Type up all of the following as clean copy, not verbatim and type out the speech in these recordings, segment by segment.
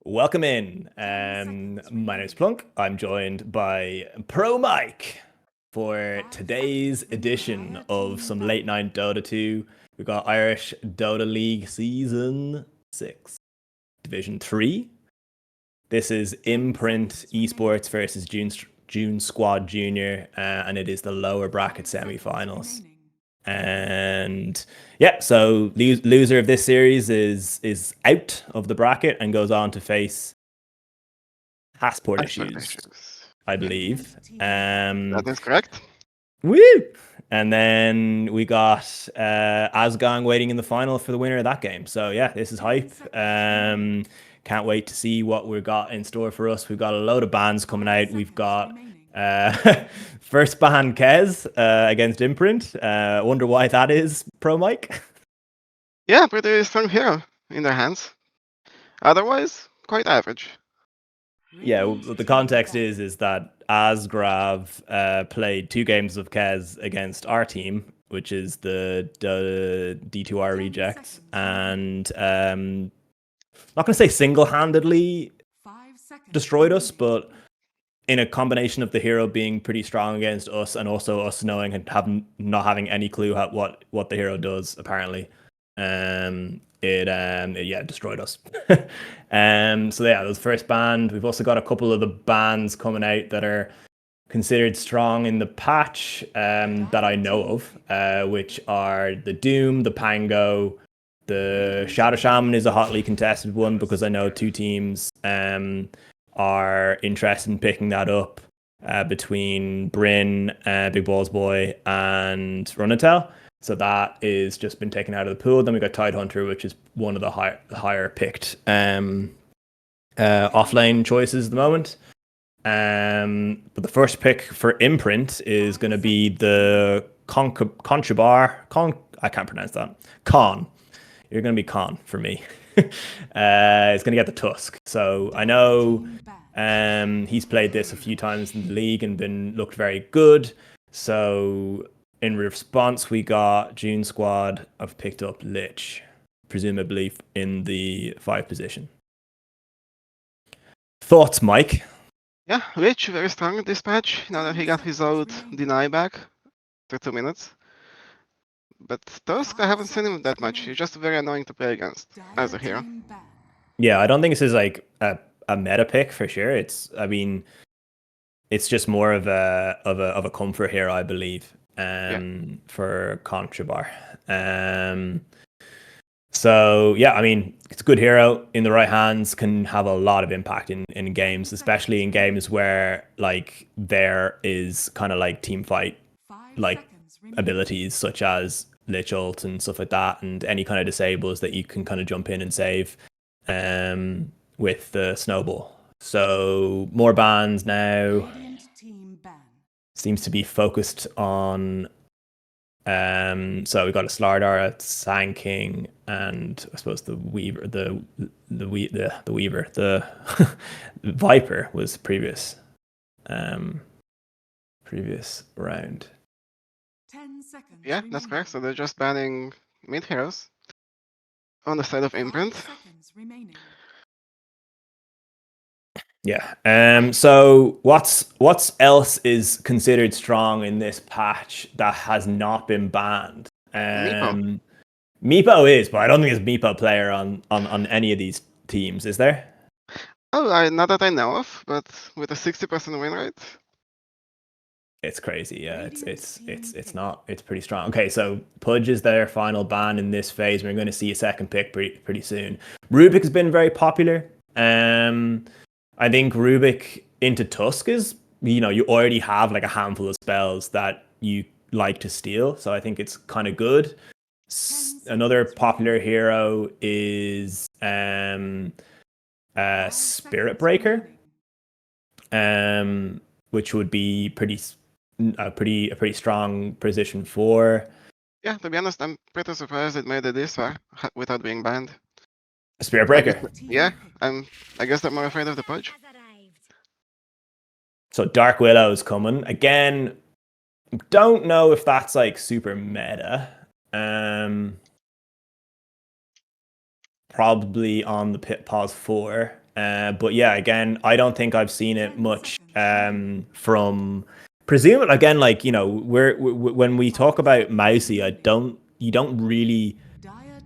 Welcome in. My name is Plunk. I'm joined by Pro Mike for today's edition of some late night Dota 2. We've got Irish Dota League Season 6, Division 3. This is Imprint Esports versus Joons Squad Junior, and it is the lower bracket semi-finals. And yeah, so loser of this series is out of the bracket and goes on to face passport issues, I believe. That is correct. Woo! And then we got Asgang waiting in the final for the winner of that game. So yeah, this is hype. Can't wait to see what we've got in store for us. We've got a load of bans coming out. We've got first ban Kez against Imprint. Wonder why that is, Pro Mike. Yeah, pretty strong hero in their hands. Otherwise, quite average. Yeah, the context is that Asgrav played 2 games of Kez against our team, which is the D2R rejects, and not going to say single-handedly destroyed us, but in a combination of the hero being pretty strong against us and also us knowing and not having any clue what the hero does, apparently, it destroyed us. So yeah, it was first banned. We've also got a couple of the bans coming out that are considered strong in the patch that I know of, which are the Doom, the Pango, the Shadow Shaman is a hotly contested one because I know 2 teams are interested in picking that up between Bryn, Big Balls Boy, and Runatel. So that is just been taken out of the pool. Then we got Tidehunter, which is one of the higher picked offlane choices at the moment. But the first pick for Imprint is going to be the Conchabar. I can't pronounce that. Con. You're going to be Con for me. It's going to get the Tusk. So I know he's played this a few times in the league and looked very good. So in response, we got June Squad. I've picked up Lich, presumably in the 5 position. Thoughts, Mike? Yeah, Lich, very strong in this patch. Now that he got his old deny back for 2 minutes. But Tusk, I haven't seen him that much. He's just very annoying to play against as a hero. Yeah, I don't think this is like a meta pick for sure. It's just more of a comfort hero, I believe, for Contrabar. So yeah, I mean, it's a good hero in the right hands, can have a lot of impact in games, especially in games where like there is kind of like team fight like abilities such as Lich ult and stuff like that, and any kind of disables that you can kind of jump in and save with the snowball. So more bans now. Seems to be focused on so we got a Slardar, a Sand King, and I suppose the Weaver, the Weaver, the Viper was previous round. 10 seconds. Yeah, that's correct. So they're just banning mid heroes on the side of Imprint. Yeah. So what's else is considered strong in this patch that has not been banned? Meepo is, but I don't think there's a Meepo player on any of these teams. Is there? Oh, not that I know of, but with a 60% win rate. It's crazy. Yeah, it's not. It's pretty strong. Okay, so Pudge is their final ban in this phase. We're going to see a second pick pretty soon. Rubik has been very popular. I think Rubik into Tusk is, you already have like a handful of spells that you like to steal. So I think it's kind of good. Another popular hero is Spirit Breaker, which would be a pretty strong position 4. Yeah, to be honest, I'm pretty surprised it made it this far without being banned. Spirit Breaker. I guess they're more afraid of the Pudge. So Dark Willow is coming again. Don't know if that's like super meta. Probably on the pit pause 4. But yeah, again, I don't think I've seen it much from presumably again, like, you know, when we talk about Mousy, you don't really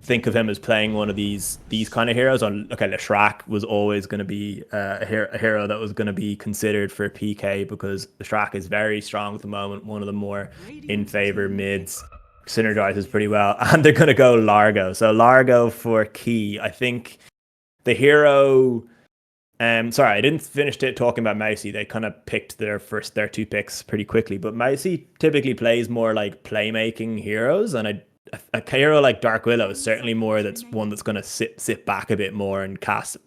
think of him as playing one of these kind of heroes. Okay, Leshrac was always going to be a hero that was going to be considered for PK because Leshrac is very strong at the moment, one of the more in favor mids, synergizes pretty well, and they're going to go Largo. So Largo for key, I think the hero. Sorry, I didn't finish talking about Mousy. They kind of picked their two picks pretty quickly, but Mousy typically plays more like playmaking heroes, and a hero like Dark Willow is certainly more that's one that's going to sit back a bit more and cast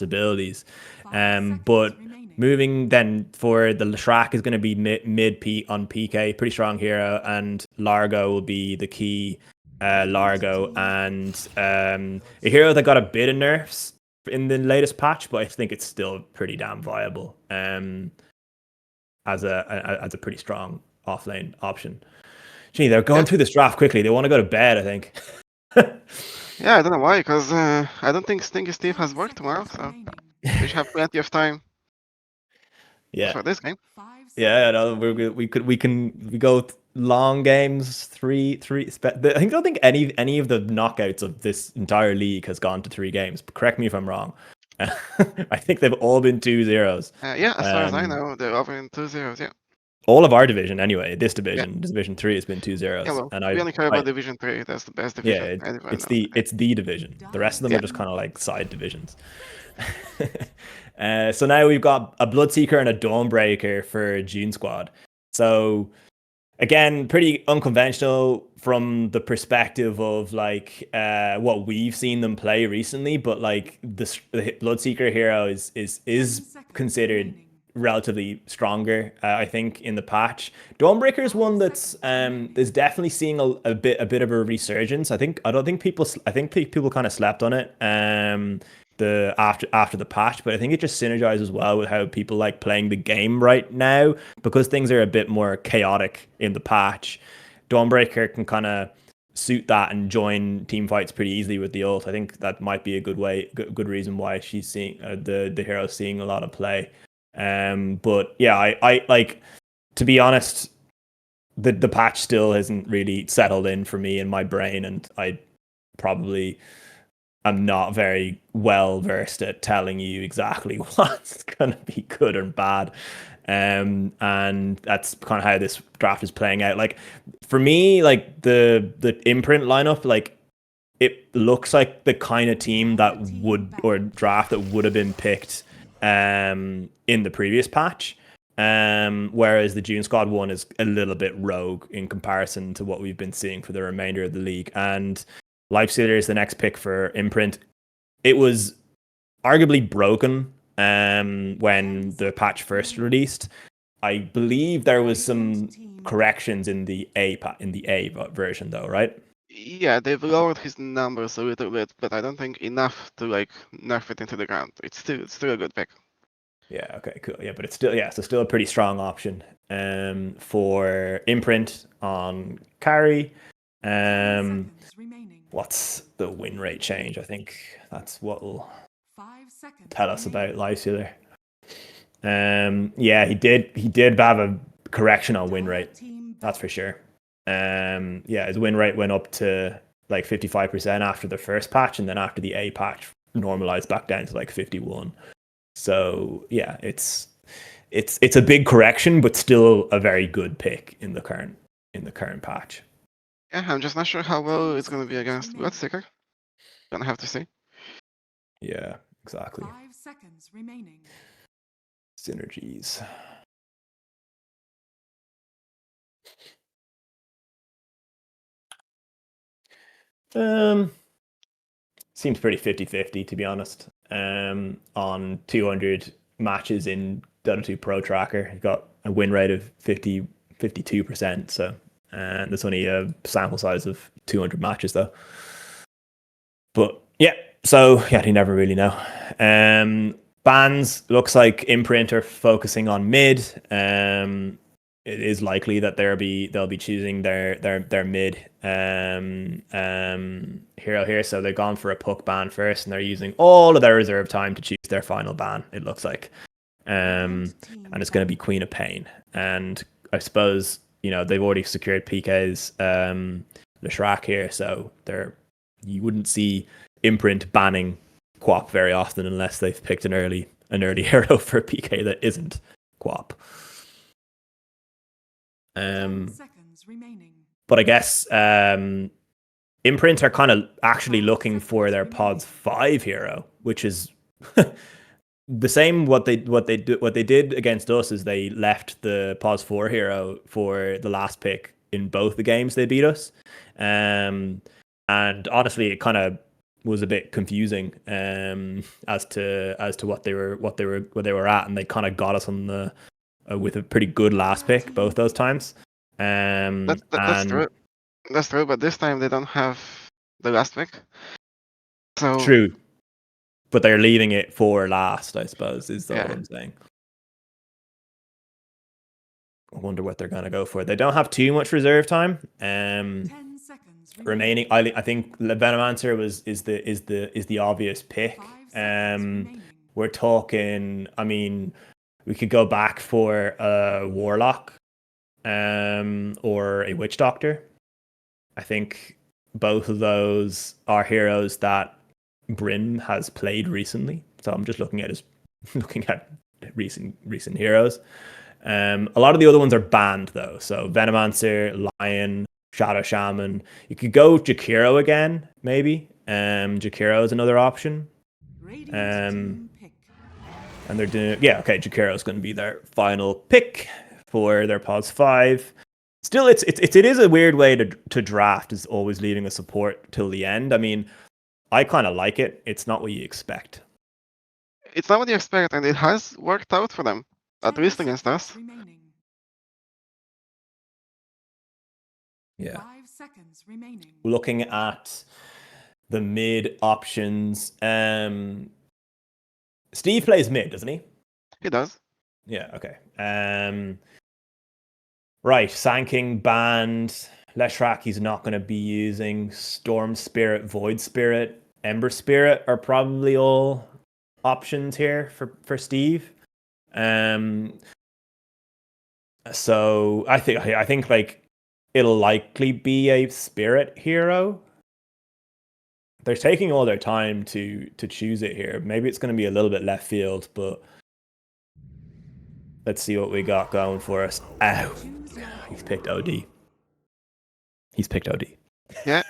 abilities. But moving then for the Leshrac is going to be mid P on PK, pretty strong hero, and Largo will be the key. Largo and a hero that got a bit of nerfs in the latest patch, but I think it's still pretty damn viable as a pretty strong offlane option. Gee, they're going through this draft quickly. They want to go to bed, I think. Yeah, I don't know why, because I don't think Stinky Steve has work tomorrow, so we should have plenty of time for this game. Yeah, no, we go long games, three. I don't think any of the knockouts of this entire league has gone to 3 games. But correct me if I'm wrong. I think they've all been 2-0s. Yeah, as far as I know, they're over in 2-0s. Yeah. All of our division, anyway. This division, Division 3, has been 2-0s. Yeah, well, and we only care about Division 3. That's the best division. Yeah, it's the division. The rest of them are just kind of like side divisions. So now we've got a Bloodseeker and a Dawnbreaker for June squad. So again, pretty unconventional from the perspective of like what we've seen them play recently, but like the Bloodseeker hero is considered relatively stronger, I think, in the patch. Dawnbreaker is one that's is definitely seeing a bit of a resurgence. I think people kind of slept on it after the patch, but I think it just synergizes well with how people like playing the game right now because things are a bit more chaotic in the patch. Dawnbreaker can kind of suit that and join team fights pretty easily with the ult. I think that might be a good reason why she's seeing the hero seeing a lot of play. But yeah, I like, to be honest, the patch still hasn't really settled in for me in my brain, and I probably am not very well versed at telling you exactly what's gonna be good or bad. And that's kind of how this draft is playing out. Like for me, like the Imprint lineup, like it looks like the kind of team that would, or draft that would have been picked in the previous patch, whereas the June squad one is a little bit rogue in comparison to what we've been seeing for the remainder of the league. And Lifestealer is the next pick for Imprint. It was arguably broken when the patch first released. I believe there was some corrections in the A version though, right? Yeah, they've lowered his numbers a little bit, but I don't think enough to like nerf it into the ground. It's still a good pick. Yeah, okay, cool. Yeah, but it's still a pretty strong option for Imprint on carry. What's the win rate change? I think that's what will tell us about Lifestealer. Yeah, he did have a correction on win rate. That's for sure. Yeah, his win rate went up to like 55% after the first patch, and then after the A patch normalized back down to like 51. So yeah, it's a big correction, but still a very good pick in the current patch. Yeah, I'm just not sure how well it's gonna be against Bloodseeker. Gonna have to see. Yeah, exactly. 5 seconds remaining. Synergies. Seems pretty 50-50 to be honest. On 200 matches in Dota 2 Pro Tracker, he got a win rate of 52%. So, and there's only a sample size of 200 matches though. But yeah, so yeah, you never really know. Bans, looks like Imprint are focusing on mid. It is likely that they'll be choosing their mid hero here. So they've gone for a puck ban first, and they're using all of their reserve time to choose their final ban, it looks like. And it's going to be Queen of Pain. And I suppose, they've already secured PK's Leshrac here, so you wouldn't see Imprint banning Quap very often unless they've picked an early hero for PK that isn't Quap. But I guess Imprint are kind of actually looking for their Pods 5 hero, which is the same. What they did against us is they left the Pods 4 hero for the last pick in both the games they beat us. And honestly, it kind of was a bit confusing as to what they were at, and they kind of got us on the with a pretty good last pick both those times. That's true. That's true, but this time they don't have the last pick. So true, but they're leaving it for last, I suppose, is what I'm saying. I wonder what they're going to go for. They don't have too much reserve time. 10 seconds remaining. I think Venomancer is the obvious pick. We're talking. I mean, we could go back for a Warlock, or a Witch Doctor. I think both of those are heroes that Bryn has played recently. So I'm just looking at recent heroes. A lot of the other ones are banned though. So Venomancer, Lion, Shadow Shaman. You could go Jakiro again, maybe. Jakiro is another option. And they're doing Jakiro is going to be their final pick for their Pods 5. Still, it is a weird way to draft, is always leaving a support till the end. I mean, I kind of like it. It's not what you expect. It's not what you expect, and it has worked out for them, at least against us. Yeah. 5 seconds remaining. Looking at the mid options, Steve plays mid, doesn't he? He does. Yeah. Okay. Right. Sand King banned. Leshrac he's not going to be using. Storm Spirit, Void Spirit, Ember Spirit are probably all options here for Steve. So I think like it'll likely be a Spirit hero. They're taking all their time to choose it here. Maybe it's going to be a little bit left field, but let's see what we got going for us. Ow. He's picked OD. Yeah.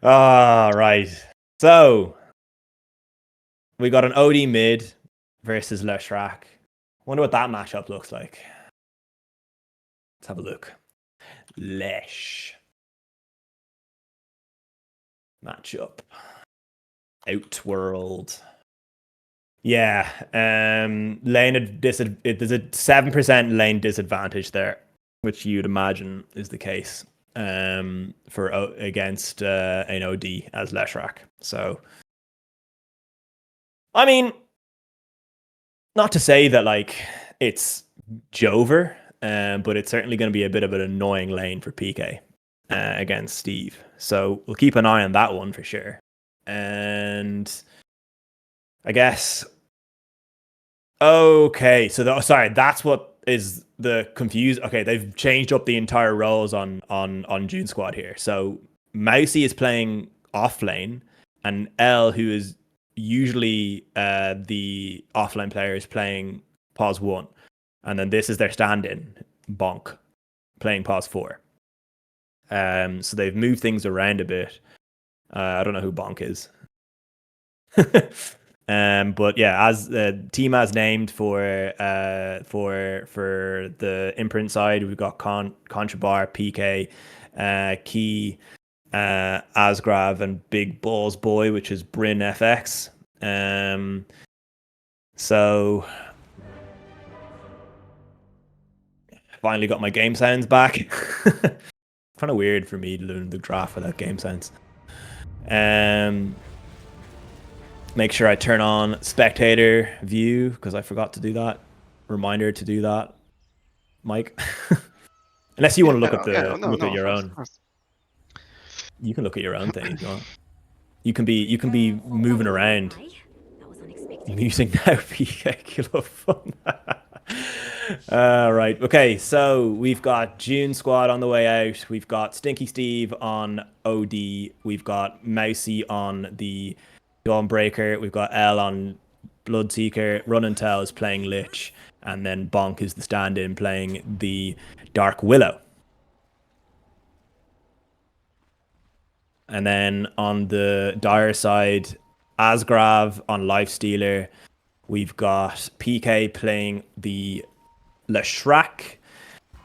All right. So we got an OD mid versus Leshrac. Wonder what that matchup looks like. Let's have a look. Lesh. Matchup. Outworld. Yeah. Lane there's a 7% lane disadvantage there, which you'd imagine is the case for against an OD as Leshrac. So, I mean, not to say that like it's Jover, but it's certainly going to be a bit of an annoying lane for PK against Steve. So we'll keep an eye on that one for sure. And I guess, okay, so that's what is the confused. Okay, they've changed up the entire roles on June Squad here. So Mousy is playing off lane, and L, who is usually the offline player, is playing Pause 1. And then this is their stand-in, Bonk, playing Pause 4. So they've moved things around a bit. I don't know who Bonk is. But yeah, as the team has named for the Imprint side, we've got Contrabar, PK, Key, Asgrav, and Big Balls Boy, which is Bryn FX. So finally got my game sounds back. Kind of weird for me to learn the draft without game sounds. Make sure I turn on spectator view because I forgot to do that. Reminder to do that, Mike. Unless you want to look at your own. You can look at your own thing if you want. You can be moving around. Musing now, PK kilo fun. Right. Okay. So we've got June squad on the way out. We've got Stinky Steve on OD. We've got Mousy on the Dawnbreaker. We've got L on Bloodseeker. Run and Tell is playing Lich, and then Bonk is the stand-in playing the Dark Willow. And then on the Dire side, Asgrav on Lifestealer. We've got PK playing the Leshrac.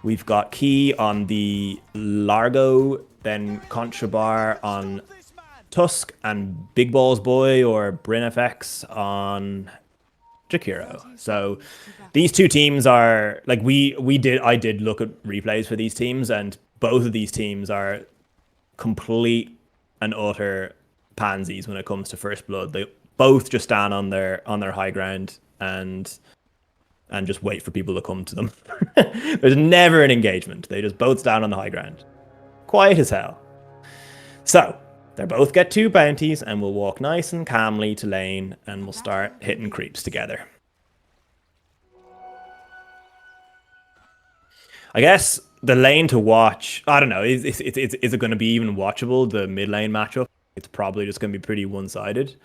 We've got Key on the Largo. Then Contrabar on Tusk. And Big Balls Boy or BrinFX on Jakiro. So these two teams are like I did look at replays for these teams, and both of these teams are complete and utter pansies when it comes to First Blood. They both just stand on their high ground and just wait for people to come to them. There's never an engagement. They just both stand on the high ground. Quiet as hell. So they both get 2 bounties and we'll walk nice and calmly to lane and we'll start hitting creeps together. I guess the lane to watch, I don't know, is it going to be even watchable, the mid lane matchup? It's probably just going to be pretty one-sided.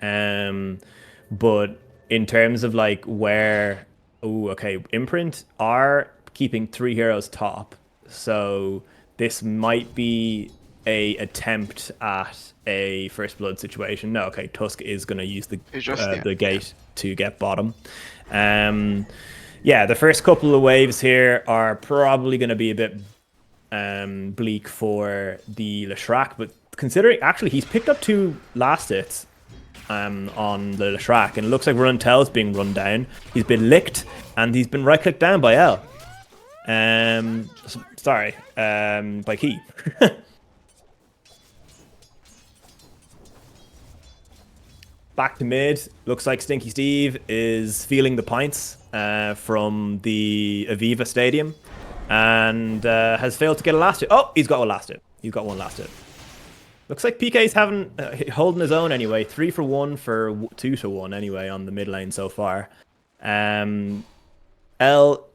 But in terms of like where, Imprint are keeping 3 heroes top. So this might be a attempt at a First Blood situation. No, okay, Tusk is going to use the gate to get bottom. Yeah, the first couple of waves here are probably going to be a bit bleak for the Leshrac, but considering actually he's picked up 2 last hits on the Leshrac, and it looks like Run Tell is being run down. He's been licked, and he's been right clicked down by L. By Key. Back to mid. Looks like Stinky Steve is feeling the pints from the Aviva Stadium and has failed to get a last hit. Oh, he's got one last hit. He's got one last hit. Looks like PK's holding his own anyway. 3 for 1 for 2 to 1 anyway on the mid lane so far. L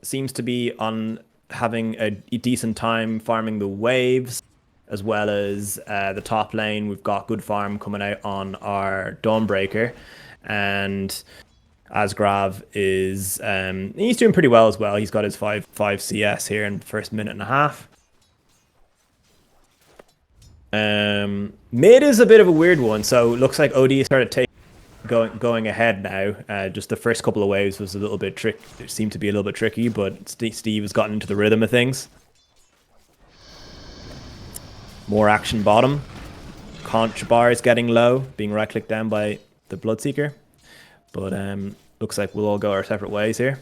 seems to be on having a decent time farming the waves, as well as the top lane. We've got good farm coming out on our Dawnbreaker, and Asgrav is he's doing pretty well as well. He's got his 5 CS here in the first minute and a half. Mid is a bit of a weird one, so it looks like OD started going ahead now. Just the first couple of waves was a little bit it seemed to be a little bit tricky, but Steve has gotten into the rhythm of things. More action bottom. Contrabar is getting low, being right clicked down by the Bloodseeker. But looks like we'll all go our separate ways here.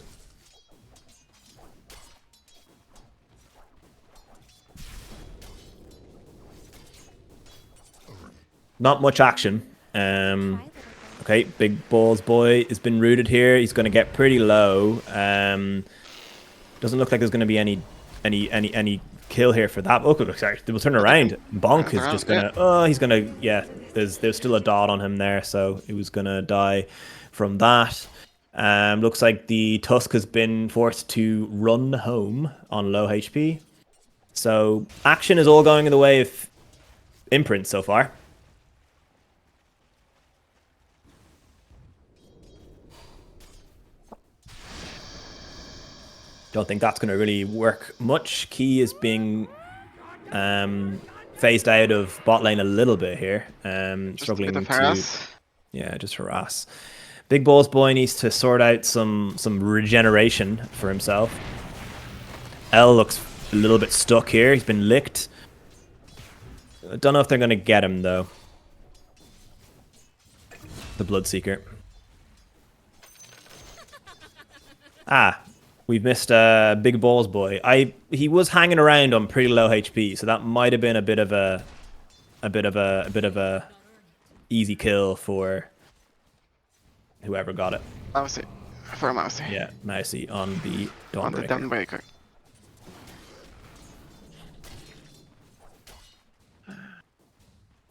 Not much action. Okay, Big Balls Boy has been rooted here. He's going to get pretty low. Doesn't look like there's going to be any kill here for that. Oh, sorry, they will turn around. Bonk is just gonna. Oh, he's gonna. Yeah, there's still a dot on him there, so he was gonna die from that. Looks like the Tusk has been forced to run home on low HP. So action is all going in the way of Imprint so far. Don't think that's going to really work much. Key is being phased out of bot lane a little bit here. Struggling to just harass. Big Balls Boy needs to sort out some regeneration for himself. L looks a little bit stuck here. He's been licked. I don't know if they're going to get him though. The Bloodseeker. We've missed Big Balls Boy. He was hanging around on pretty low HP, so that might have been a bit of a easy kill for whoever got it. Mousy. For Mousy. Yeah, Mousy on the Dawnbreaker. On the Dawnbreaker.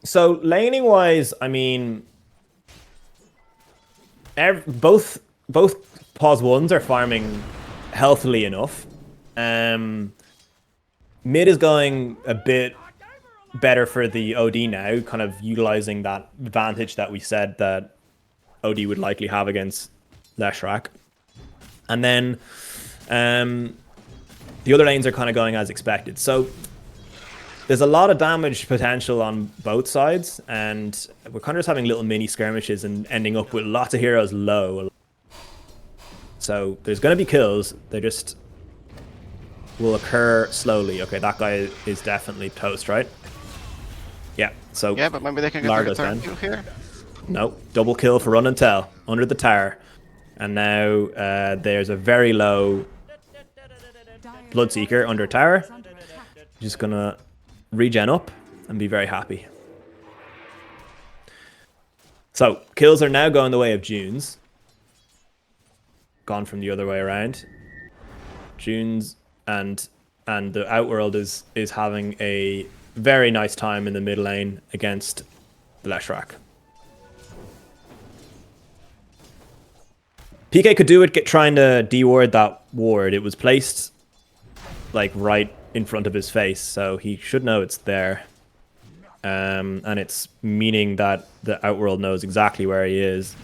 So laning wise, I mean, both pause ones are farming healthily enough. Mid is going a bit better for the OD now, kind of utilizing that advantage that we said that OD would likely have against Leshrac. And then the other lanes are kind of going as expected. So there's a lot of damage potential on both sides, and we're kind of just having little mini skirmishes and ending up with lots of heroes low. So there's going to be kills. They just will occur slowly. Okay, that guy is definitely toast, right? Yeah, so Yeah, but maybe they can get Largo's the return down. kill here. No, double kill for Run and Tell under the tower. And now there's a very low Bloodseeker under tower. Just gonna regen up and be very happy. So kills are now going the way of Joons. Gone from the other way around. Joons and the Outworld is having a very nice time in the mid lane against the Leshrac. PK could do it trying to deward that ward. It was placed like right in front of his face, so he should know it's there. And it's meaning that the Outworld knows exactly where he is.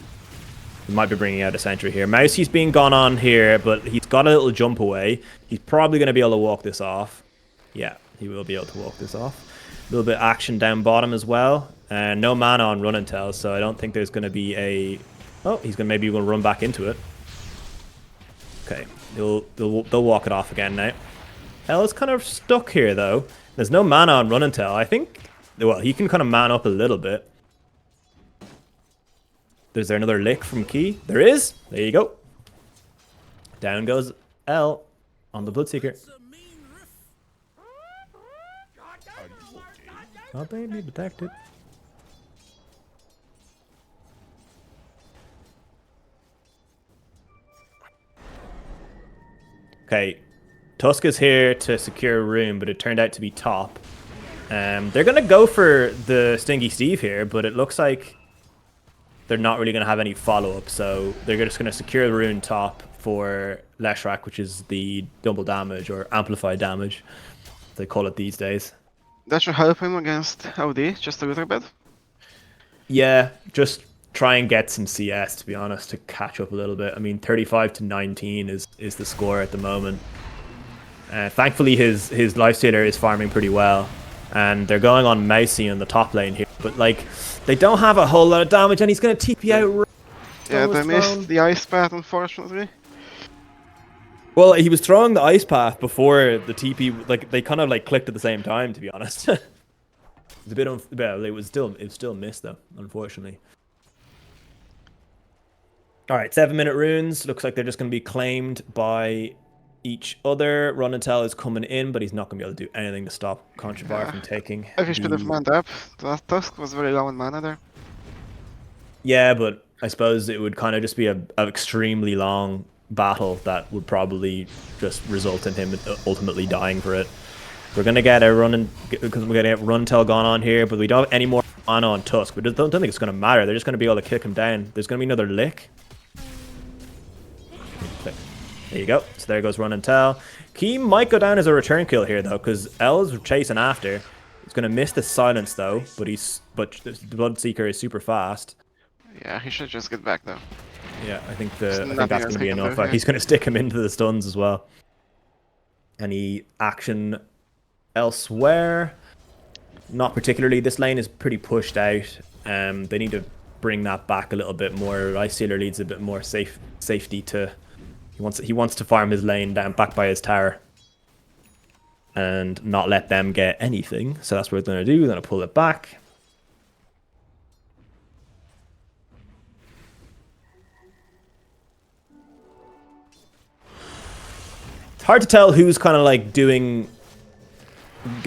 He might be bringing out a sentry here. Mousie's being gone on here, but he's got a little jump away. He's probably going to be able to walk this off. Yeah, he will be able to walk this off. A little bit of action down bottom as well. And no mana on Run and Tell, so I don't think there's going to be a... Oh, he's gonna maybe going to run back into it. Okay, they'll walk it off again now. Ella's kind of stuck here, though. There's no mana on Run and Tell. I think... Well, he can kind of man up a little bit. Is there another lick from Key? There is! There you go. Down goes L on the Bloodseeker. Oh, baby, detected. Okay. Tusk is here to secure a room, but it turned out to be top. They're going to go for the Stingy Steve here, but it looks like they're not really going to have any follow-up, so they're just going to secure the rune top for Leshrac, which is the double damage, or amplified damage, they call it these days. That should help him against OD, just a little bit. Yeah, just try and get some CS, to be honest, to catch up a little bit. I mean, 35 to 19 is the score at the moment. Thankfully, his Lifestealer is farming pretty well, and they're going on Mousy in the top lane here, but like, they don't have a whole lot of damage, and he's going to TP out. Yeah, they missed the ice path, unfortunately. Well, he was throwing the ice path before the TP. Like, they kind of like clicked at the same time, to be honest. It's a bit well, it was still missed though, unfortunately. All right, 7-minute runes. Looks like they're just going to be claimed by each other. Run and Tell is coming in, but he's not going to be able to do anything to stop Contrabar from taking. If he should have manned up. That Tusk was very low in mana there. Yeah, but I suppose it would kind of just be an extremely long battle that would probably just result in him ultimately dying for it. We're going to get a run because we're going to get Run Tell gone on here, but we don't have any more mana on Tusk. We don't think it's going to matter. They're just going to be able to kick him down. There's going to be another lick. There you go. So there goes Run and Tell. Key might go down as a return kill here though, because L's chasing after. He's going to miss the silence though, but the Bloodseeker is super fast. Yeah, he should just get back though. Yeah, I think that's going to be enough. He's going to stick him into the stuns as well. Any action elsewhere? Not particularly. This lane is pretty pushed out. They need to bring that back a little bit more. Lifestealer needs a bit more safety to... He wants to farm his lane down back by his tower and not let them get anything. So that's what we're going to do. We're going to pull it back. It's hard to tell who's kind of like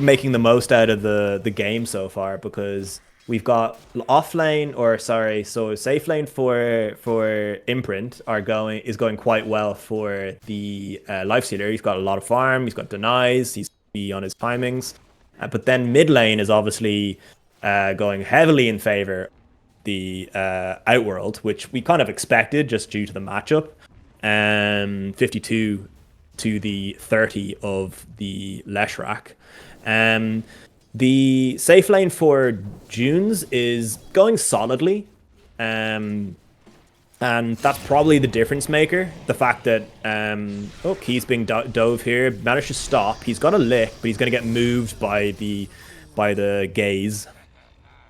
making the most out of the game so far, because we've got off lane, or sorry, so safe lane for Imprint is going quite well for the Lifestealer. He's got a lot of farm, he's got denies, he's on his timings. But then mid lane is obviously going heavily in favor the Outworld, which we kind of expected just due to the matchup. 52 to the 30 of the Leshrac. The safe lane for Joons is going solidly. And that's probably the difference maker. The fact that he's being dove here, managed to stop. He's got a lick, but he's going to get moved by the gaze.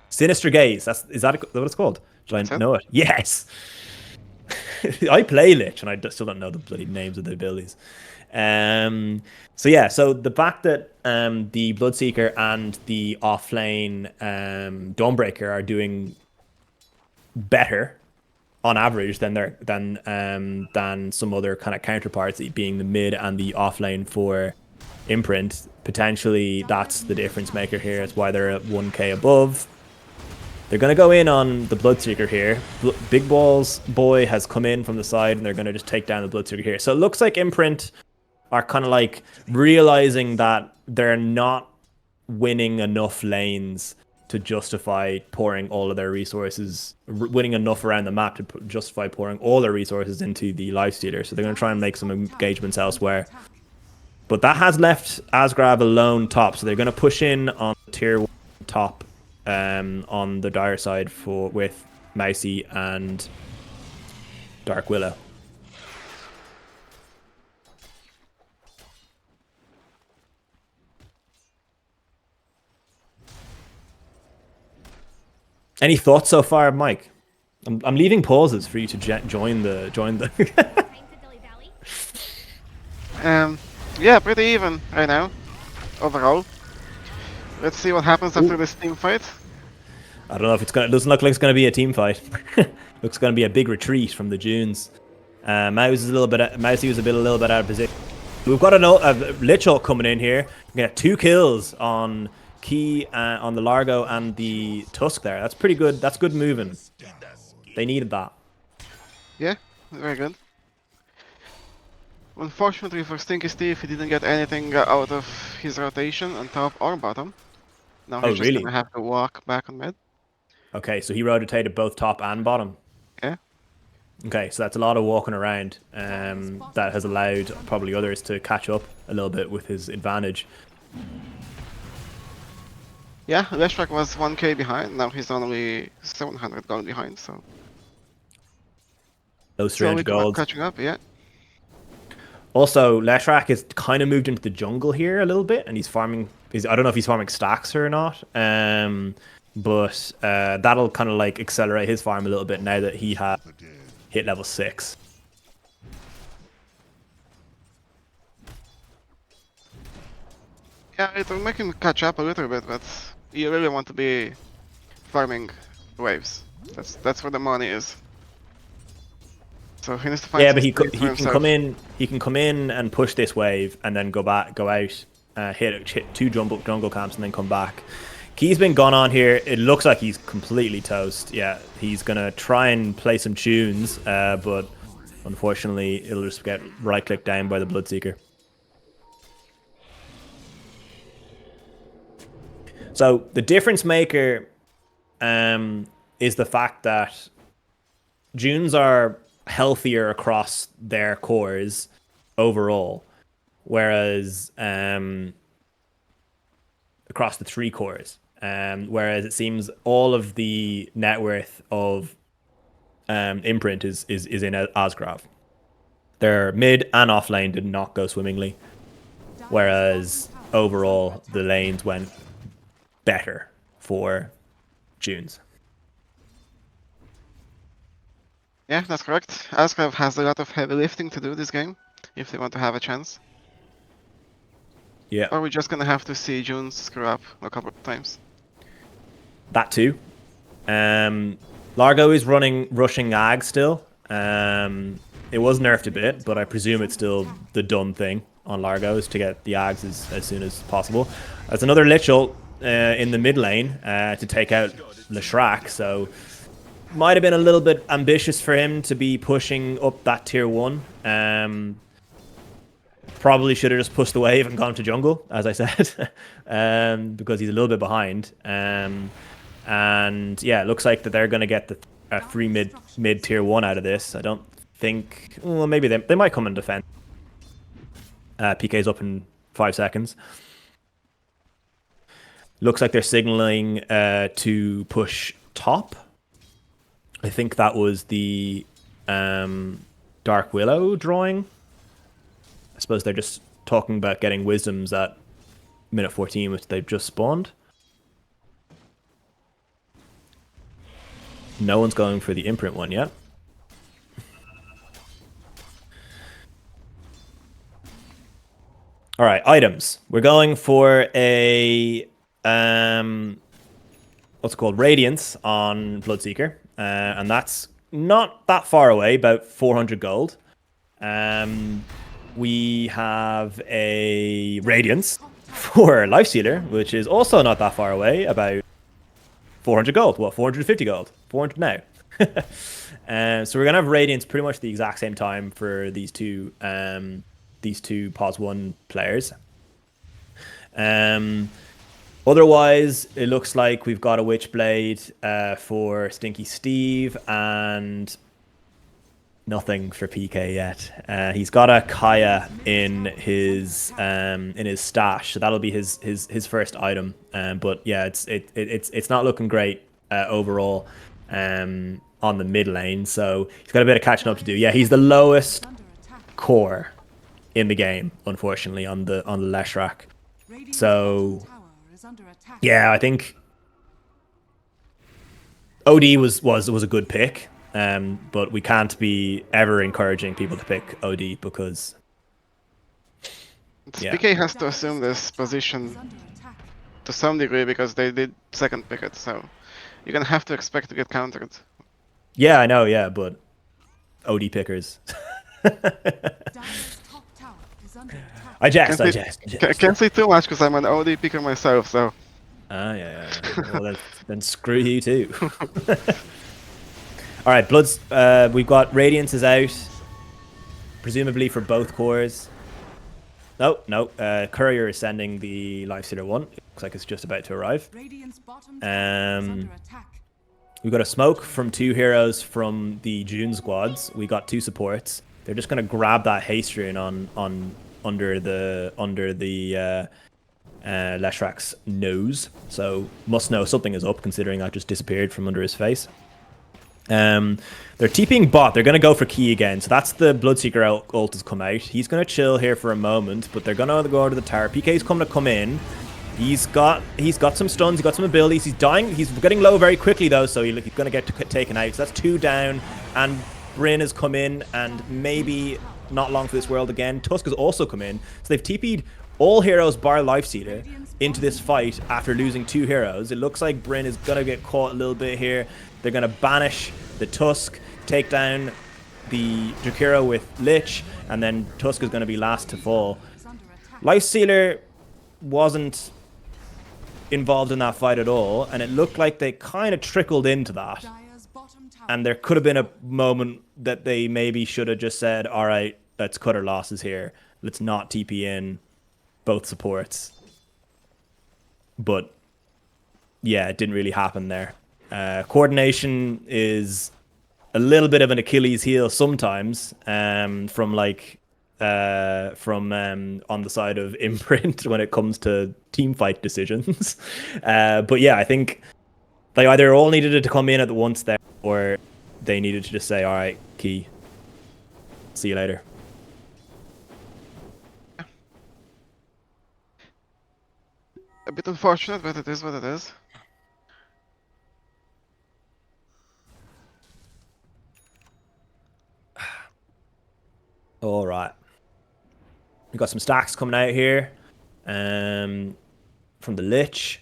Sinister Gaze. Is that what it's called? Did I know it? Yes. I play Lich, and I still don't know the bloody names of the abilities. So yeah, so the fact that the Bloodseeker and the offlane Dawnbreaker are doing better on average than some other kind of counterparts, being the mid and the offlane for Imprint, potentially that's the difference maker here. It's why they're at 1k above. They're going to go in on the Bloodseeker here. Big Balls Boy has come in from the side, and they're going to just take down the Bloodseeker here. So it looks like Imprint are kind of like realizing that they're not winning enough lanes to justify pouring all of their resources, winning enough around the map to justify pouring all their resources into the Lifestealer. So they're going to try and make some engagements elsewhere. But that has left Asgrav alone top, so they're going to push in on tier 1 top on the Dire side with Mousy and Dark Willow. Any thoughts so far, Mike? I'm leaving pauses for you to join the. Yeah, pretty even right now, overall. Let's see what happens after this team fight. I don't know if it's gonna. It doesn't look like it's gonna be a team fight. Looks gonna be a big retreat from the Joons. Mousy was a little bit out of position. We've got a Lich ult coming in here. We get 2 kills on Key, on the Largo and the Tusk there. That's pretty good. That's good moving. They needed that. Yeah, very good. Unfortunately for Stinky Steve, he didn't get anything out of his rotation on top or bottom. Now he's just gonna have to walk back on mid. Okay, so he rotated both top and bottom. Yeah. Okay, so that's a lot of walking around. That has allowed probably others to catch up a little bit with his advantage. Yeah, Leshrac was 1k behind. Now he's only 700 gold behind. So those 300 gold catching up. Yeah. Also, Leshrac has kind of moved into the jungle here a little bit, and he's farming. I don't know if he's farming stacks or not, but that'll kind of like accelerate his farm a little bit now that he has hit level 6. Yeah, it will make him catch up a little bit, but you really want to be farming waves. That's where the money is. So he needs to find. Yeah, but he can come in. He can come in and push this wave, and then go out, hit 2 jungle camps, and then come back. Key's been gone on here. It looks like he's completely toast. Yeah, he's gonna try and play some tunes, but unfortunately, it'll just get right-clicked down by the Bloodseeker. So the difference maker is the fact that Joons are healthier across their cores overall, whereas across the 3 cores, whereas it seems all of the net worth of Imprint is in Asgrav. Their mid and off lane did not go swimmingly, whereas overall the lanes went better for Joons. Yeah, that's correct. Asgrav has a lot of heavy lifting to do this game, if they want to have a chance. Yeah. Or we're just gonna have to see Joons screw up a couple of times. That too. Largo is rushing Ag still. It was nerfed a bit, but I presume it's still the done thing on Largo is to get the Ags as soon as possible. There's another Lich ult in the mid lane to take out Leshrac, so might have been a little bit ambitious for him to be pushing up that tier 1. Probably should have just pushed the wave and gone to jungle, as I said, because he's a little bit behind. And yeah, it looks like that they're going to get the free mid tier 1 out of this. I don't think... Well, maybe they might come and defend. PK's up in 5 seconds. Looks like they're signaling to push top. I think that was the Dark Willow drawing. I suppose they're just talking about getting wisdoms at minute 14, which they've just spawned. No one's going for the imprint one yet. All right, items. We're going for a what's it called, Radiance on Bloodseeker, and that's not that far away, about 400 gold. We have a Radiance for Lifestealer, which is also not that far away, about 400 gold. What, 450 gold? 400 now. So we're gonna have Radiance pretty much the exact same time for these two pos 1 players. Otherwise, it looks like we've got a Witchblade for Stinky Steve and nothing for PK yet. He's got a Kaya in his stash, so that'll be his first item. But yeah, it's not looking great overall on the mid lane. So he's got a bit of catching up to do. Yeah, he's the lowest core in the game, unfortunately, on the Leshrac. So yeah, I think OD was a good pick. But we can't be ever encouraging people to pick OD because yeah. PK has to assume this position to some degree because they did second pick it, so you're gonna have to expect to get countered. Yeah, I know, yeah, but OD pickers. I jest. I can't say too much because I'm an OD picker myself, so. Yeah. Well, then screw you too. All right, Bloods. We've got Radiance is out, presumably for both cores. No. Courier is sending the Lifestealer 1. It looks like it's just about to arrive. We got a smoke from 2 heroes from the Joons squads. We got 2 supports. They're just gonna grab that haste rune on under the Leshrac's nose. So must know something is up, considering that just disappeared from under his face. They're TPing bot. They're going to go for key again. So that's the Bloodseeker ult has come out. He's going to chill here for a moment, but they're going to go to the tower. PK's coming to come in. He's got some stuns. He's got some abilities. He's dying. He's getting low very quickly though, so he's going to get taken out. So that's 2 down, and Bryn has come in, and maybe not long for this world again. Tusk has also come in. So they've TP'd all heroes bar Lifestealer into this fight after losing 2 heroes. It looks like Bryn is going to get caught a little bit here. They're going to banish the Tusk, take down the Jakiro with Lich, and then Tusk is going to be last to fall. Lifestealer wasn't involved in that fight at all, and it looked like they kind of trickled into that. And there could have been a moment that they maybe should have just said, all right, let's cut our losses here. Let's not TP in both supports. But yeah, it didn't really happen there. Coordination is a little bit of an Achilles heel sometimes, from on the side of Imprint when it comes to team fight decisions. But yeah, I think they either all needed it to come in at once there, or they needed to just say, all right, key, see you later. A bit unfortunate, but it is what it is. All right. We got some stacks coming out here from the Lich.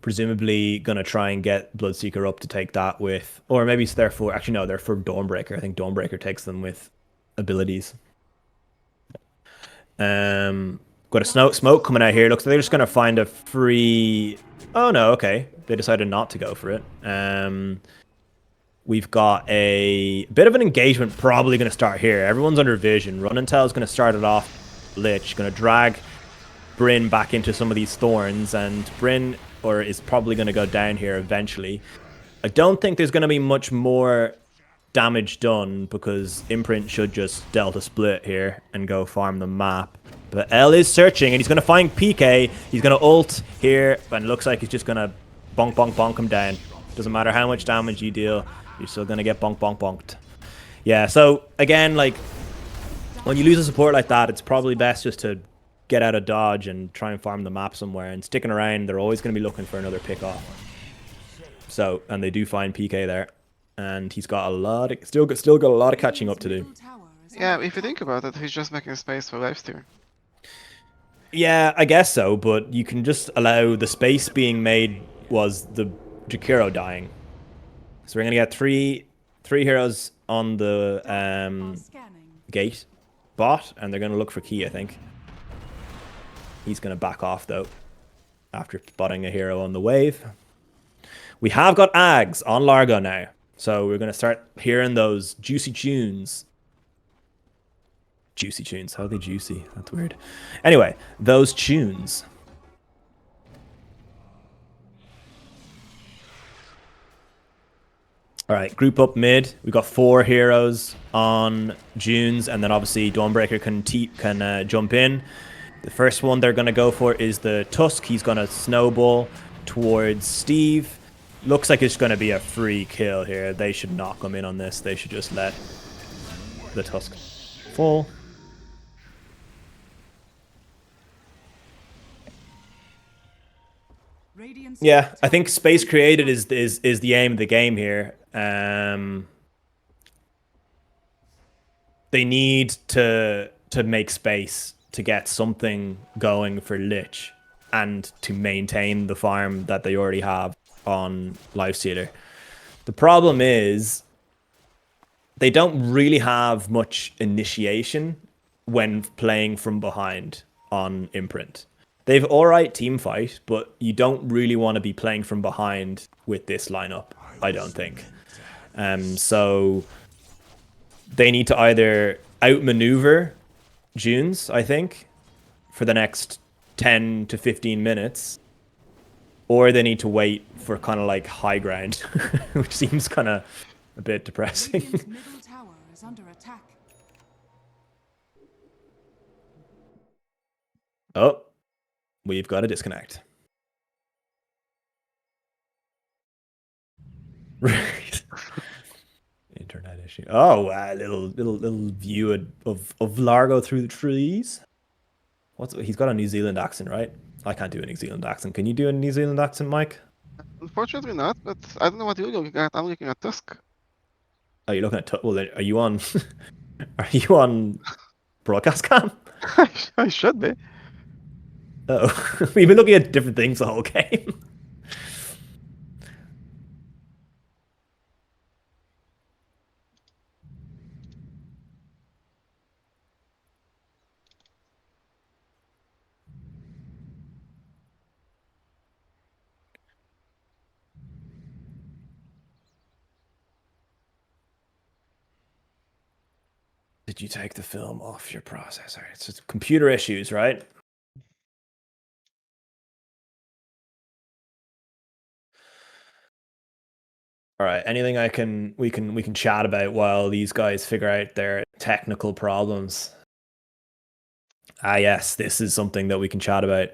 Presumably going to try and get Bloodseeker up to take that with... Or maybe it's there for... Actually, no, they're for Dawnbreaker. I think Dawnbreaker takes them with abilities. Got a smoke coming out here. Looks like they're just going to find a free... Oh, no, okay. They decided not to go for it. We've got a bit of an engagement probably going to start here. Everyone's under vision. Run and Tell is going to start it off. Lich going to drag Bryn back into some of these thorns, and Bryn or is probably going to go down here eventually. I don't think there's going to be much more damage done because Imprint should just Delta split here and go farm the map. But L is searching and he's going to find PK. He's going to ult here and it looks like he's just going to bonk, bonk, bonk him down. Doesn't matter how much damage you deal, you're still going to get bonk, bonk, bonked. Yeah, so again, like, when you lose a support like that, it's probably best just to get out of dodge and try and farm the map somewhere. And sticking around, they're always going to be looking for another pick off. So, and they do find PK there. And he's got a lot of, still got a lot of catching up to do. Yeah, if you think about it, he's just making space for lifesteal. Yeah, I guess so, but you can just allow the space being made was the Jakiro dying. So we're gonna get three heroes on the gate bot, and they're gonna look for Key, I think. He's gonna back off though, after spotting a hero on the wave. We have got Ags on Largo now. So we're going to start hearing those juicy tunes. Juicy tunes. How are they juicy? That's weird. Anyway, those tunes. All right, group up mid. We've got 4 heroes on Joons, and then obviously Dawnbreaker can jump in. The first one they're going to go for is the Tusk. He's going to snowball towards Steve. Looks like it's going to be a free kill here. They should not come in on this. They should just let the Tusk fall. Yeah, I think space created is the aim of the game here. They need to make space to get something going for Lich and to maintain the farm that they already have on Lifestealer. The problem is they don't really have much initiation when playing from behind on Imprint. They've alright team fight, but you don't really want to be playing from behind with this lineup, I don't think. So they need to either outmaneuver Joons, I think, for the next 10 to 15 minutes, or they need to wait for kind of like high ground, which seems kind of a bit depressing. Middle tower is under attack. Oh, we've got a disconnect. Right. Internet issue. Oh, little view of Largo through the trees. He's got a New Zealand accent, right? I can't do a New Zealand accent. Can you do a New Zealand accent, Mike? Unfortunately not, but I don't know what you're looking at. I'm looking at Tusk. Oh, you're looking at... Well, are you on... are you on broadcast cam? I should be. Oh, we've been looking at different things the whole game. Did you take the film off your processor? It's just computer issues, right? All right. Anything we can chat about while these guys figure out their technical problems? Ah, yes, this is something that we can chat about.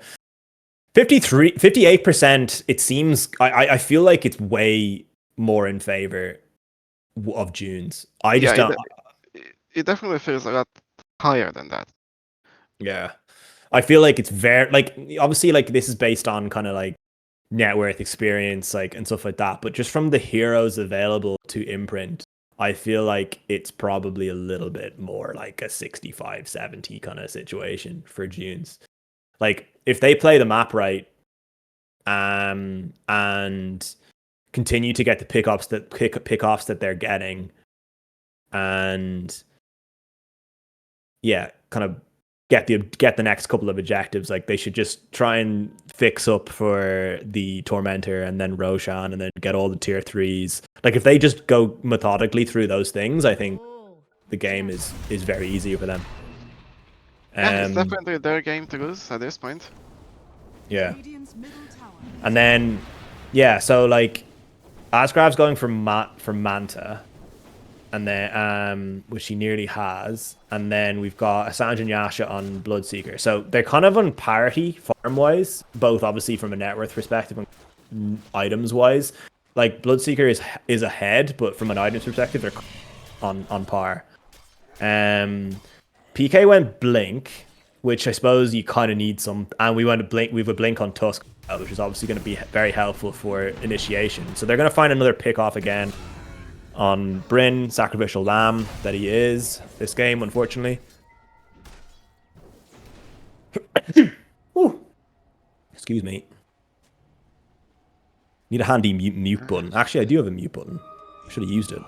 58%. It seems I feel like it's way more in favor of Joons. I just don't. It definitely feels a lot higher than that. Yeah, I feel like it's very like obviously like this is based on kind of like net worth experience like and stuff like that, but just from the heroes available to Imprint, I feel like it's probably a little bit more like a 65-70 kind of situation for Joons. Like if they play the map right, and continue to get the pickoffs that they're getting, and yeah, kind of get the next couple of objectives. Like they should just try and fix up for the Tormentor and then Roshan and then get all the tier 3s. Like if they just go methodically through those things, I think the game is very easy for them. Yeah, it's definitely their game to lose at this point. Yeah. And then, yeah, so like Asgrav's going for Manta, and then which he nearly has, and then we've got Assange and Yasha on Bloodseeker. So they're kind of on parity farm wise, both obviously from a net worth perspective and items wise. Like Bloodseeker is ahead, but from an items perspective, they're on par. PK went Blink, which I suppose you kind of need some, and we went Blink. We have a Blink on Tusk, which is obviously going to be very helpful for initiation. So they're going to find another pick off again on Bryn, sacrificial lamb that he is this game, unfortunately. Excuse me. Need a handy mute button. Actually, I do have a mute button. Should have used it.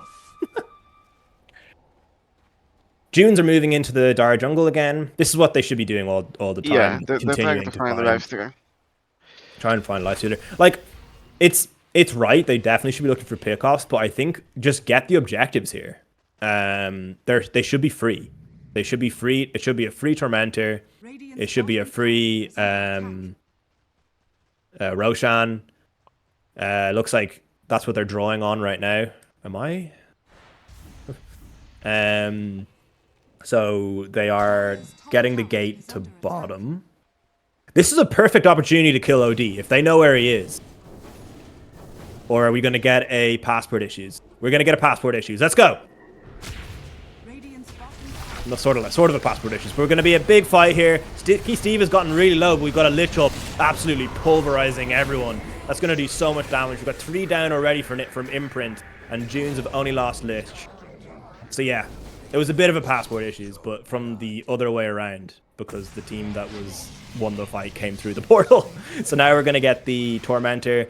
Joons are moving into the Dire Jungle again. This is what they should be doing all the time. Yeah, they're trying to find the lifestealer. Trying to find a lifestealer. Like, it's right. They definitely should be looking for pickoffs, but I think just get the objectives here. They should be free. They should be free. It should be a free Tormentor. It should be a free Roshan. Looks like that's what they're drawing on right now. Am I? So they are getting the gate to bottom. This is a perfect opportunity to kill OD if they know where he is. Or are we going to get a passport issues? We're going to get a passport issues. Let's go. No, sort of a passport issues. But we're going to be a big fight here. Sticky Steve has gotten really low, but we've got a Lich up absolutely pulverizing everyone. That's going to do so much damage. We've got 3 down already from Imprint, and Joons have only lost Lich. So yeah, it was a bit of a passport issues, but from the other way around, because the team that won the fight came through the portal. So now we're going to get the Tormentor.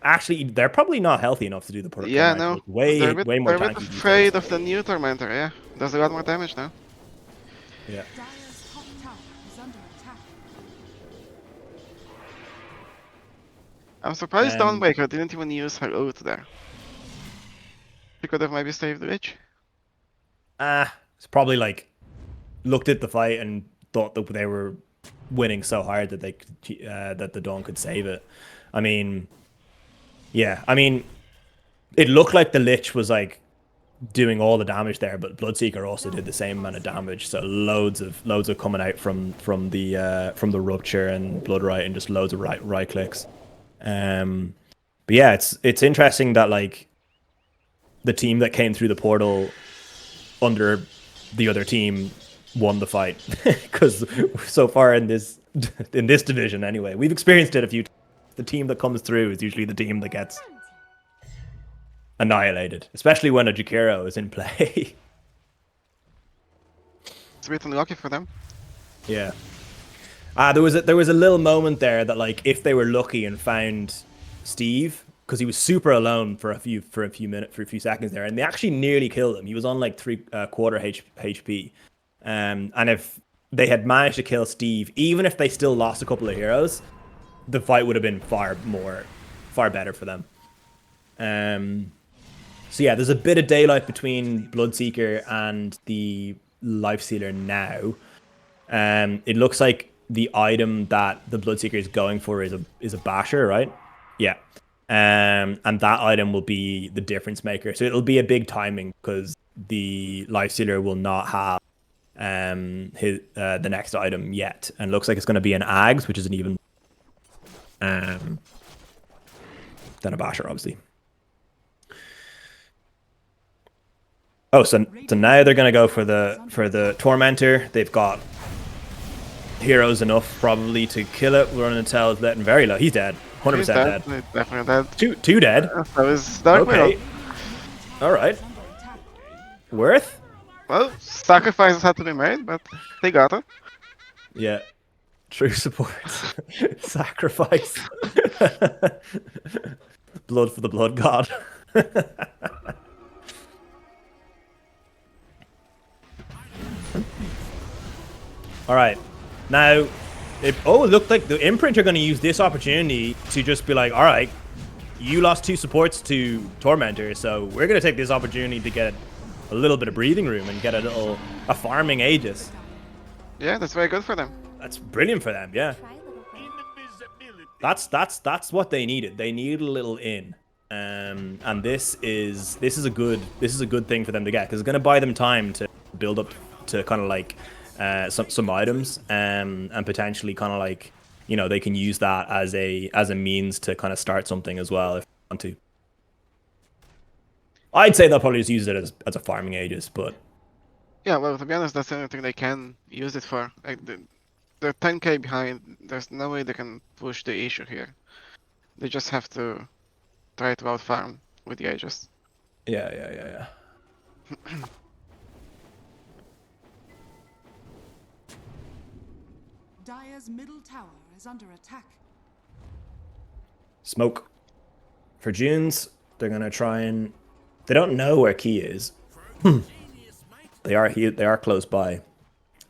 Actually, they're probably not healthy enough to do the portal. Yeah, no. Way more tanky. They're a bit afraid of the new Tormentor, yeah. Does a lot more damage now. Yeah. Dire's top tower is under attack. I'm surprised Dawnbreaker didn't even use her ult there. She could have maybe saved the Lich. It's probably like looked at the fight and thought that they were winning so hard that that the Dawn could save it. I mean, yeah, I mean, it looked like the Lich was like doing all the damage there, but Bloodseeker also did the same amount of damage. So loads of coming out from the rupture and Bloodright, and just loads of right clicks. But yeah, it's interesting that like the team that came through the portal under the other team won the fight, because so far in this division anyway, we've experienced it a few times. The team that comes through is usually the team that gets annihilated, especially when a Jakiro is in play. It's a bit unlucky for them. Yeah. There was a little moment there that like if they were lucky and found Steve, because he was super alone for a few seconds there, and they actually nearly killed him. He was on like 3/4 HP, and if they had managed to kill Steve, even if they still lost a couple of heroes, the fight would have been far better for them. So yeah, there's a bit of daylight between Bloodseeker and the Lifestealer now. It looks like the item that the Bloodseeker is going for is a basher, right? Yeah. And that item will be the difference maker. So it'll be a big timing, because the Lifestealer will not have the next item yet. And it looks like it's going to be an Ags, which is an even than a basher, obviously. Oh, so now they're going to go for the Tormentor. They've got heroes enough probably to kill it. Running Tell's letting very low. He's dead. 100% dead. He's definitely dead. Two dead. That was dark. Okay. All right. Worth? Well, sacrifices had to be made, but they got it. Yeah. True support. Sacrifice. Blood for the blood god. All right. Now, it looked like the Imprint are going to use this opportunity to just be like, all right, you lost 2 supports to Tormentor, so we're going to take this opportunity to get a little bit of breathing room and get a farming Aegis. Yeah, that's very good for them. That's brilliant for them, yeah. That's what they needed. They needed a little in. And this is a good thing for them to get, because it's going to buy them time to build up to kind of like some items, and potentially kind of like, you know, they can use that as a means to kind of start something as well if they want to. I'd say they'll probably just use it as a farming Aegis, but Yeah, well, to be honest, that's the only thing they can use it for. Like they're 10k behind. There's no way they can push the issue here. They just have to try to out farm with the Aegis. yeah. Dire's middle tower is under attack. Smoke for Joons. They're gonna try and they don't know where Key is. They are close by.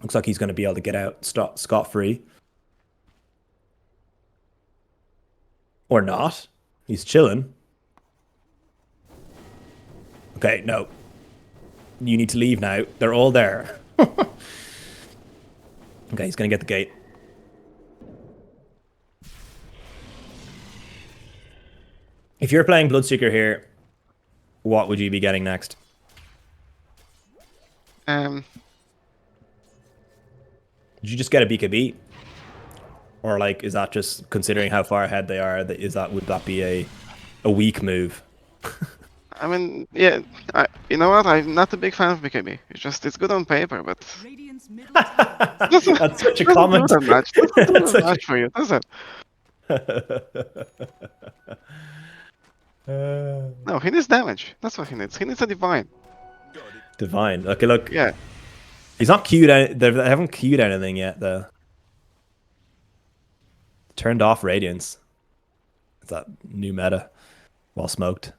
Looks like he's gonna be able to get out scot-free. Or not. He's chilling. Okay, no. You need to leave now. They're all there. Okay, he's gonna get the gate. If you're playing Bloodseeker here, what would you be getting next? Um, Did you just get a BKB? Or like, is that just considering how far ahead they are? Would that be a weak move? I mean, yeah, you know what? I'm not a big fan of BKB. It's good on paper, but Radiant's middle tower is That's such a doesn't comment. do that much. Doesn't do That's that such much for you, does it? No, he needs damage. That's what he needs. He needs a divine. Divine. Okay, look. Yeah. He's not queued. They haven't queued anything yet, though. Turned off Radiance. It's that new meta. While smoked.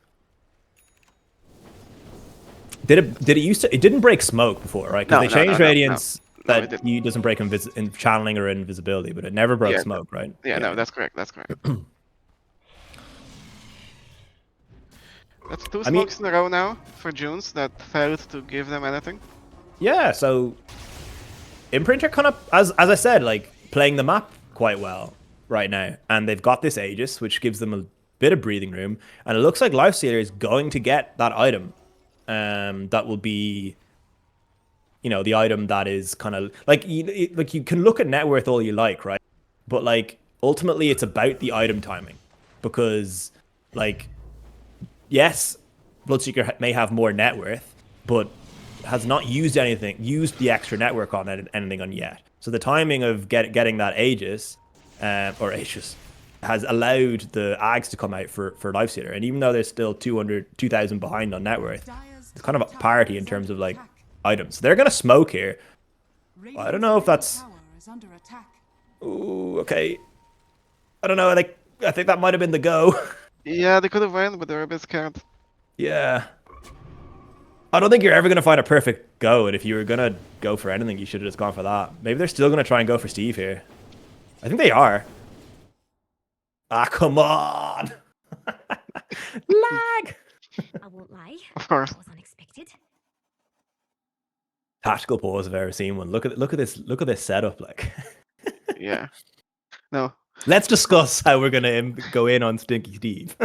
Did it used to? It didn't break smoke before, right? Because they changed Radiance that he doesn't break in channeling or invisibility, but it never broke smoke, right? Yeah, no, that's correct. That's correct. That's two smokes in a row now for Joons that failed to give them anything. Yeah, so Imprint are kind of, as I said, like playing the map quite well right now, and they've got this Aegis, which gives them a bit of breathing room, and it looks like Lifestealer is going to get that item. That will be, you know, the item that is kind of like you can look at net worth all you like, right? But like ultimately, it's about the item timing, because like, yes, Bloodseeker may have more net worth, but has not used the extra network on anything on yet. So the timing of getting that Aegis, or Aegis, has allowed the Ags to come out for Lifestealer. And even though they're still 2,000 behind on net worth, it's kind of a parity in terms of like items. They're gonna smoke here. I don't know if that's. Ooh, okay. I don't know. I think that might have been the go. Yeah, they could have won, but they were a bit scared. Yeah. I don't think you're ever going to find a perfect go, and if you were going to go for anything, you should have just gone for that. Maybe they're still going to try and go for Steve here. I think they are. Ah, come on! Lag! I won't lie. Of course. That was unexpected. Tactical pause if I've ever seen one. Look at this setup, like. Yeah. No. Let's discuss how we're going to go in on Stinky Steve.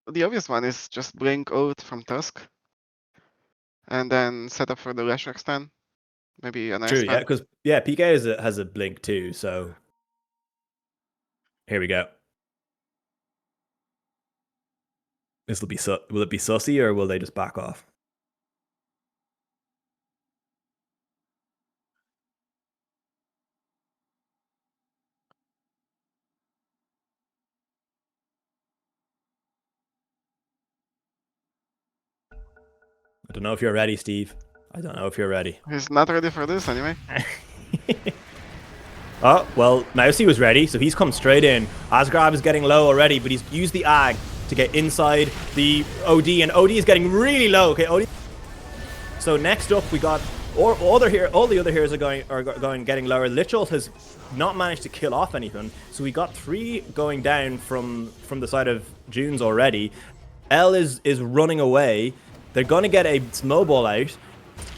The obvious one is just blink Oath from Tusk. And then set up for the Leisure Extend. Maybe a nice True, yeah, because PK has a blink too, so here we go. This will be will it be sussy, or will they just back off? I don't know if you're ready, Steve. I don't know if you're ready. He's not ready for this anyway. Oh, well, Mousy was ready, so he's come straight in. Asgrab is getting low already, but he's used the Ag to get inside the OD, and OD is getting really low. Okay, OD. So next up, we got all the other heroes are getting lower. Lichult has not managed to kill off anything, so we got 3 going down from the side of Joons already. L is running away. They're going to get a snowball out.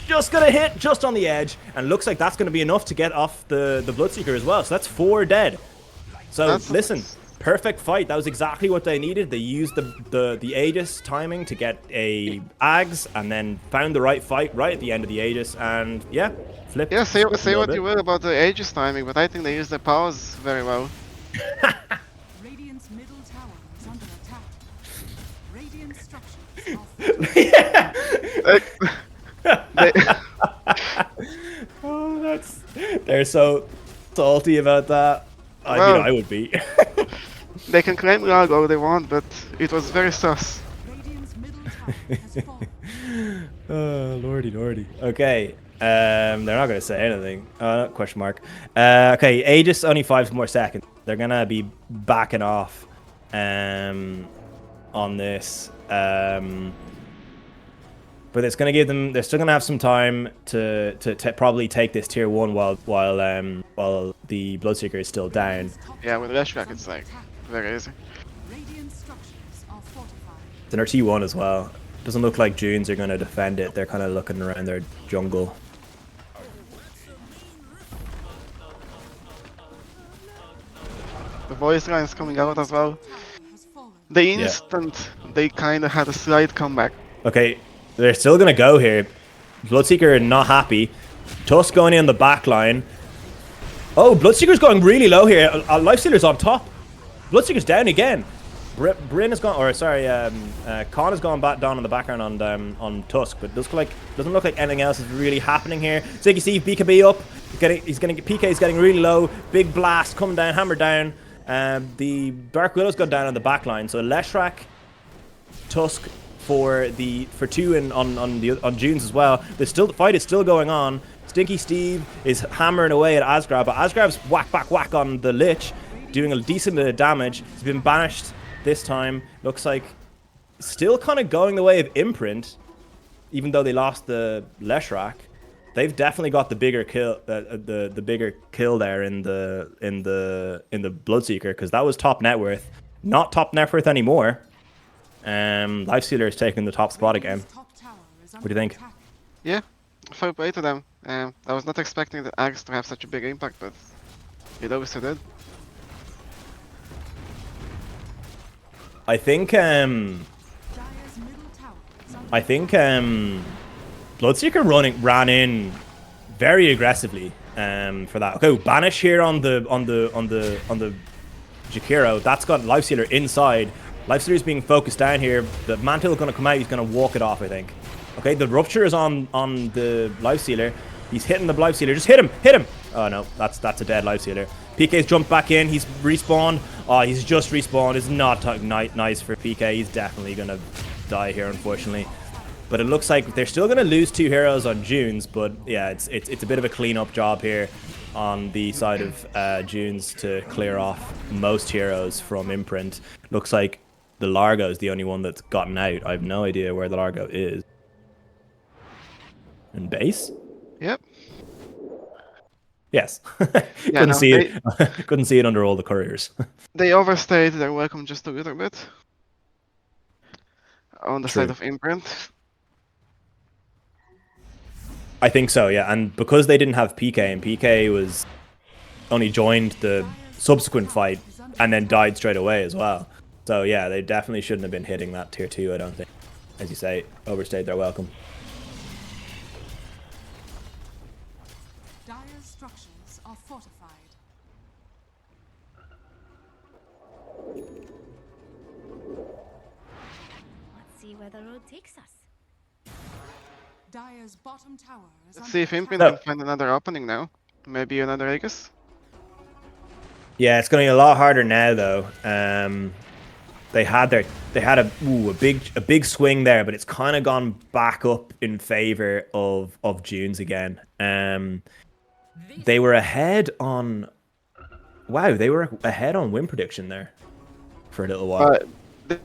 Just going to hit just on the edge. And looks like that's going to be enough to get off the Bloodseeker as well. So that's 4 dead. So That's listen, perfect fight. That was exactly what they needed. They used the Aegis timing to get a Ags, and then found the right fight right at the end of the Aegis, and yeah, flipped. Yeah, say the script a little what you bit. will about the Aegis timing, but I think they used their powers very well. Radiant's middle tower is under attack. Radiant structures are They, Oh, they're so salty about that. I mean, Well- I would be. they can claim lag all they want, but it was very sus. Radiant's middle tower has fallen. Oh, lordy. Okay. They're not gonna say anything. Question mark. Okay, Aegis only 5 more seconds. They're gonna be backing off on this. But it's gonna give them. They're still gonna have some time to probably take this tier 1 while the Bloodseeker is still down. Yeah, with Leshrac it's like very easy. Radiant structures are fortified. It's an T1 as well. Doesn't look like Joons are gonna defend it. They're kind of looking around their jungle. The voice line is coming out as well. Tower has fallen. The instant they kind of had a slight comeback. Okay, they're still gonna go here. Bloodseeker not happy. Tusk going in the back line. Oh, Bloodseeker's going really low here. Lifestealer's on top. Bloodseeker's down again. Bryn has gone, or sorry, Khan has gone back down in the background on Tusk, but doesn't look like anything else is really happening here. Ziggy Steve, BKB up. He's gonna get PK's getting really low. Big blast coming down, hammer down. The Dark Willow's gone down on the back line, so Leshrac, Tusk for 2 and on Joons as well. The fight is still going on. Stinky Steve is hammering away at Asgrab, but Asgrab's whack on the Lich, doing a decent bit of damage. He's been banished this time. Looks like still kind of going the way of Imprint, even though they lost the Leshrac. They've definitely got the bigger kill, the bigger kill there in the Bloodseeker, because that was top net worth, not top net worth anymore. Lifestealer is taking the top spot again. Radiant's top tower is What do you think? under attack. Yeah, fair play to them. I was not expecting the Axe to have such a big impact, but it obviously did. I think Dire's middle tower is under Bloodseeker ran in very aggressively for that. Okay, banish here on the Jakiro. That's got Lifestealer inside. Lifestealer's being focused down here. The mantle is going to come out. He's going to walk it off, I think. Okay, the rupture is on the Lifestealer. He's hitting the Lifestealer. Just hit him. Oh no, that's a dead Lifestealer. PK's jumped back in. He's respawned. Oh, he's just respawned. It's not nice for PK. He's definitely going to die here, unfortunately. But it looks like they're still going to lose 2 heroes on Joons. But yeah, it's a bit of a cleanup job here on the side of Joons to clear off most heroes from Imprint. Looks like the Largo is the only one that's gotten out. I have no idea where the Largo is. In base? Yep. Yes. Yeah, couldn't no, see it. Couldn't see it under all the couriers. They overstayed their welcome just a little bit. On the True. side of Imprint. I think so, yeah. And because they didn't have PK, and PK was only joined the subsequent fight and then died straight away as well. So yeah, they definitely shouldn't have been hitting that tier 2, I don't think. As you say, overstayed their welcome. Dire's structures are fortified. Let's see where the road takes us. Dire's bottom tower is Let's under see if attack. Imprint No. can find another opening now. Maybe another Aegis. Yeah, it's going to be a lot harder now though. They had a big swing there, but it's kind of gone back up in favor of Joons again. They were ahead on. Wow, they were ahead on win prediction there for a little while.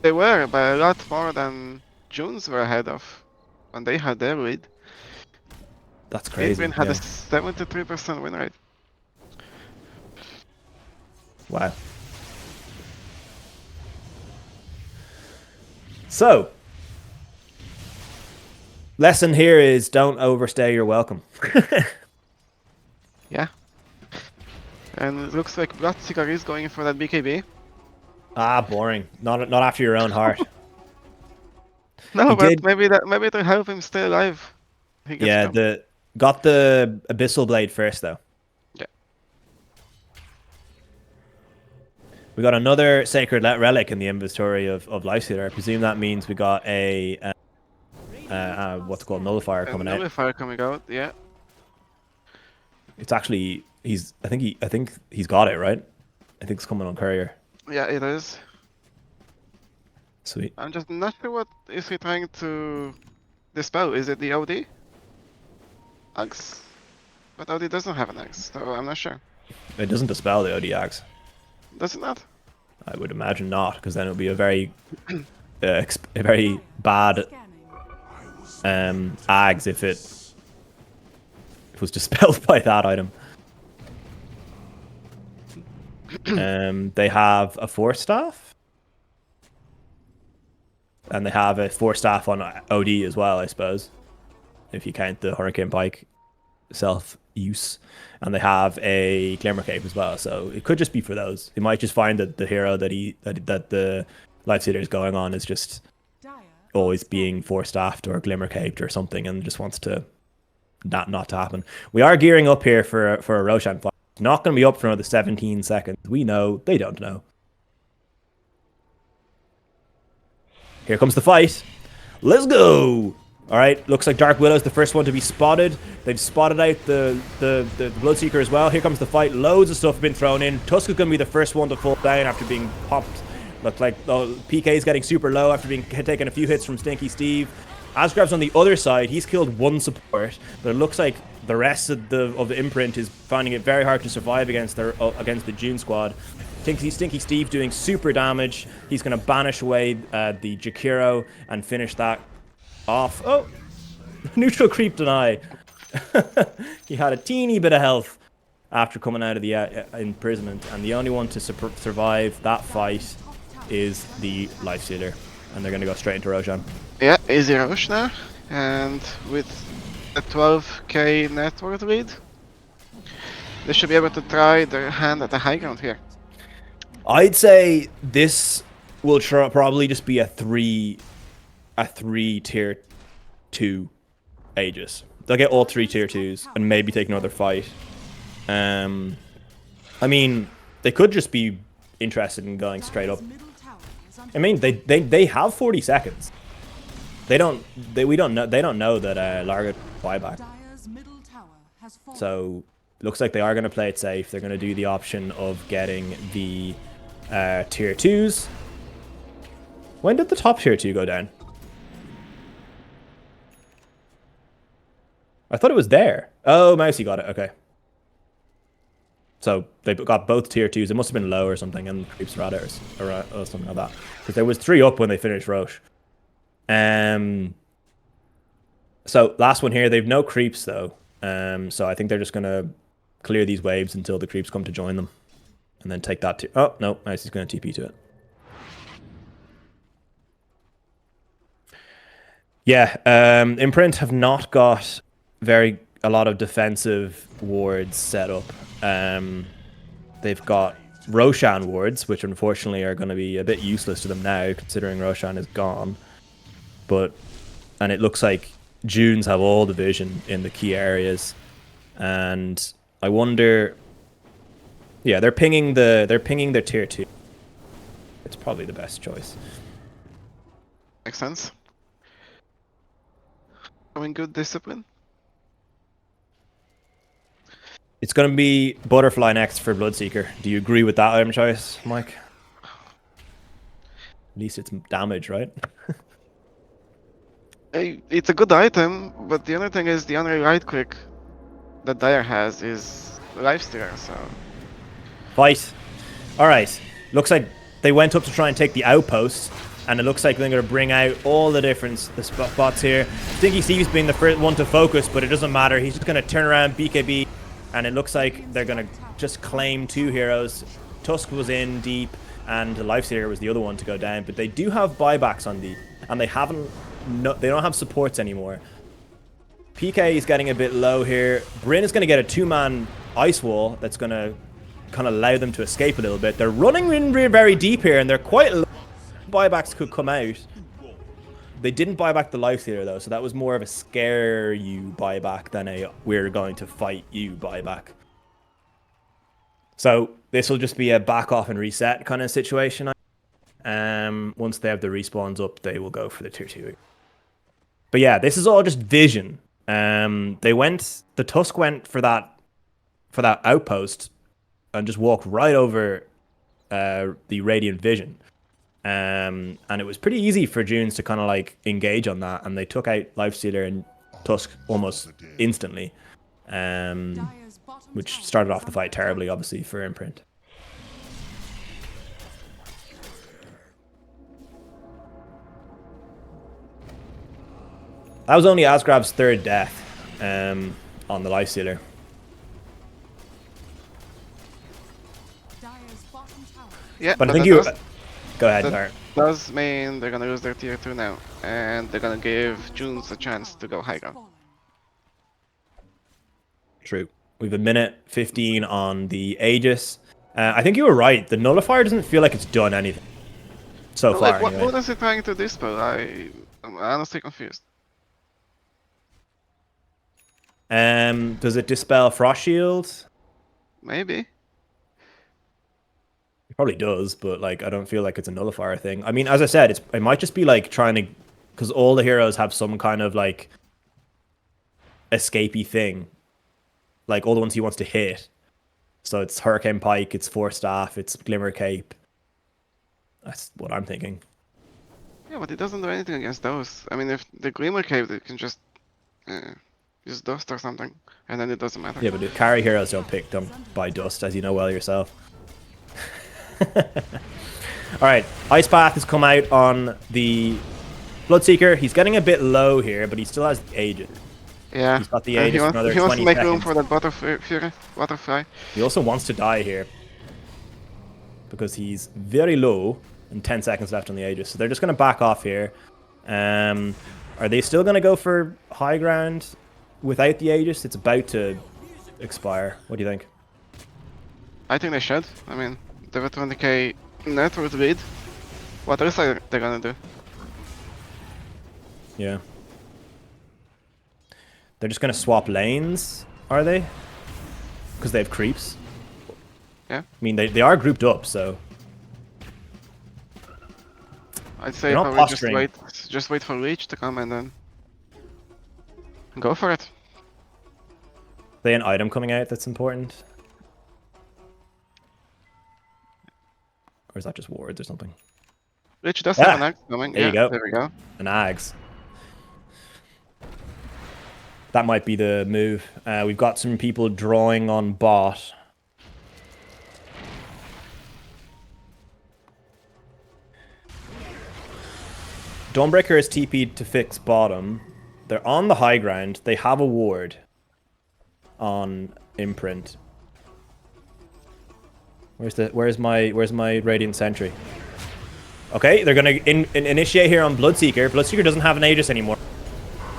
They were by a lot more than Joons were ahead of when they had their lead. That's crazy. Imprint had yeah. a 73% win rate. Wow. So, lesson here is don't overstay your welcome. Yeah. And it looks like Bloodseeker is going for that BKB. Ah, boring. Not after your own heart. No, He but did- maybe it'll help him stay alive. He gets Yeah, jumped. got the Abyssal Blade first though. Yeah. We got another Sacred Relic in the inventory of Lifestealer. I presume that means we got a what's it called, Nullifier coming out. Nullifier coming out, yeah. It's actually I think he's got it, right? I think it's coming on courier. Yeah, it is. Sweet. I'm just not sure what is he trying to dispel. Is it the OD? Axe? But OD doesn't have an axe, so I'm not sure. It doesn't dispel the OD-Axe. Does it not? I would imagine not, because then it would be a very a very bad Scanning. Ags if it was dispelled by that item. They have a Force Staff. And they have a Force Staff on OD as well, I suppose. If you count the Hurricane Pike self-use. And they have a Glimmer Cape as well, so it could just be for those. He might just find that the hero that the Lifestealer is going on is just Dire always being Force Staffed or Glimmer Caped or something, and just wants to that not to happen. We are gearing up here for a Roshan fight. It's not going to be up for another 17 seconds. We know, they don't know. Here comes the fight. Let's go! Alright, looks like Dark Willow's the first one to be spotted. They've spotted out the Bloodseeker as well. Here comes the fight. Loads of stuff have been thrown in. Tusk is going to be the first one to fall down after being popped. Looks like PK is getting super low after being taking a few hits from Stinky Steve. Asgrab's on the other side. He's killed one support, but it looks like the rest of the Imprint is finding it very hard to survive against the June squad. Stinky Steve doing super damage. He's going to banish away the Jakiro and finish that off. Oh, neutral creep deny. He had a teeny bit of health after coming out of the imprisonment, and the only one to survive that fight is the Lifestealer, and they're going to go straight into Roshan. Yeah, easy rush now. And with a 12k net worth lead, they should be able to try their hand at the high ground here. I'd say this will probably just be a three tier 2 Aegis. They'll get all 3 tier 2s and maybe take another fight. I mean, they could just be interested in going straight up. middle tower is under I mean, they have 40 seconds. We don't know that Larga buyback. Dire's middle tower has fallen. So looks like they are going to play it safe. They're going to do the option of getting the tier 2s. When did the top tier 2 go down? I thought it was there. Oh, Mousy got it. Okay. So they got both tier 2s. It must have been low or something, and creeps were at it or something like that. Because there was 3 up when they finished Roche. So last one here. They've no creeps though. So I think they're just gonna clear these waves until the creeps come to join them, and then take that. Oh no, Mousy's gonna TP to it. Yeah, Imprint have not got a lot of defensive wards set up. They've got Roshan wards, which unfortunately are going to be a bit useless to them now, considering Roshan is gone. And it looks like Joons have all the vision in the key areas, and I wonder. Yeah, they're pinging their tier 2. It's probably the best choice. Makes sense. Showing good discipline. It's going to be Butterfly next for Bloodseeker. Do you agree with that item choice, Mike? At least it's damage, right? It's a good item, but the only thing is the only right click that Dire has is Lifestealer, so... Fight. Alright. Looks like they went up to try and take the outpost, and it looks like they're going to bring out all the spots here. Stinky Steve's being the first one to focus, but it doesn't matter. He's just going to turn around BKB, and it looks like they're going to just claim 2 heroes. Tusk was in deep, and the Lifestealer was the other one to go down, but they do have buybacks on deep, and they don't have supports anymore. PK is getting a bit low here. Bryn is going to get a 2-man ice wall that's going to kind of allow them to escape a little bit. They're running in very deep here, and they're quite low. Buybacks could come out. They didn't buy back the Lifestealer though, so that was more of a scare you buyback than a we're going to fight you buyback. So this will just be a back off and reset kind of situation. Once they have the respawns up, they will go for the tier 2. But yeah, this is all just vision. The Tusk went for that outpost and just walked right over the Radiant Vision. And it was pretty easy for Joons to kind of like engage on that, and they took out Lifestealer and Tusk almost instantly, which started off the fight terribly, obviously, for Imprint. That was only Asgrab's 3rd death on the Lifestealer. Yeah, But I think you... Go ahead, that Bart. does mean they're gonna lose their tier 2 now, and they're gonna give Joons a chance to go high ground. True. We've a minute 15 on the Aegis. I think you were right. The Nullifier doesn't feel like it's done anything so far. Like, anyway. what is it trying to dispel? I'm honestly confused. Does it dispel Frost Shield? Maybe. It probably does, but like I don't feel like it's a nullifier thing. I mean, as I said, it might just be like trying to, because all the heroes have some kind of like escapey thing, like all the ones he wants to hit. So it's Hurricane Pike, it's Force Staff, it's Glimmer Cape. That's what I'm thinking. Yeah, but it doesn't do anything against those. I mean, if the Glimmer Cave, they can just use Dust or something, and then it doesn't matter. Yeah, but the carry heroes don't pick them by Dust, as you know well yourself. Alright, Ice Path has come out on the Bloodseeker. He's getting a bit low here, but he still has the Aegis. Yeah, He's got the Aegis for another he wants 20 to make seconds. room for that Butterfly. He also wants to die here, because he's very low and 10 seconds left on the Aegis. So they're just going to back off here. Are they still going to go for high ground without the Aegis? It's about to expire. What do you think? I think they should. I mean, they have a 20k net worth lead. What else are they gonna do? Yeah. They're just going to swap lanes, are they? Because they have creeps. Yeah. I mean, they are grouped up, so... I'd say They're not probably posturing. just wait for Leech to come and then go for it. They an item coming out that's important? Or is that just wards or something? Leech does have an axe coming. There Yeah, you go. there we go. An Ags. That might be the move. We've got some people drawing on bot. Dawnbreaker is TP'd to fix bottom. They're on the high ground. They have a ward on Imprint. Where's my Radiant Sentry? Okay, they're gonna initiate here on Bloodseeker. Bloodseeker doesn't have an Aegis anymore.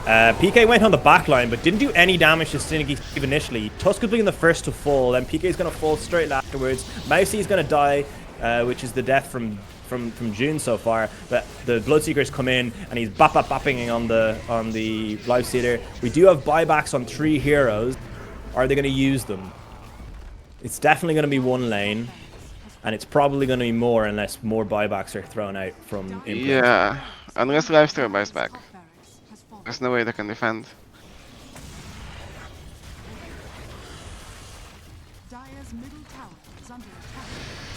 PK went on the back line, but didn't do any damage to Synergy Steve initially. Tusk will be in the first to fall, then PK is going to fall straight afterwards. Mousy is going to die, which is the death from Joons so far. But the Bloodseekers come in, and he's bapping on the Lifestealer. We do have buybacks on 3 heroes. Are they going to use them? It's definitely going to be one lane, and it's probably going to be more unless more buybacks are thrown out from Imprint. Yeah, unless Lifestealer buys back. There's no way they can defend. Dire's middle tower is under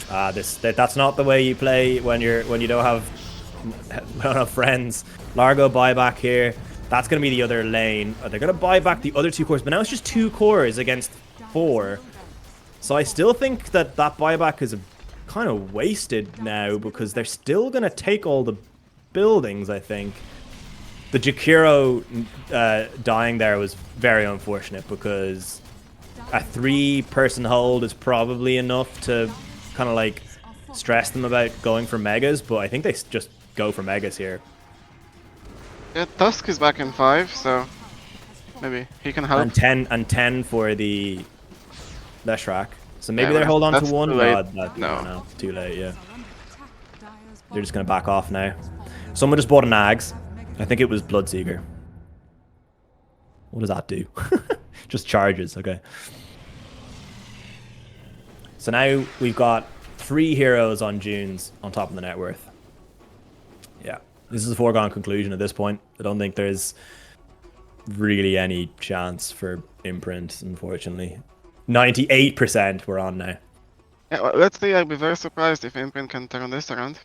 attack. That's not the way you play when you don't have friends. Largo buyback here. That's gonna be the other lane. They're gonna buy back the other 2 cores, but now it's just 2 cores against 4. So I still think that buyback is kind of wasted now, because they're still gonna take all the buildings, I think. The Jakiro dying there was very unfortunate, because a 3-person hold is probably enough to kind of like stress them about going for megas, but I think they just go for megas here. Yeah, Tusk is back in 5, so maybe he can help. And 10 for the Leshrac. So maybe Yeah, they hold on to that's one. too No, late. No. it's too late. Yeah, Are under attack. Dire's they're just bottom gonna back off now. Someone just bought an Ags. I think it was Bloodseeker. What does that do? Just charges. Okay. So now we've got 3 heroes on Joons on top of the net worth. Yeah, this is a foregone conclusion at this point. I don't think there's really any chance for Imprint, unfortunately. 98% we're on now. Yeah, well, let's see. I'd be very surprised if Imprint can turn this around.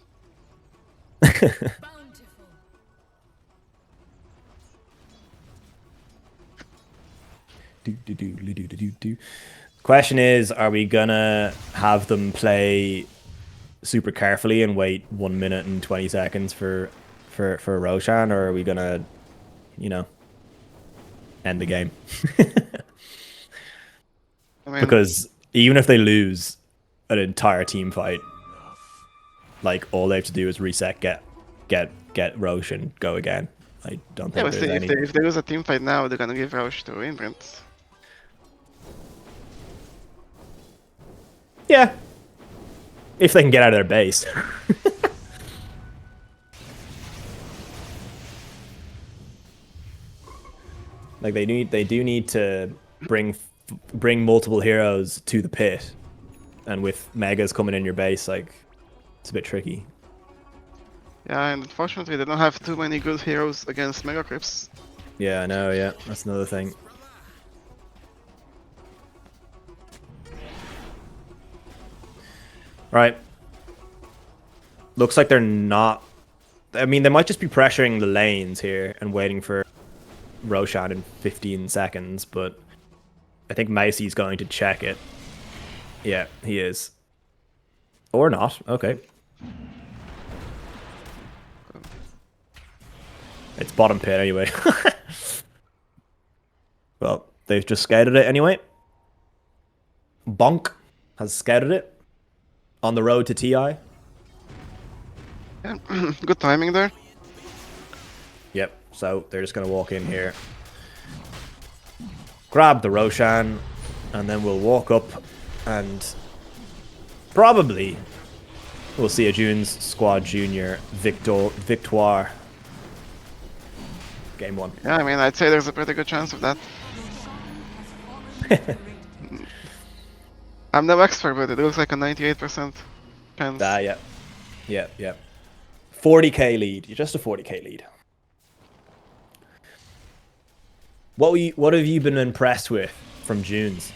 Question is, are we gonna have them play super carefully and wait 1 minute and 20 seconds for Roshan, or are we gonna, you know, end the game? I mean, Because even if they lose an entire team fight, like all they have to do is reset, get Roshan, go again. I don't yeah, think but there's see, any. if they lose a team fight now, they're gonna give Roche to Imprint. Yeah, if they can get out of their base. Like they do need to bring multiple heroes to the pit, and with megas coming in your base, like it's a bit tricky. Yeah, and unfortunately, they don't have too many good heroes against Mega Crips. Yeah, I know. Yeah, that's another thing. Right. Looks like they're not. I mean, they might just be pressuring the lanes here and waiting for Roshan in 15 seconds, but I think Macy's going to check it. Yeah, he is. Or not. Okay. It's bottom pit anyway. Well, they've just scouted it anyway. Bonk has scouted it on the road to TI. Yeah, good timing there. Yep, so they're just going to walk in here. Grab the Roshan, and then we'll walk up and probably we'll see a Joons Squad Junior Victoire. Game 1. Yeah, I mean, I'd say there's a pretty good chance of that. I'm no expert, but it looks like a 98% chance. Yeah. Yeah, yeah. 40k lead. You're just a 40k lead. What have you been impressed with from Joons?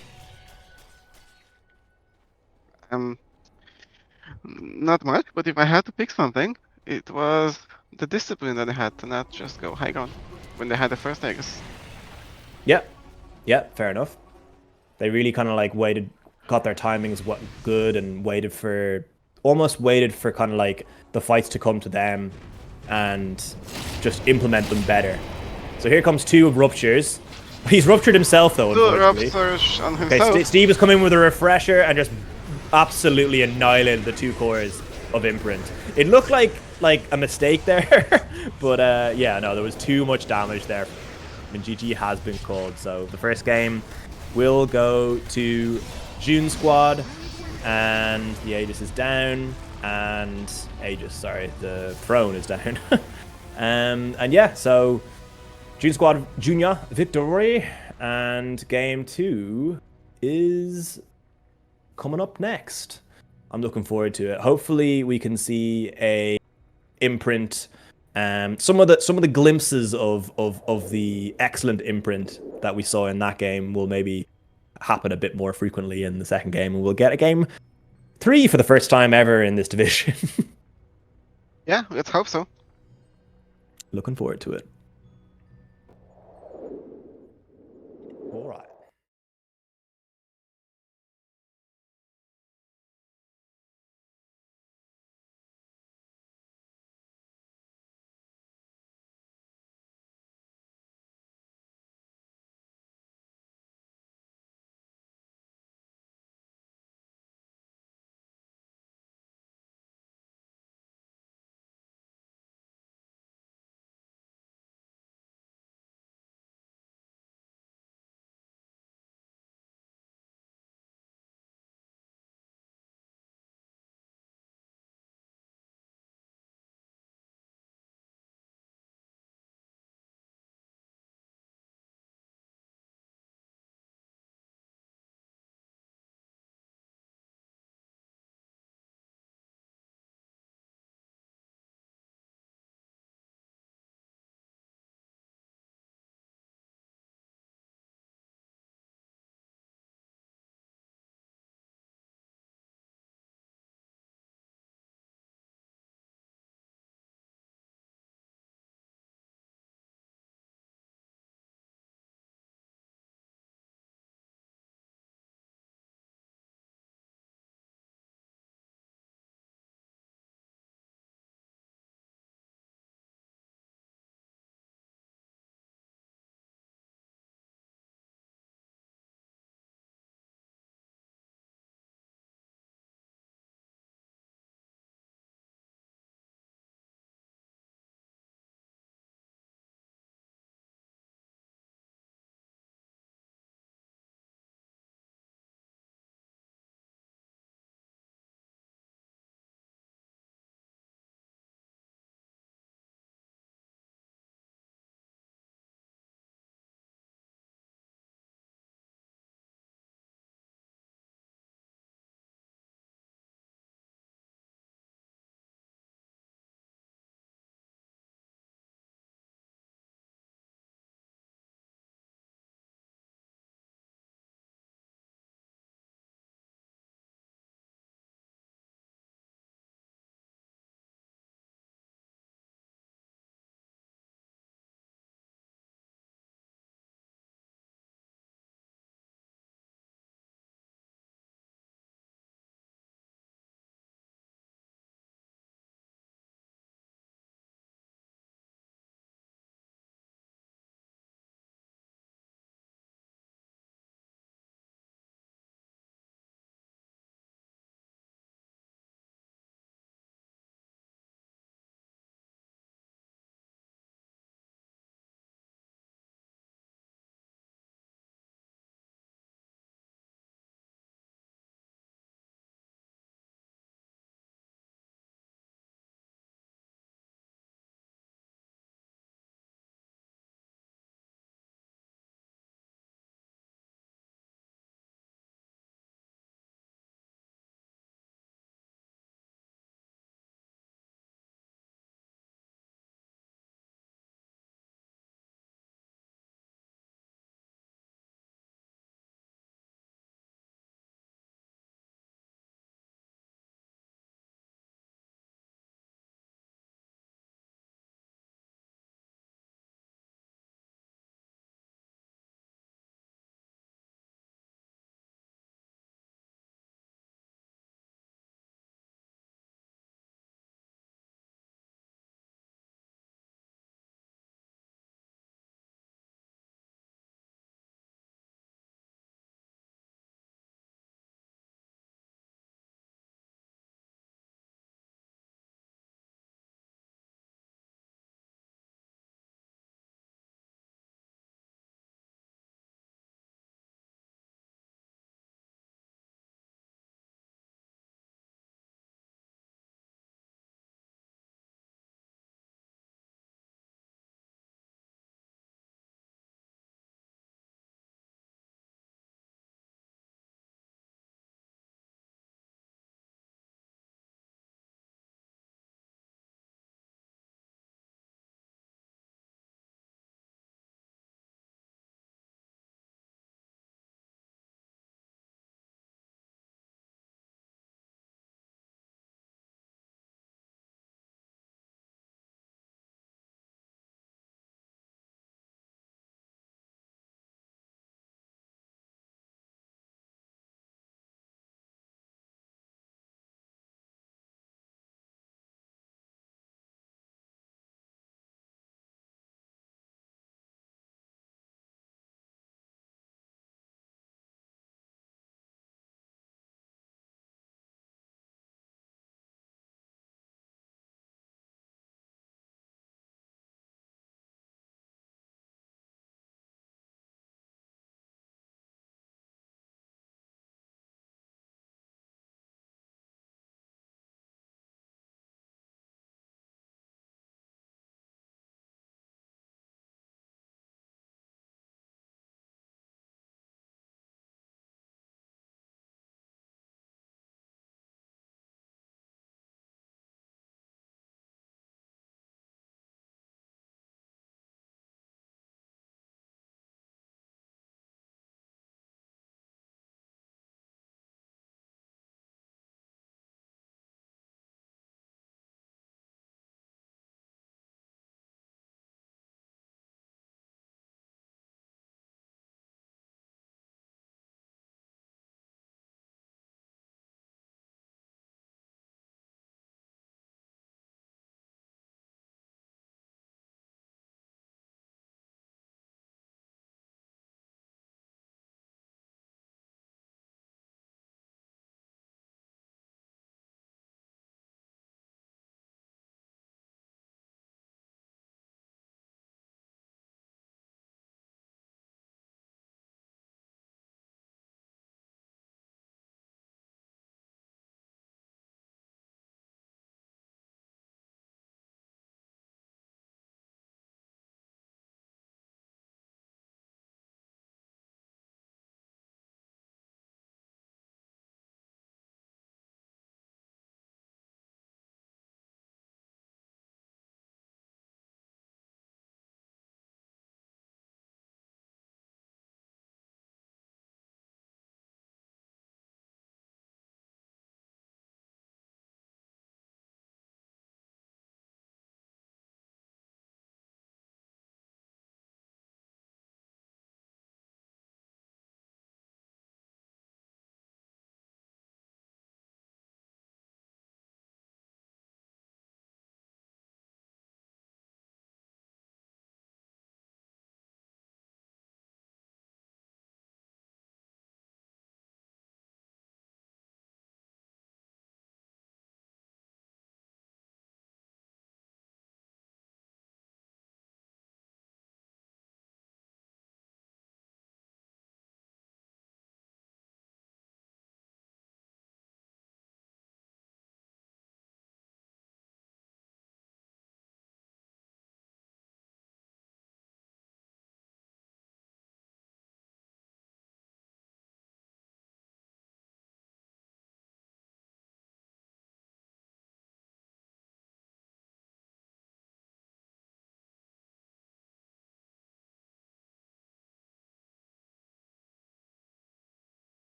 Not much, but if I had to pick something, it was the discipline that they had to not just go high ground when they had the first eggs. Yeah. Yeah, fair enough. They really kind of like waited, got their timings good, and almost waited for kind of like the fights to come to them and just implement them better. So here comes 2 ruptures. He's ruptured himself though, unfortunately. Ruptures on Okay, himself. Steve has come in with a refresher and just absolutely annihilated the 2 cores of Imprint. It looked like a mistake there, but yeah, no, there was too much damage there. And GG has been called. So the first game will go to June Squad, and the Aegis is down, and the throne is down. And yeah, so June Squad Junior victory, and game 2 is coming up next. I'm looking forward to it. Hopefully we can see a Imprint, some of the glimpses of the excellent Imprint that we saw in that game will maybe happen a bit more frequently in the second game, and we'll get a game 3 for the first time ever in this division. Yeah, let's hope so. Looking forward to it. All right.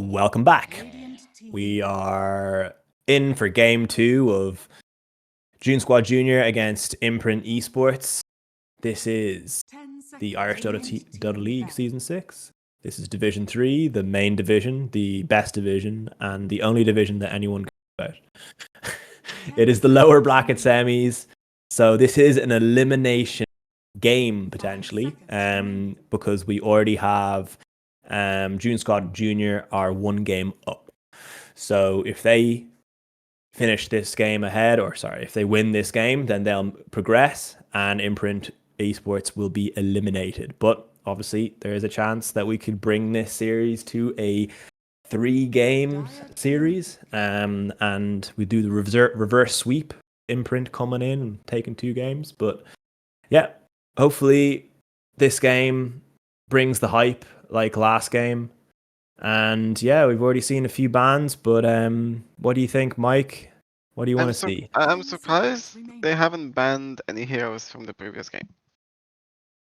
Welcome back. Radiant team We are in for game 2 of June Squad Junior against Imprint Esports. This is 10 seconds. the Irish Radiant Dota team League back. Season 6. This is Division 3, the main division, the best division, and the only division that anyone cares about. It is the lower bracket semis. So this is an elimination game, potentially, because we already have June Squad Junior are 1 game up. So if they finish this game ahead, or sorry, if they win this game, then they'll progress and Imprint Esports will be eliminated. But obviously, there is a chance that we could bring this series to a 3-game series, and we do the reverse sweep. Imprint coming in and taking 2 games. But yeah, hopefully this game brings the hype like last game. And yeah, we've already seen a few bans, but what do you think, Mike? What do you want to see? I'm surprised they haven't banned any heroes from the previous game.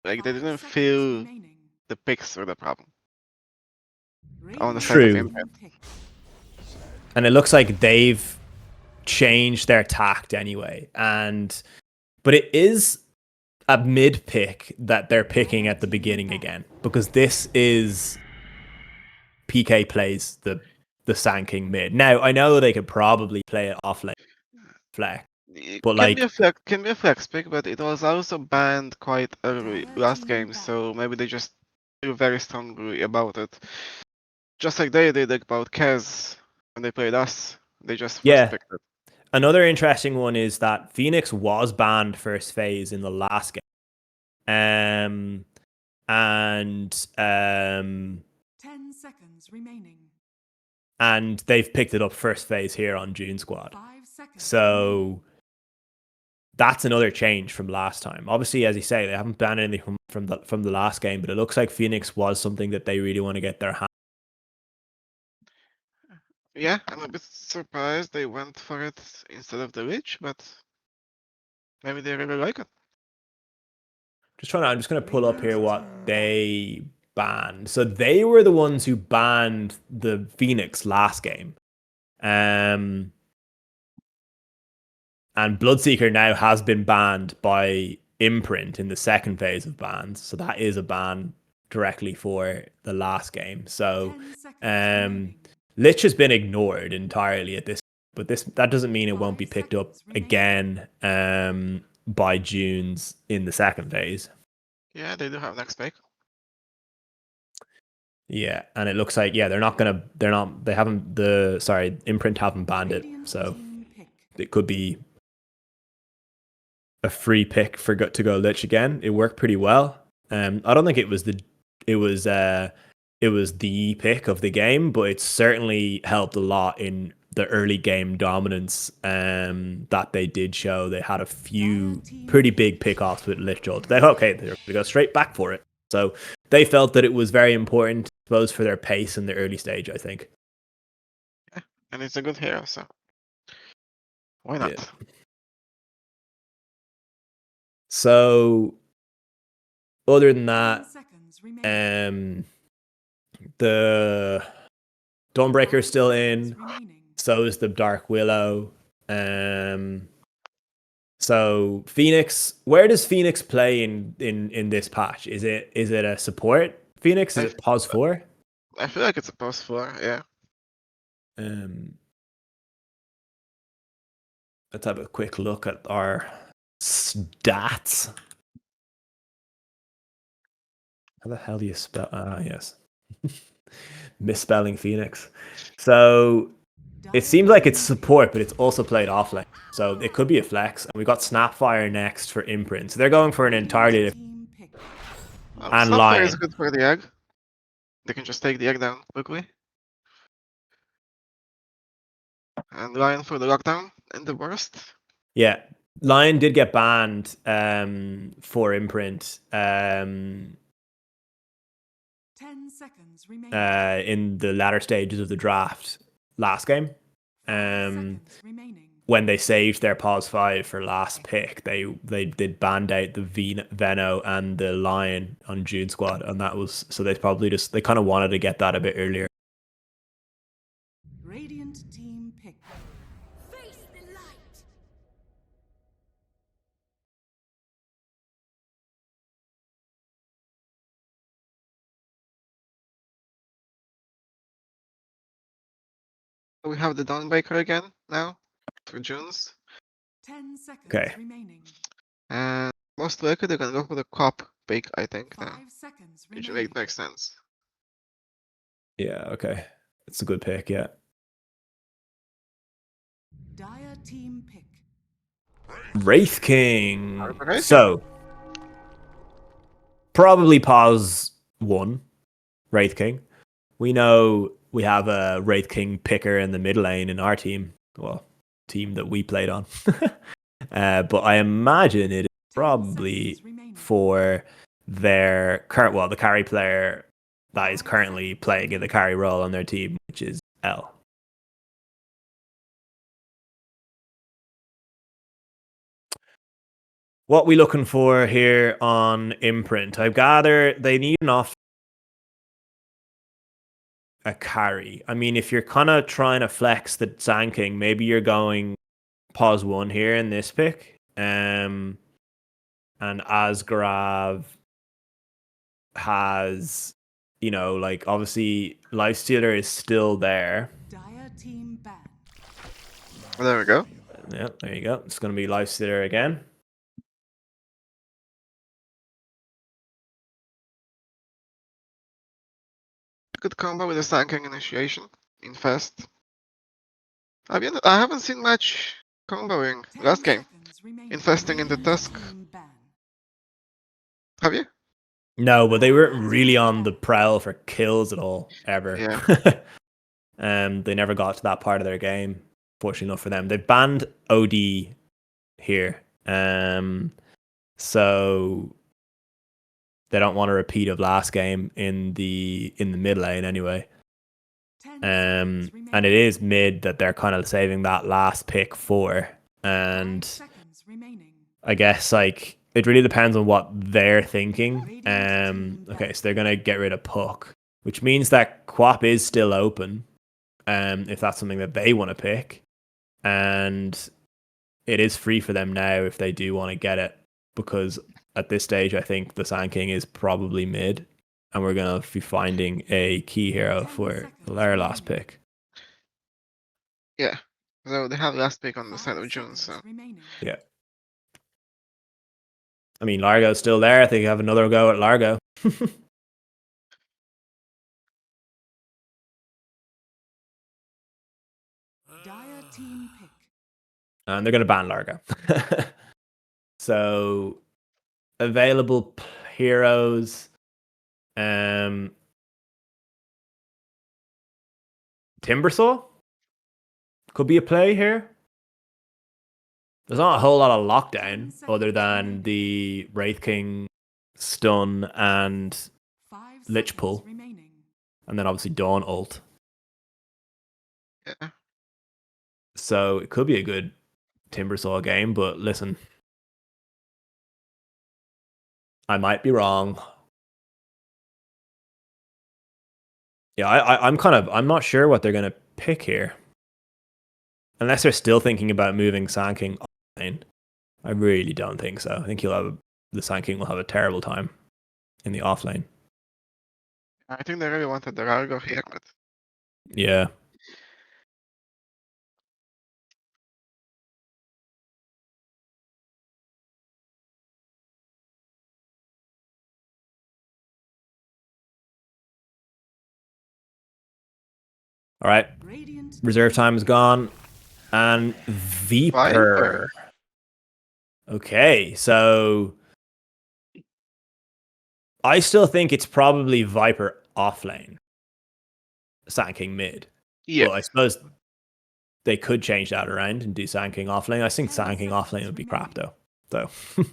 Like, they 5 didn't seconds feel remaining. the picks were the problem. On the Radiant side of True. Imprint. pick. And it looks like they've changed their tact anyway. But it is a mid pick that they're picking at the beginning again, because this is PK plays the Sand mid. Now I know they could probably play it off lane flex, It but like can be a flex pick, but it was also banned quite early last game, so maybe they just feel very strongly about it. Just like they did about Kez when they played us. They just first yeah. picked it. Another interesting one is that Phoenix was banned first phase in the last game. And 10 seconds remaining. and they've picked it up first phase here on June Squad. 5 seconds. So that's another change from last time. Obviously, as you say, they haven't banned anything from the last game, but it looks like Phoenix was something that they really want to get their hand. Yeah, I'm a bit surprised they went for it instead of the Lich, but maybe they really like it. I'm just gonna pull up here what they banned. So they were the ones who banned the Phoenix last game. And Bloodseeker now has been banned by Imprint in the second phase of bans. So that is a ban directly for the last game. So 10 seconds remaining. Lich has been ignored entirely at this, but that doesn't mean it won't be 5 picked up seconds remaining. again by Joons in the second phase. Yeah, they do have next pick. Yeah, and it looks like Imprint haven't banned it, Radiant so team pick. it could be a free pick to go Lich again. It worked pretty well. I don't think it was the pick of the game, but it certainly helped a lot in the early game dominance that they did show. They had a few pretty big pickoffs with Lich Ult. They go straight back for it. So they felt that it was very important, I suppose, for their pace in the early stage, I think. Yeah, and it's a good hero, so why not? Yeah. So other than 10 that, seconds remaining. the Dawnbreaker is still 5 seconds in. remaining. So is the Dark Willow. So Phoenix, where does Phoenix play in this patch? Is it a support Phoenix? Is it pos 4? I feel like it's a post 4, yeah. Let's have a quick look at our stats. How the hell do you spell? Yes. Misspelling Phoenix. So it seems like it's support, but it's also played offlane. So it could be a flex. And we got Snapfire next for Imprint. So they're going for an entirely different. Team pick. And Snapfire Lion. is good for the egg. They can just take the egg down quickly. And Lion for the lockdown and the burst. Yeah. Lion did get banned for Imprint 10 seconds remaining. in the latter stages of the draft last game. 5 seconds remaining. When they saved their pause 5 for last pick, they did band out the Veno and the Lion on June Squad, and that was so they kind of wanted to get that a bit earlier. We have the Dawnbreaker again now for Joons. 10 seconds Okay. remaining. And most likely they're gonna go for the Cop Bake, I think, now. 5 seconds Which remaining. makes sense. Yeah, okay. It's a good pick, yeah. Dire team pick. Wraith King. Wraith So, probably pause 1, Wraith King. We know we have a Wraith King picker in the mid lane in our team. Well, team that we played on. But I imagine it is probably for their current, well, the carry player that is currently playing in the carry role on their team, which is L. What we looking for here on Imprint? I gather they need an off a carry. I mean, if you're kind of trying to flex the Zanking, maybe you're going pause 1 here in this pick. And Asgrav has, you know, like obviously Lifestealer is still there. Dire team ban. Well, there we go. Yeah, there you go. It's going to be Lifestealer again. Good combo with the Sanking initiation. Infest. I haven't seen much comboing 10 last game. seconds remaining. Infesting in the Radiant Tusk. team ban. Have you? No, but they weren't really on the prowl for kills at all, ever. Yeah. They never got to that part of their game. Fortunately enough for them. They've banned OD here. So they don't want a repeat of last game in the mid lane anyway. 10 seconds And it is mid that they're kind of saving that last pick for. And 5 seconds remaining. I guess like it really depends on what they're thinking. Okay, so they're gonna get rid of Puck, which means that Quap is still open. If that's something that they want to pick. And it is free for them now if they do want to get it. Because at this stage I think the Sand King is probably mid. And we're gonna be finding a key hero for their last pick. Yeah. So they have last pick on the side of Joons, so. Yeah. I mean, Largo's still there. I think you have another go at Largo. Dire team pick. And they're going to ban Largo. So, available heroes. Timbersaw could be a play here. There's not a whole lot of lockdown other than the Wraith King stun and 5 Lich pull. seconds remaining. And then obviously Dawn ult. Yeah. So it could be a good Timbersaw game, but listen, I might be wrong. Yeah, I'm not sure what they're gonna pick here. Unless they're still thinking about moving Sand King offlane. I really don't think so. I think the Sand King will have a terrible time in the offlane. I think they really wanted the Largo here, but Yeah. All right. Radiant Reserve time is gone. And Viper. Okay, so I still think it's probably Viper offlane. Sand King mid. yeah. But I suppose they could change that around and do Sand King offlane. I think Sand King offlane would be crap though. So 5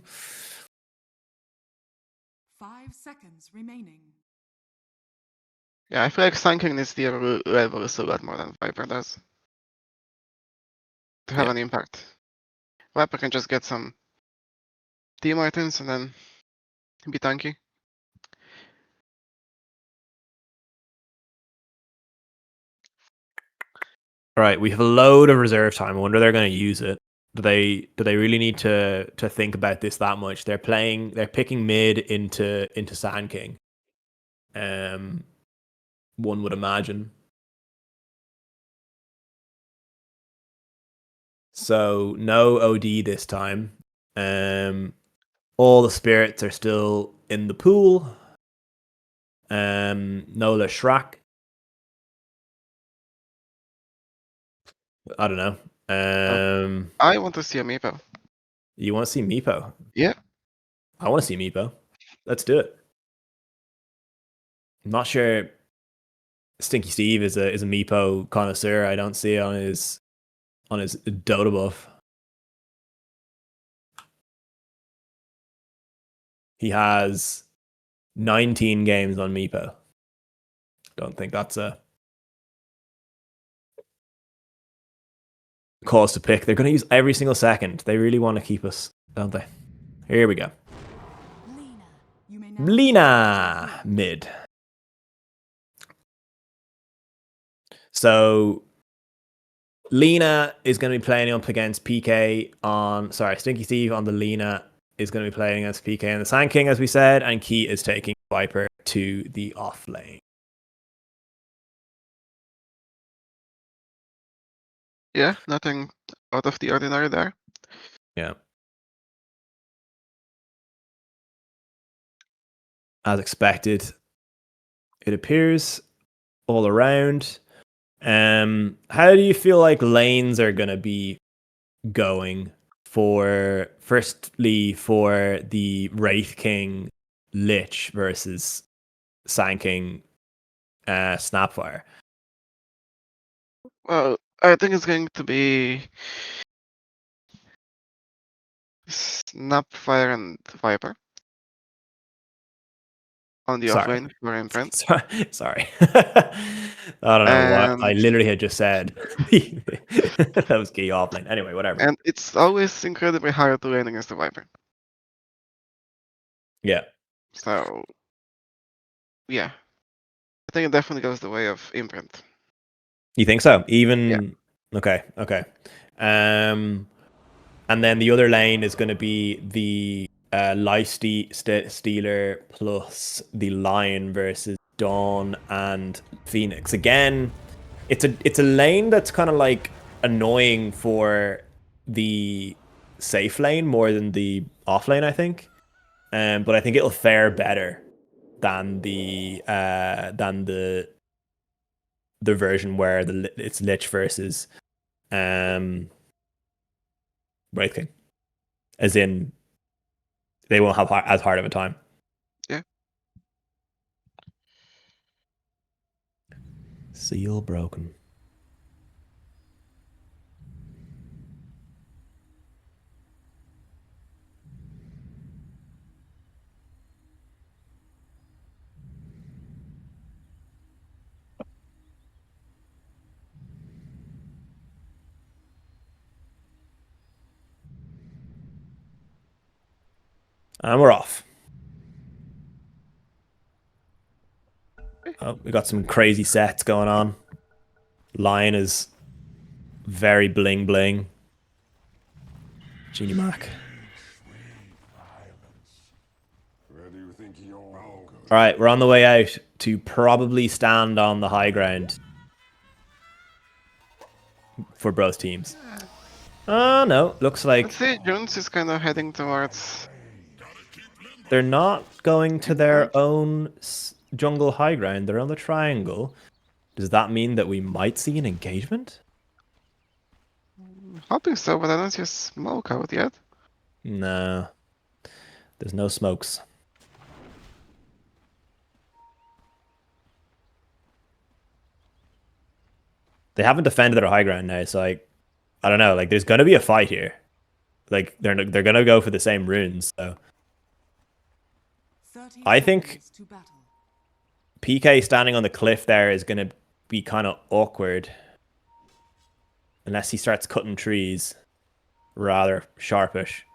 seconds remaining. Yeah, I feel like Sanking needs the level is a lot more than Viper does. To have Yeah. an impact. Viper can just get some team items and then be tanky. all right, we have a load of reserve time. I wonder they're going to use it. Do they really need to think about this that much? They're picking mid into Sand King. One would imagine. So no OD this time. All the spirits are still in the pool. No Leshrac. I don't know. I want to see a Meepo. You want to see Meepo? Yeah. I want to see Meepo. Let's do it. I'm not sure Stinky Steve is a Meepo connoisseur. I don't see it on his Dota buff. He has 19 games on Meepo. Don't think that's a cause to pick. They're going to use every single second. They really want to keep us, don't they? Here we go. Lena, you may now Lena mid. So Lena is going to be playing up against PK on, Stinky Steve on the Lena is going to be playing against PK and the Sand King, as we said, and Key is taking Viper to the off lane. Yeah, nothing out of the ordinary there. Yeah. As expected, it appears all around. How do you feel like lanes are going to be going for, firstly, for the Wraith King Lich versus Sand King Snapfire? Well, I think it's going to be Snapfire and Viper on the Sorry. offlane for Imprint. Sorry. I don't know what I And- literally had just said. That was key offlane. Anyway, whatever. And it's always incredibly hard to lane against the Viper. Yeah. So, yeah. I think it definitely goes the way of Imprint. You think so? Even okay. And then the other lane is going to be the Life Stealer plus the Lion versus Dawn and Phoenix. Again, it's a lane that's kind of like annoying for the safe lane more than the off lane, I think. But I think it'll fare better than the version where it's Lich versus Wraith King. As in, they won't have as hard of a time. Yeah. Seal broken. And we're off. Oh, we got some crazy sets going on. Lion is very bling bling. Genie Mac. All right, we're on the way out to probably stand on the high ground for both teams. Oh, no. Looks like Let's say Joons is kind of heading towards... they're not going to their own jungle high ground. They're on the triangle. Does that mean that we might see an engagement? Hoping so, but I don't see a smoke out yet. No. There's no smokes. They haven't defended their high ground now, so I don't know. Like, there's gonna be a fight here. Like, they're gonna go for the same runes. So 30 I think seconds to battle. PK standing on the cliff there is gonna be kind of awkward, unless he starts cutting trees, rather sharpish.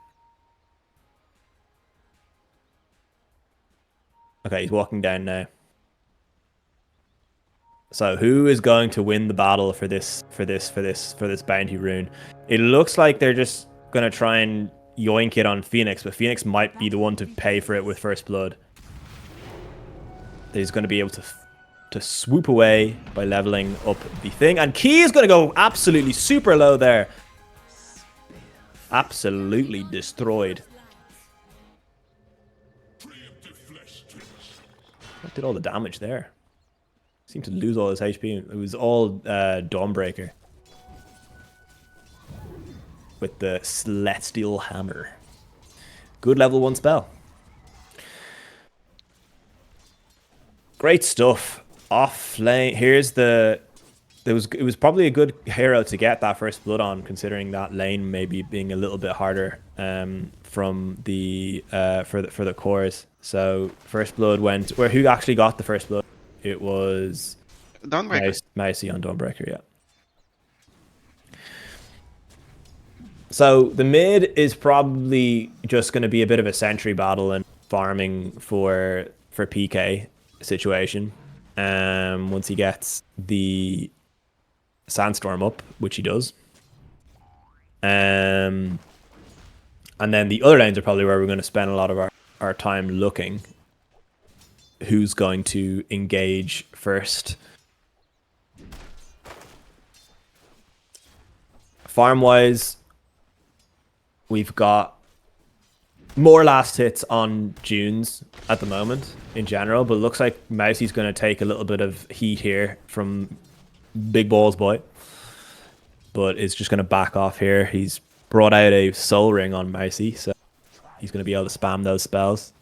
Okay, he's walking down now. So who is going to win the battle for this bounty rune? It looks like they're just gonna try and yoink it on Phoenix, but Phoenix might be the one to pay for it with first blood. He's going to be able to swoop away by leveling up the thing, and Key is going to go absolutely super low there. Absolutely destroyed. What did all the damage there? Seemed to lose all his HP. It was all Dawnbreaker. With the Celestial Hammer. Good level 1 spell. Great stuff. Off lane. Here's the... It was probably a good hero to get that first blood on, considering that lane maybe being a little bit harder from the for the cores. So first blood went where who actually got the first blood? It was Dawnbreaker. Mousy on Dawnbreaker, yeah. So the mid is probably just going to be a bit of a sentry battle and farming for PK situation. Once he gets the Sandstorm up, which he does. And then the other lanes are probably where we're going to spend a lot of our time looking. Who's going to engage first. Farm-wise, we've got more last hits on Joons at the moment in general, but it looks like Mousy's going to take a little bit of heat here from Big Balls Boy, but is just going to back off here. He's brought out a Soul Ring on Mousy, so he's going to be able to spam those spells.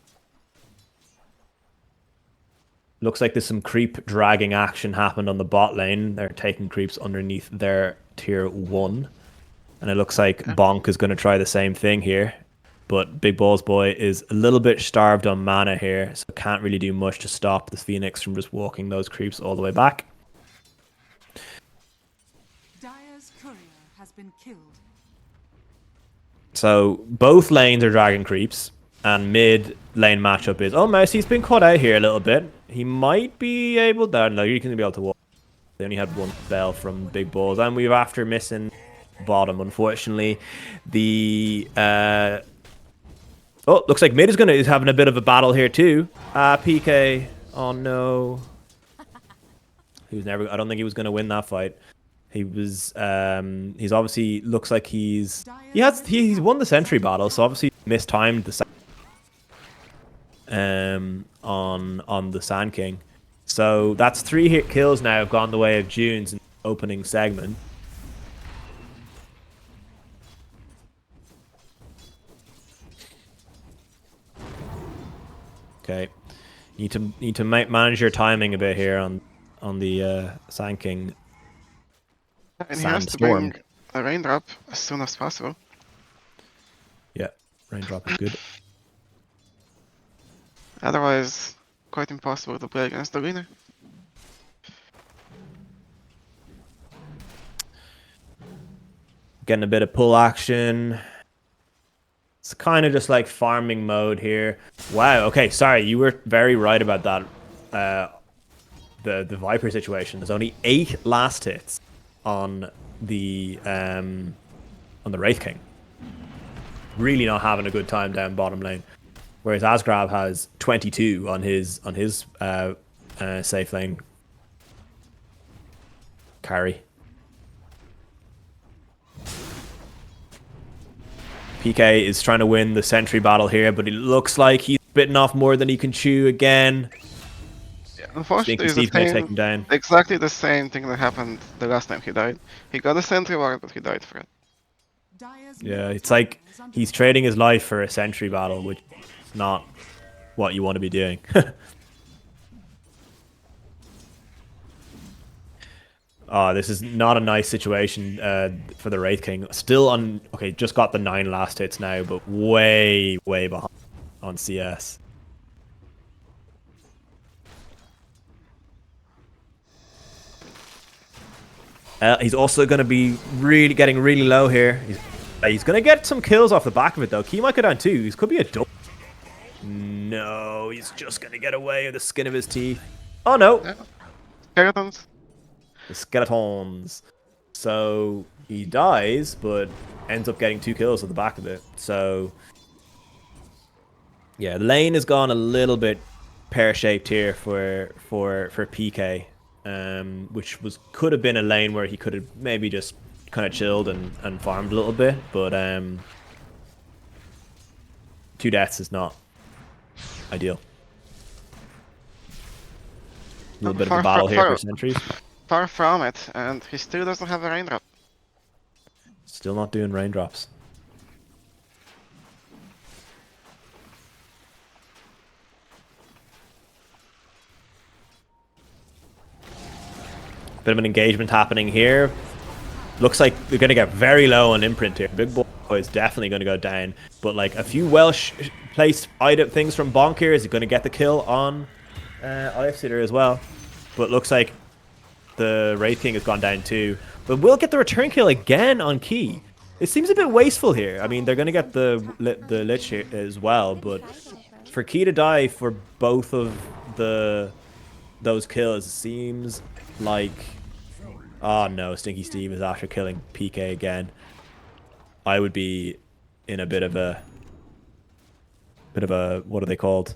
Looks like there's some creep dragging action happened on the bot lane. They're taking creeps underneath their tier 1. And it looks like Bonk is going to try the same thing here. But Big Balls Boy is a little bit starved on mana here, so can't really do much to stop the Phoenix from just walking those creeps all the way back. Dire's courier has been killed. So both lanes are dragging creeps, and mid lane matchup is... Oh, Mousy's been caught out here a little bit. He might be able... No, you can be able to walk. They only had one spell from Big Balls, and we're after missing bottom, unfortunately. The... Oh, looks like mid is having a bit of a battle here too. PK. Oh no. He was never... I don't think he was going to win that fight. He was... he's obviously... Looks like he's won the sentry battle, so obviously mistimed the... on the Sand King. So that's 3 hit kills now have gone the way of Joons in the opening segment. Okay, need to manage your timing a bit here on the Sand King. And he has to bring a raindrop as soon as possible. Yeah, raindrop is good. Otherwise, quite impossible to play against the winner. Getting a bit of pull action. It's kind of just like farming mode here. Wow, okay, sorry, you were very right about that. The Viper situation. There's only 8 last hits on the Wraith King. Really not having a good time down bottom lane. Whereas Asgrab has 22 on his safe lane carry. PK is trying to win the sentry battle here, but it looks like he's bitten off more than he can chew again. Yeah, unfortunately, it's take him down. Exactly the same thing that happened the last time he died. He got a sentry ward, but he died for it. Yeah, it's like he's trading his life for a sentry battle, which is not what you want to be doing. Oh, this is not a nice situation for the Wraith King. Still on... Okay, just got the 9 last hits now, but way, way behind on CS. He's also going to be getting really low here. He's going to get some kills off the back of it, though. Key might go down too. This could be a double. No, he's just going to get away with the skin of his teeth. Oh, no. Yeah. Skeletons. The skeletons. So he dies, but ends up getting 2 kills at the back of it. So yeah, lane has gone a little bit pear-shaped here for PK, which could have been a lane where he could have maybe just kind of chilled and farmed a little bit, but 2 deaths is not ideal. A little bit of a battle here for sentries. Far from it, and he still doesn't have a raindrop. Still not doing raindrops. Bit of an engagement happening here. Looks like they're going to get very low on Imprint here. Big boy is definitely going to go down. But like a few well-placed item things from Bonk here. Is he going to get the kill on Ice Eater as well? But looks like the Wraith King has gone down too. But we'll get the return kill again on Key. It seems a bit wasteful here. I mean, they're going to get the Lich here as well. But for Key to die for both of those kills seems like... Oh no, Stinky Steve is after killing PK again. I would be in a bit of a what are they called?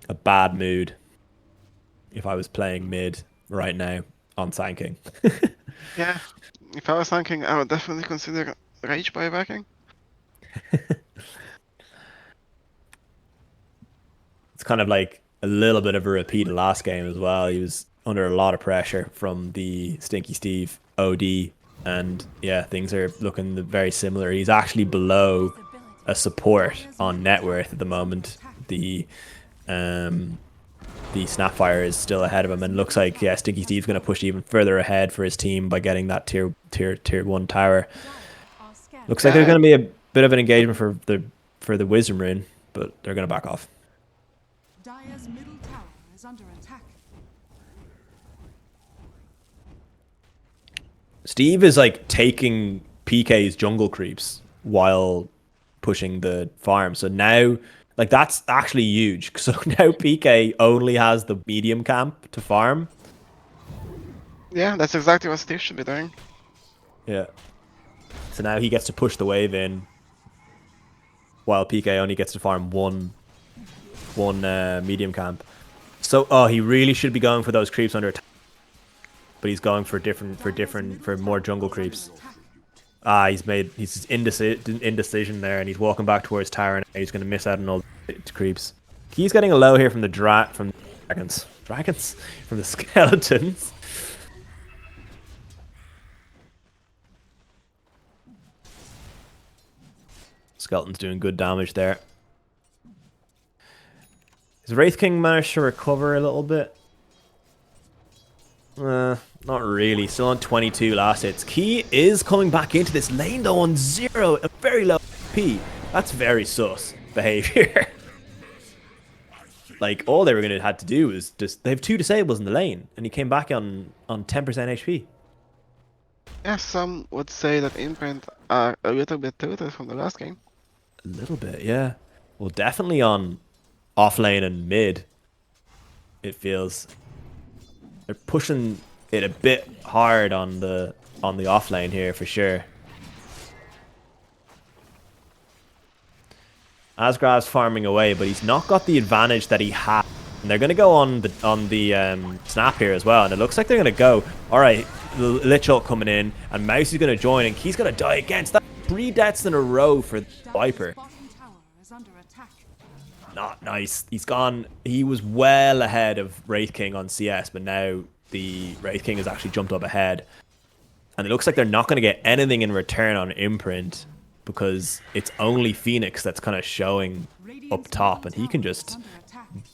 A bad mood if I was playing mid right now on Sanking. Yeah, if I was Sanking, I would definitely consider rage buybacking. It's kind of like a little bit of a repeat of last game as well. He was under a lot of pressure from the Stinky Steve OD, and yeah, things are looking very similar. He's actually below a support on net worth at the moment. The Snapfire is still ahead of him, and looks like Stinky Steve's going to push even further ahead for his team by getting that tier 1 tower. Looks like there's going to be a bit of an engagement for the Wisdom Rune, but they're going to back off. Dire's middle tower is under attack. Steve is like taking PK's jungle creeps while pushing the farm. So now, like, that's actually huge. So now PK only has the medium camp to farm. Yeah, that's exactly what Steve should be doing. Yeah. So now he gets to push the wave in, while PK only gets to farm one medium camp. So, oh, he really should be going for those creeps under attack. But he's going for more jungle creeps. He's indecision there, and he's walking back towards tower, and he's going to miss out on all the creeps. He's getting a low here from the dragons, from the skeletons. Skeleton's doing good damage there. Has Wraith King managed to recover a little bit? Not really. Still on 22 last hits. Key is coming back into this lane though on 0, a very low P. That's very sus behavior. Like, all they were going to have to do was they have 2 disables in the lane, and he came back on 10% HP. Yeah, some would say that Imprint are a little bit tilted from the last game. A little bit, yeah. Well, definitely on off lane and mid, it feels. They're pushing it a bit hard on the off lane here for sure. Asgrav's farming away, but he's not got the advantage that he had. And they're going to go on the snap here as well. And it looks like they're going to go. All right, the Lich ult coming in, and Mouse is going to join, and Key's going to die against that. 3 deaths in a row for Viper. Not nice. He's gone. He was well ahead of Wraith King on CS, but now the Wraith King has actually jumped up ahead. And it looks like they're not going to get anything in return on Imprint, because it's only Phoenix that's kind of showing up top, and he can just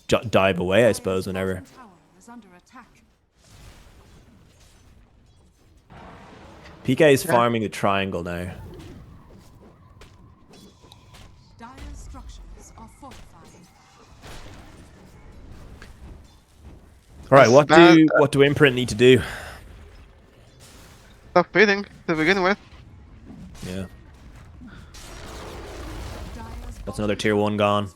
dive away, I suppose, whenever. PK is farming the triangle now. All right, what do Imprint need to do? Stop beating to begin with. Yeah. That's another tier 1 gone.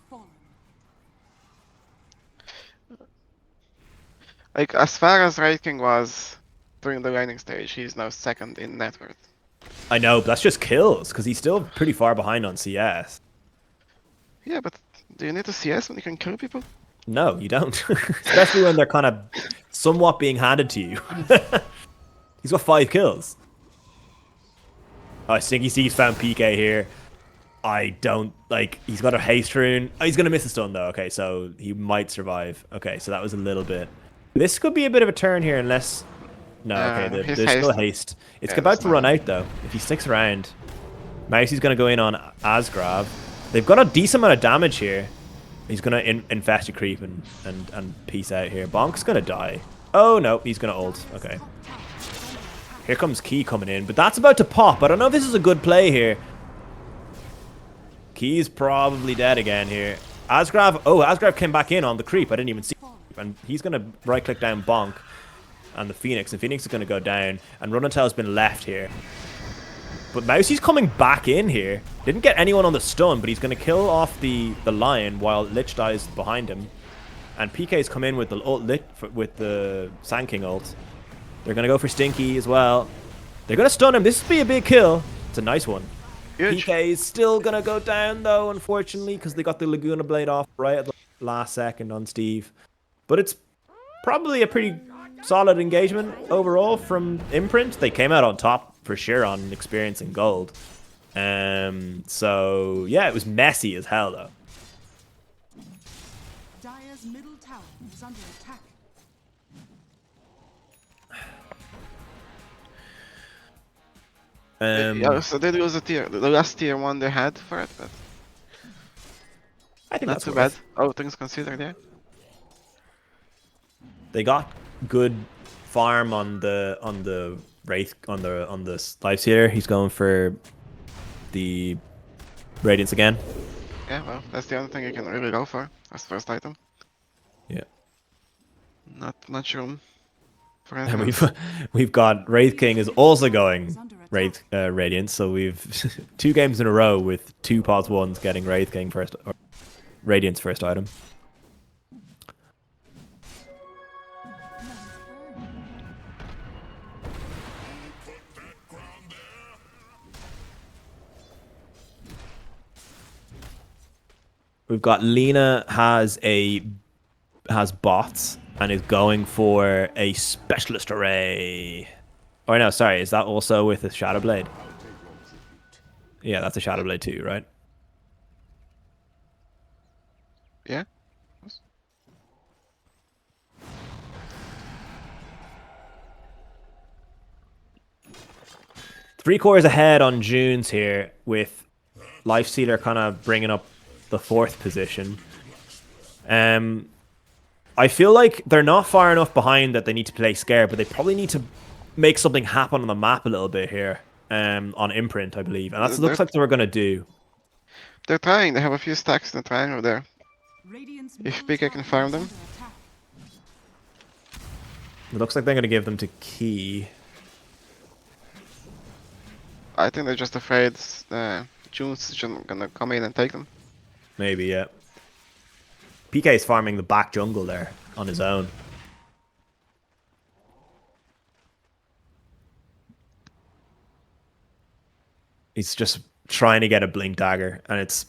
Like, as far as Wraith King was during the laning stage, he's now 2nd in net worth. I know, but that's just kills, because he's still pretty far behind on CS. Yeah, but do you need to CS when you can kill people? No, you don't. Especially when they're kind of somewhat being handed to you. He's got 5 kills. Oh, Stinky Steve's found PK here. I don't like. He's got a haste rune. Oh, he's gonna miss a stun though. Okay, so he might survive. Okay, so that was a little bit. This could be a bit of a turn here, unless. No, okay. He's There's still hasted. haste. It's Yeah, about that's to run nice. out though. If he sticks around, Mousie's gonna go in on Asgrav. They've got a decent amount of damage here. He's gonna infest a creep and peace out here. Bonk's gonna die. Oh no, he's gonna ult. Okay. Here comes Key coming in, but that's about to pop. I don't know if this is a good play here. Key's probably dead again here. Asgrav, oh, Asgrav came back in on the creep. I didn't even see him. And he's going to right-click down Bonk and the Phoenix. And Phoenix is going to go down. And Runatel's been left here. But Mousie's coming back in here. Didn't get anyone on the stun, but he's going to kill off the Lion while Lich dies behind him. And PK's come in with the ult with the Sand King ult. They're going to go for Stinky as well. They're going to stun him. This would be a big kill. It's a nice one. Huge. PK is still going to go down, though, unfortunately, because they got the Laguna Blade off right at the last second on Steve. But it's probably a pretty solid engagement overall from Imprint. They came out on top, for sure, on experience and gold. So, yeah, it was messy as hell, though. Dire's middle tower is under attack. Yeah, so they lose the last tier 1 they had for it, but I think not that's too worth. bad. All things considered, yeah. They got good farm on the Wraith on the life seer. He's going for the Radiance again. Yeah, well, that's the only thing you can really go for as first item. Yeah. Not much room for And anything else. we've got Wraith King is also going Radiance, so we've 2 games in a row with 2 pos 1s getting Wraith King first or Radiance first item. We've got Lena has bots and is going for a specialist array. Oh no, sorry, is that also with a Shadow Blade? Yeah, that's a Shadow Blade too, right? Yeah. 3 cores ahead on Joons here, with Lifestealer kind of bringing up the 4th position. I feel like they're not far enough behind that they need to play scared, but they probably need to make something happen on the map a little bit here. On Imprint, I believe, and that looks like they were gonna do. They're trying. They have a few stacks in the triangle there. Radiant's If middle PK can tower farm is them. under attack. It looks like they're gonna give them to Key. I think they're just afraid Joons is just gonna come in and take them. Maybe, yeah. PK is farming the back jungle there on his own. He's just trying to get a blink dagger, and it's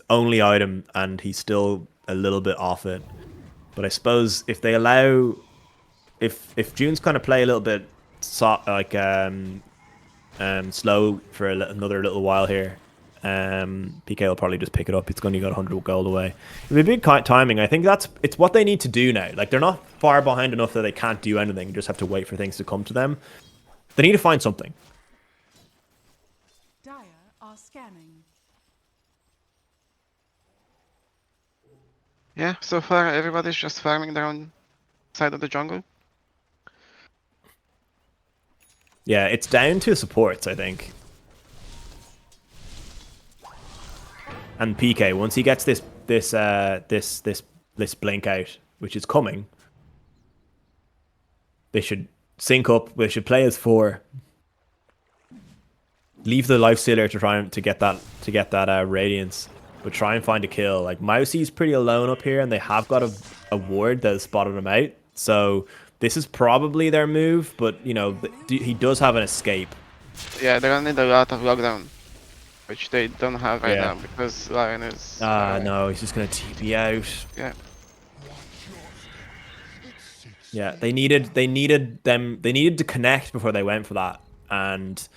only item, and he's still a little bit off it. But I suppose if they allow, if June's kind of play a little bit slow for another little while here, PK will probably just pick it up. It's going to got 100 gold away. It'll be big timing. I think it's what they need to do now. Like, they're not far behind enough that they can't do anything. Just have to wait for things to come to them. They need to find something. Dire are scanning. Yeah, so far everybody's just farming their own side of the jungle. Yeah, it's down to supports, I think. And PK, once he gets this blink out, which is coming, they should sync up. They should play as 4. Leave the Lifestealer to try to get that Radiance, but try and find a kill. Like, Mousie's pretty alone up here, and they have got a ward that has spotted him out. So this is probably their move, but you know he does have an escape. Yeah, they're gonna need a lot of lockdown, which they don't have right now because Lion is. No, he's just gonna TP out. Yeah. Yeah, they needed to connect before they went for that, and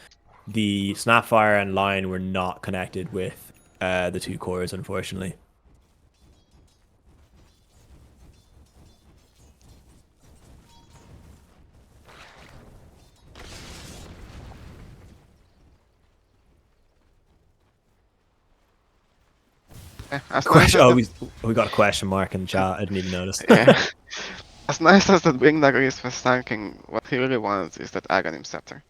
the Snapfire and Lion were not connected with the 2 cores, unfortunately. We got a question mark in the chat. I didn't even notice. Yeah. As nice as that Wing Dagger is for tanking, what he really wants is that Aghanim Scepter.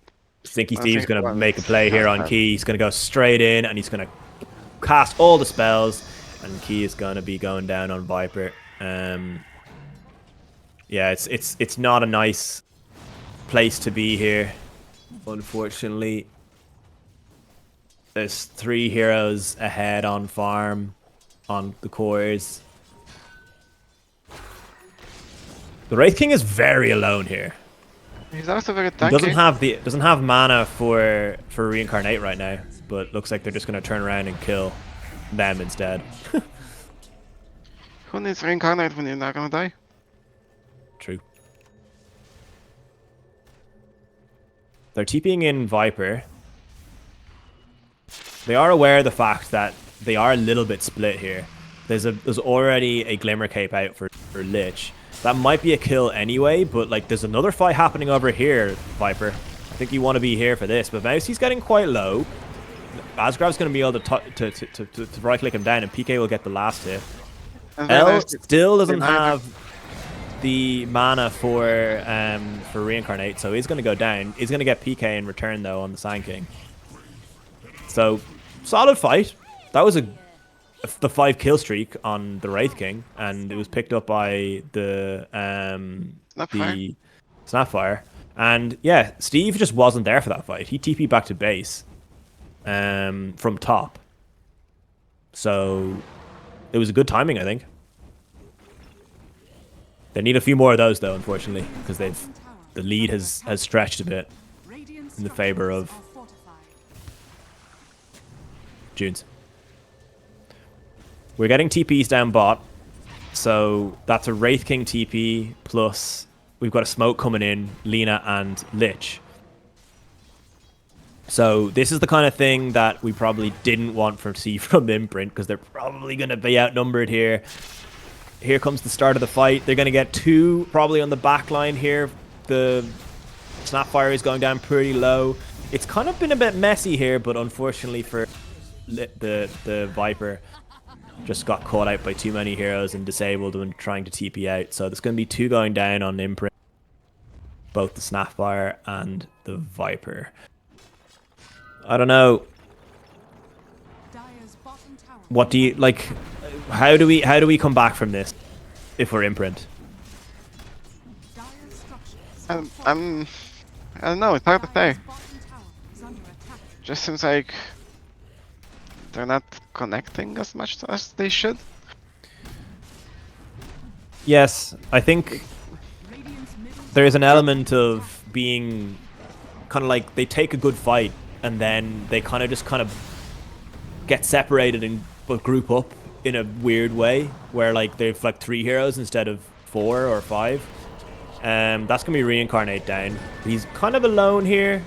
Stinky Steve's going to make a play here on Key. He's going to go straight in, and he's going to cast all the spells, and Key is going to be going down on Viper. Yeah, it's not a nice place to be here, unfortunately. There's 3 heroes ahead on farm, on the cores. The Wraith King is very alone here. He's also very tanky. Doesn't have mana for reincarnate right now, but looks like they're just gonna turn around and kill them instead. Who needs reincarnate when you're not gonna die? True. They're TPing in Viper. They are aware of the fact that they are a little bit split here. There's already a Glimmer Cape out for Lich. That might be a kill anyway, but like there's another fight happening over here, Viper. I think you want to be here for this, but Mousey's getting quite low. Asgrav's going to be able to right-click him down, and PK will get the last hit. L still doesn't have the mana for reincarnate, so he's going to go down. He's going to get PK in return though on the Sand King. So solid fight. That was the 5 kill streak on the Wraith King, and it was picked up by the Snapfire. And yeah, Steve just wasn't there for that fight. He TP'd back to base from top. So it was a good timing, I think. They need a few more of those though, unfortunately, because the lead has stretched a bit in the favor of Joons. We're getting TPs down bot, so that's a Wraith King TP, plus we've got a smoke coming in, Lina and Lich. So this is the kind of thing that we probably didn't want to see from Imprint, because they're probably going to be outnumbered here. Here comes the start of the fight. They're going to get 2 probably on the back line here. The Snapfire is going down pretty low. It's kind of been a bit messy here, but unfortunately for the Viper, just got caught out by too many heroes and disabled when trying to TP out. So there's going to be 2 going down on Imprint, both the Snapfire and the Viper. I don't know. What do you like? How do we come back from this if we're Imprint? I don't know. It's hard to say. Just seems like they're not connecting as much as they should. Yes, I think there is an element of being kind of like they take a good fight and then they kind of get separated and but group up in a weird way where like they've like 3 heroes instead of 4 or 5. That's gonna be reincarnate down. He's kind of alone here.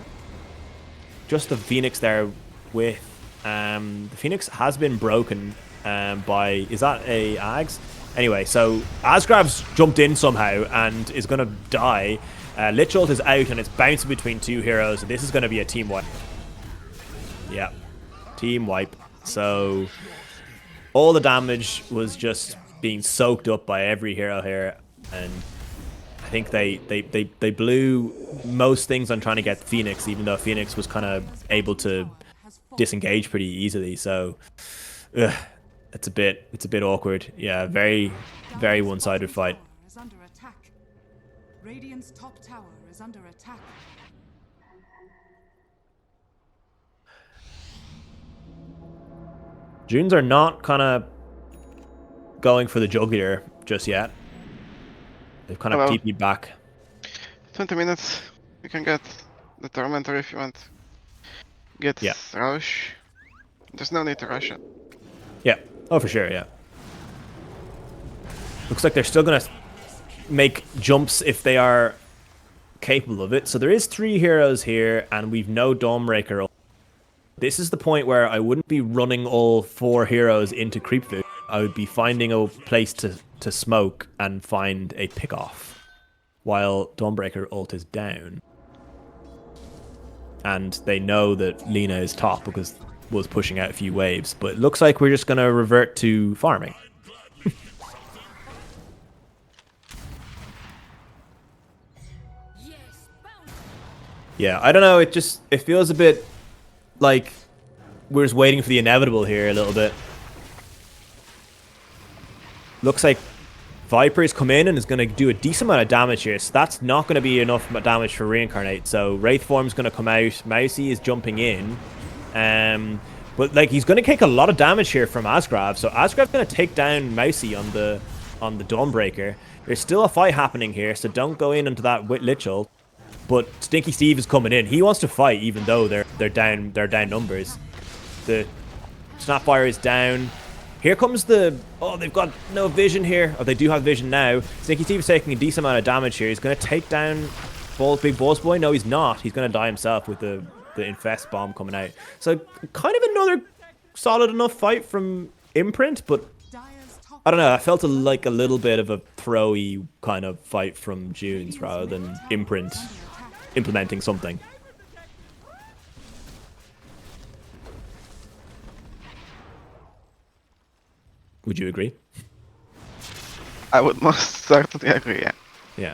Just the Phoenix there with the Phoenix has been broken by, is that a Ags? Anyway, so Asgrav's jumped in somehow and is gonna die. Lich ult is out and it's bouncing between 2 heroes. So this is gonna be a team wipe. Yeah, team wipe. So all the damage was just being soaked up by every hero here, and I think they blew most things on trying to get Phoenix, even though Phoenix was kind of able to disengage pretty easily. So it's a bit awkward. Yeah, very one-sided fight. Radiant's top tower is under attack. Joons are not kind of going for the jugular just yet. They've kind of TP'd back. 20 minutes. You can get the Tormentor if you want. Get Rush. There's no need to rush it. Yeah. Oh, for sure, yeah. Looks like they're still going to make jumps if they are capable of it. So there is 3 heroes here, and we've no Dawnbreaker. this is the point where I wouldn't be running all 4 heroes into creep food. I would be finding a place to smoke and find a pick-off while Dawnbreaker ult is down. And they know that Lina is top because was pushing out a few waves. But it looks like we're just going to revert to farming. Yeah, I don't know. It feels a bit like we're just waiting for the inevitable here a little bit. Looks like Viper's come in and is going to do a decent amount of damage here. So that's not going to be enough damage for Reincarnate. So Wraith Form's going to come out. Mousy is jumping in. But like he's going to take a lot of damage here from Asgrav. So Asgrav's going to take down Mousy on the Dawnbreaker. There's still a fight happening here, so don't go in into that Lich ult. But Stinky Steve is coming in. He wants to fight, even though they're down numbers. The Snapfire is down. Here comes the... Oh, they've got no vision here. Oh, they do have vision now. Stinky Steve is taking a decent amount of damage here. He's going to take down Big Boss Boy. No, he's not. He's going to die himself with the Infest Bomb coming out. So, kind of another solid enough fight from Imprint, but... I don't know, I felt like a little bit of a throwy kind of fight from Joons rather than Imprint implementing something. Would you agree? I would most certainly agree, yeah. Yeah.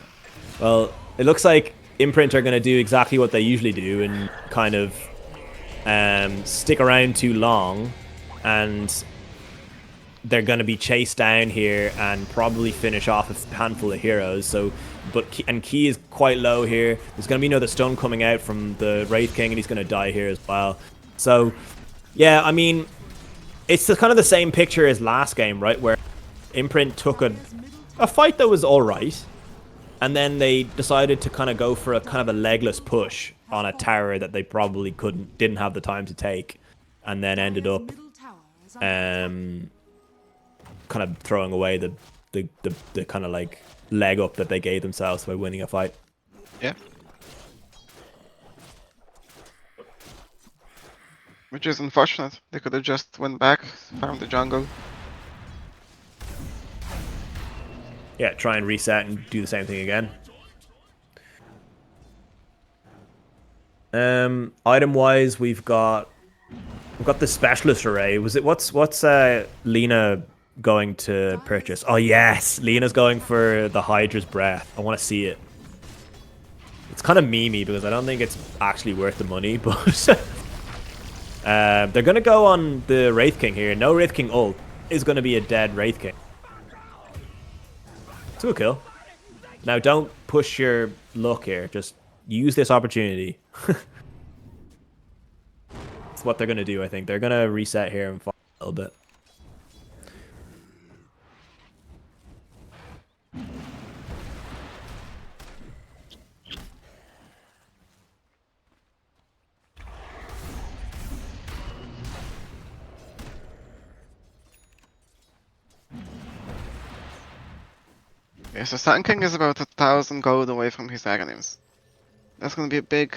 Well, it looks like Imprint are going to do exactly what they usually do and kind of stick around too long, and they're going to be chased down here and probably finish off a handful of heroes. So, and Key is quite low here. There's going to be another stun coming out from the Wraith King, and he's going to die here as well. So, yeah, I mean, it's kind of the same picture as last game, right? Where Imprint took a fight that was all right, and then they decided to kind of go for a kind of a legless push on a tower that they probably didn't have the time to take, and then ended up kind of throwing away the kind of like leg up that they gave themselves by winning a fight. Yeah. Which is unfortunate. They could have just went back, farmed the jungle. Yeah, try and reset and do the same thing again. Item wise, we've got the specialist array. What's Lina going to purchase? Oh yes, Lena's going for the Hydra's Breath. I want to see it. It's kind of memey because I don't think it's actually worth the money, but they're gonna go on the Wraith King here. No Wraith King ult is gonna be a dead Wraith King. It's a kill. Now don't push your luck here. Just use this opportunity. That's what they're gonna do. I think they're gonna reset here and fight a little bit. Yeah, so Sun King is about 1,000 gold away from his Aghanim's. That's gonna be a big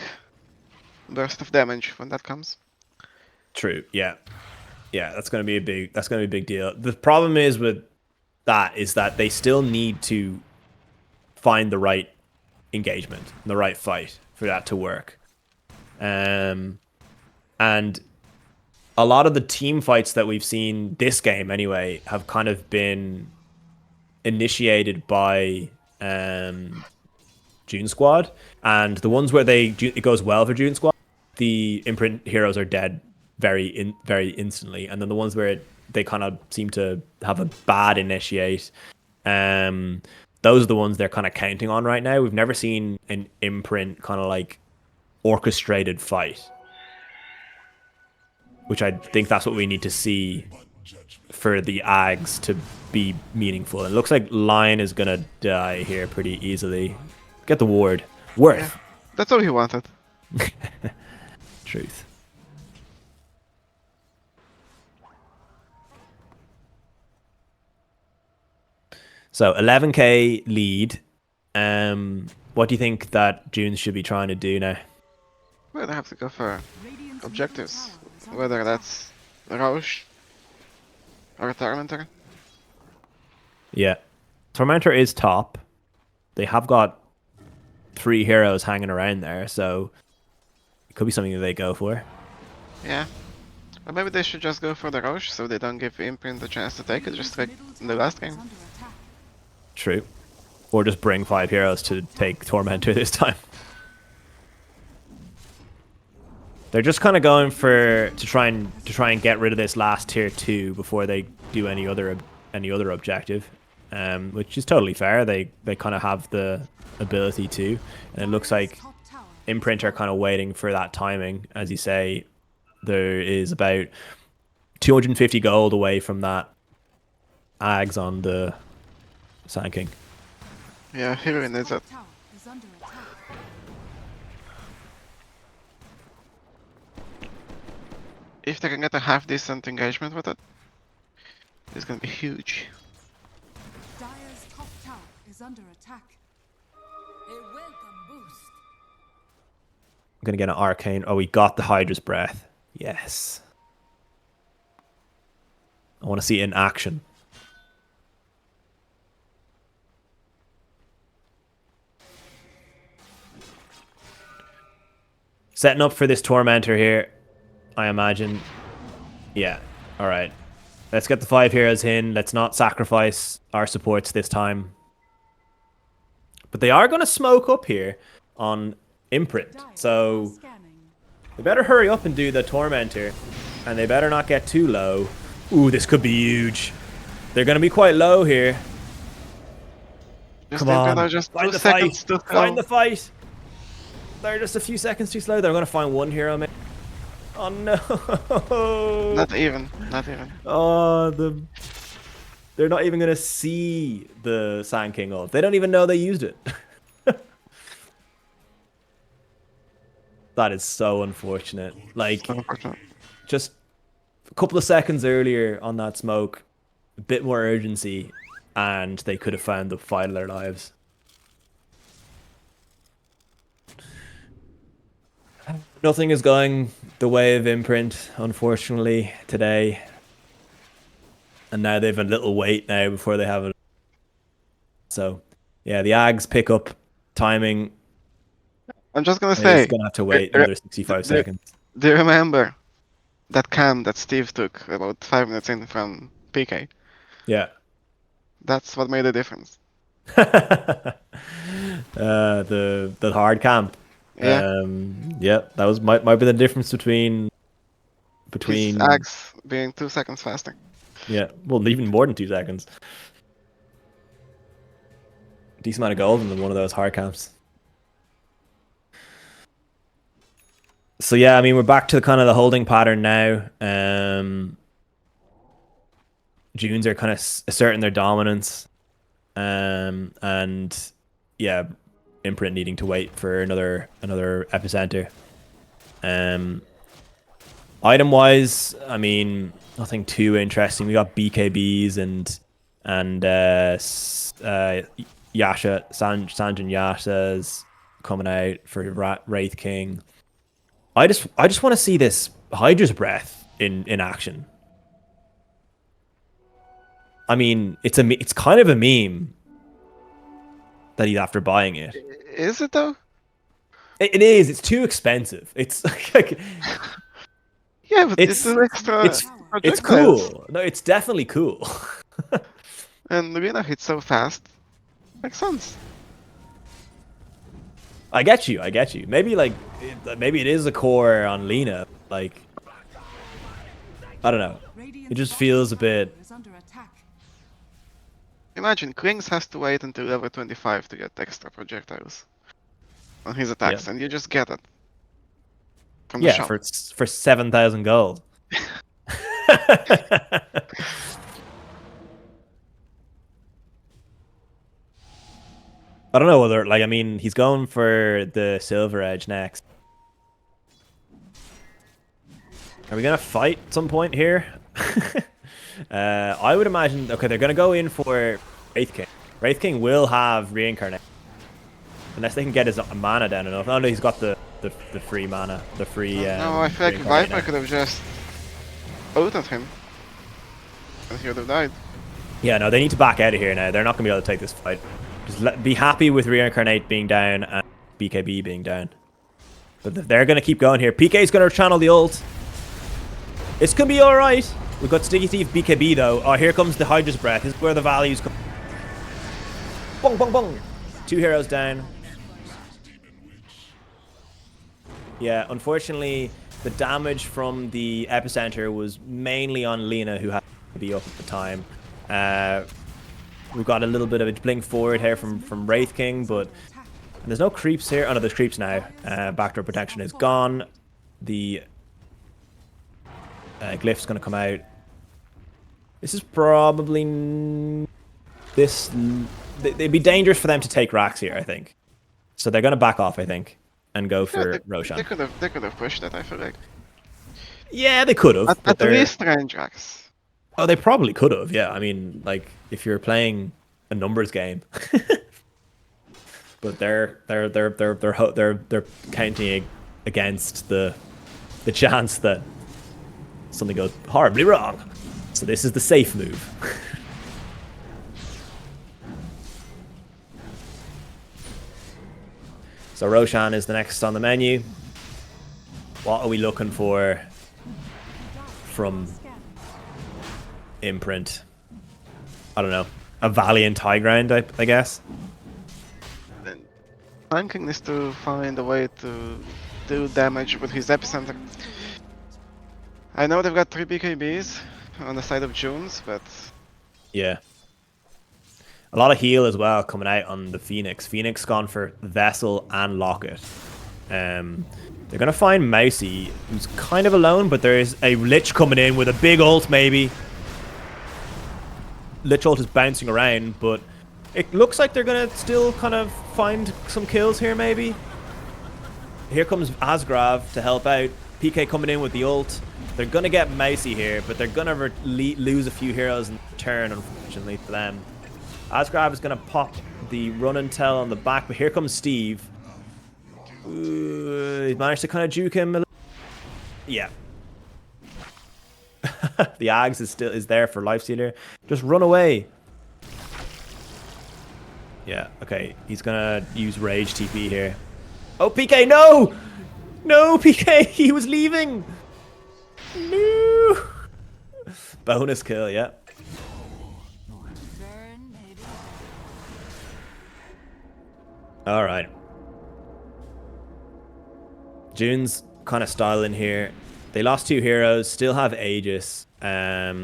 burst of damage when that comes. True. Yeah. Yeah, that's gonna be a big deal. The problem is with that is that they still need to find the right engagement, the right fight for that to work. And a lot of the team fights that we've seen this game anyway have kind of been initiated by June Squad, and the ones where it goes well for June Squad, the Imprint heroes are dead very instantly, and then the ones where they kind of seem to have a bad initiate, those are the ones they're kind of counting on right now. We've never seen an Imprint kind of like orchestrated fight, which I think that's what we need to see for the Ags to be meaningful. It looks like Lion is gonna die here pretty easily. Get the ward. Worth. Yeah, that's all he wanted. Truth. So 11k lead. What do you think that Joons should be trying to do now? Well, they have to go for objectives. whether that's Roche or Tormentor. Yeah. Tormentor is top. They have got 3 heroes hanging around there, so it could be something that they go for. Yeah. Or maybe they should just go for the Roche so they don't give Imprint the chance to take it just like in the last game. True. Or just bring 5 heroes to take Tormentor this time. They're just kind of going for to try and get rid of this last tier 2 before they do any other objective, which is totally fair. They kind of have the ability to, and it looks like Imprint are kind of waiting for that timing. As you say, there is about 250 gold away from that Ags on the Sand King. Yeah, Hero needs it. If they can get a half decent engagement with it, it's gonna be huge. Dire's top tower is under attack. A welcome boost. I'm gonna get an arcane. Oh, we got the Hydra's Breath. Yes. I want to see it in action. Setting up for this Tormentor here, I imagine. Yeah, alright. Let's get the 5 heroes in. Let's not sacrifice our supports this time. But they are going to smoke up here on Imprint. So they better hurry up and do the Tormentor. And they better not get too low. Ooh, this could be huge. They're going to be quite low here. Just Come on, just find the 2 fight. seconds to Find go. the fight. They're just a few seconds too slow. They're going to find 1 hero, man. Oh no! Not even. Oh, they're not even gonna see the Sand King ult. They don't even know they used it. That is so unfortunate. Like, just a couple of seconds earlier on that smoke, a bit more urgency, and they could have found the fight of their lives. Nothing is going the way of Imprint, unfortunately, today. And now they have a little wait now before they have it. So, yeah, the Ags pick up timing. I'm just gonna They're say, going to have to wait another 65 seconds. do you remember that cam that Steve took about 5 minutes in from PK? Yeah. That's what made the difference. The hard camp. Yeah. Yeah, that was might be the difference between His Axe being 2 seconds faster. yeah, well, even more than 2 seconds. Decent amount of gold in one of those hard camps. So yeah, I mean, we're back to kind of the holding pattern now. Joons are kind of asserting their dominance, and yeah, Imprint needing to wait for another epicenter. Item wise, I mean, nothing too interesting. We got BKBs and Yasha, Sanjin Yasha's coming out for Wraith King. I just want to see this Hydra's Breath in action. I mean, it's kind of a meme that he's after buying it. Is it though? It is. It's too expensive. It's like Yeah, but it's an extra. it's projectiles. cool. No, it's definitely cool. And Luna hits so fast. Makes sense. I get you. Maybe maybe it is a core on Lena. Like, I don't know. It just feels a bit. Imagine, Klings has to wait until level 25 to get extra projectiles on his attacks, and you just get it from the shop. for 7,000 gold. I don't know whether, like, I mean, he's going for the Silver Edge next. Are we gonna fight at some point here? I would imagine. Okay, they're gonna go in for Wraith King. Wraith King will have reincarnate, unless they can get his mana down enough. Oh no, he's got the free mana, the free. No, I feel like Viper could have just ulted him. And he would have died. Yeah, no, they need to back out of here now. They're not going to be able to take this fight. Just be happy with Reincarnate being down and BKB being down. But they're going to keep going here. PK's going to channel the ult. It's going to be alright. We've got Sticky Thief BKB though. Oh, here comes the Hydra's Breath. This is where the values come. Bong, bong, bong. 2 heroes down. Yeah, unfortunately, the damage from the epicenter was mainly on Lina, who had to be up at the time. We've got a little bit of a blink forward here from Wraith King, but there's no creeps here. Oh no, there's creeps now. Backdoor protection is gone. The glyph's going to come out. This is probably it'd be dangerous for them to take Rax here, I think. So they're going to back off, I think, and go for Roshan. They could have pushed it, I feel like. Yeah, they could have. At least range Rax. Oh, they probably could have. Yeah, I mean, like if you're playing a numbers game, but they're counting against the chance that something goes horribly wrong. So this is the safe move. So Roshan is the next on the menu. What are we looking for from Imprint? I don't know. A valiant high ground, I guess. Flanking needs to find a way to do damage with his epicenter. I know they've got 3 BKBs on the side of Joons, but yeah. A lot of heal as well coming out on the Phoenix. Phoenix gone for Vessel and Locket. They're going to find Mousy, who's kind of alone, but there's a Lich coming in with a big ult, maybe. Lich ult is bouncing around, but it looks like they're going to still kind of find some kills here, maybe. Here comes Asgrav to help out. PK coming in with the ult. They're going to get Mousy here, but they're going to lose a few heroes in turn, unfortunately, for them. Asgrav is going to pop the run and tell on the back, but here comes Steve. He managed to kind of juke him a little. Yeah. The Ags is there for Lifestealer. Just run away. Yeah, okay. He's going to use Rage TP here. Oh, PK, no! No, PK, he was leaving! No! Bonus kill, yeah. Alright. Joons kind of styling here. They lost 2 heroes, still have Aegis. Are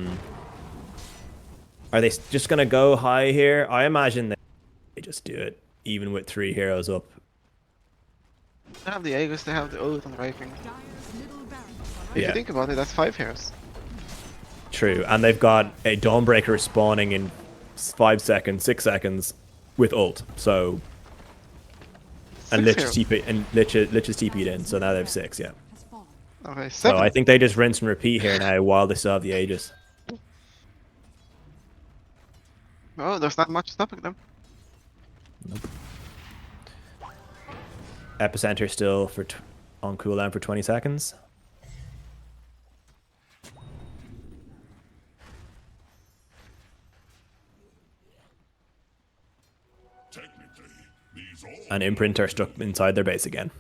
they just going to go high here? I imagine they just do it, even with 3 heroes up. they have the Aegis, they have the ult and Rifing. If Yeah. you think about it, that's 5 heroes. True, and they've got a Dawnbreaker spawning in 5 seconds, 6 seconds with ult. So, and Lich is TP'd in, so now they have 6. Yeah. Okay, 7. So I think they just rinse and repeat here now while they still have the Aegis. Oh, there's not much stopping them. Nope. Epicenter still on cooldown for 20 seconds. And Imprint are stuck inside their base again.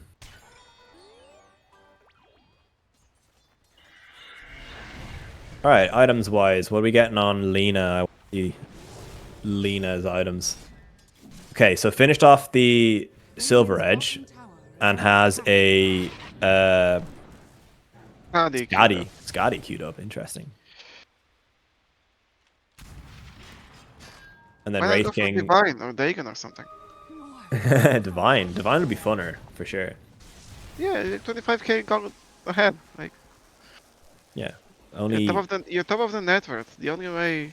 Alright, items wise, what are we getting on Lina? I see Lina's items. Okay, so finished off the Silver Edge and has a Skadi queued up. Interesting. And then Wraith King. Divine or Dagon or something. Divine would be funner for sure. Yeah, 25k gold ahead. Like, yeah, only you're top of the net worth. The only way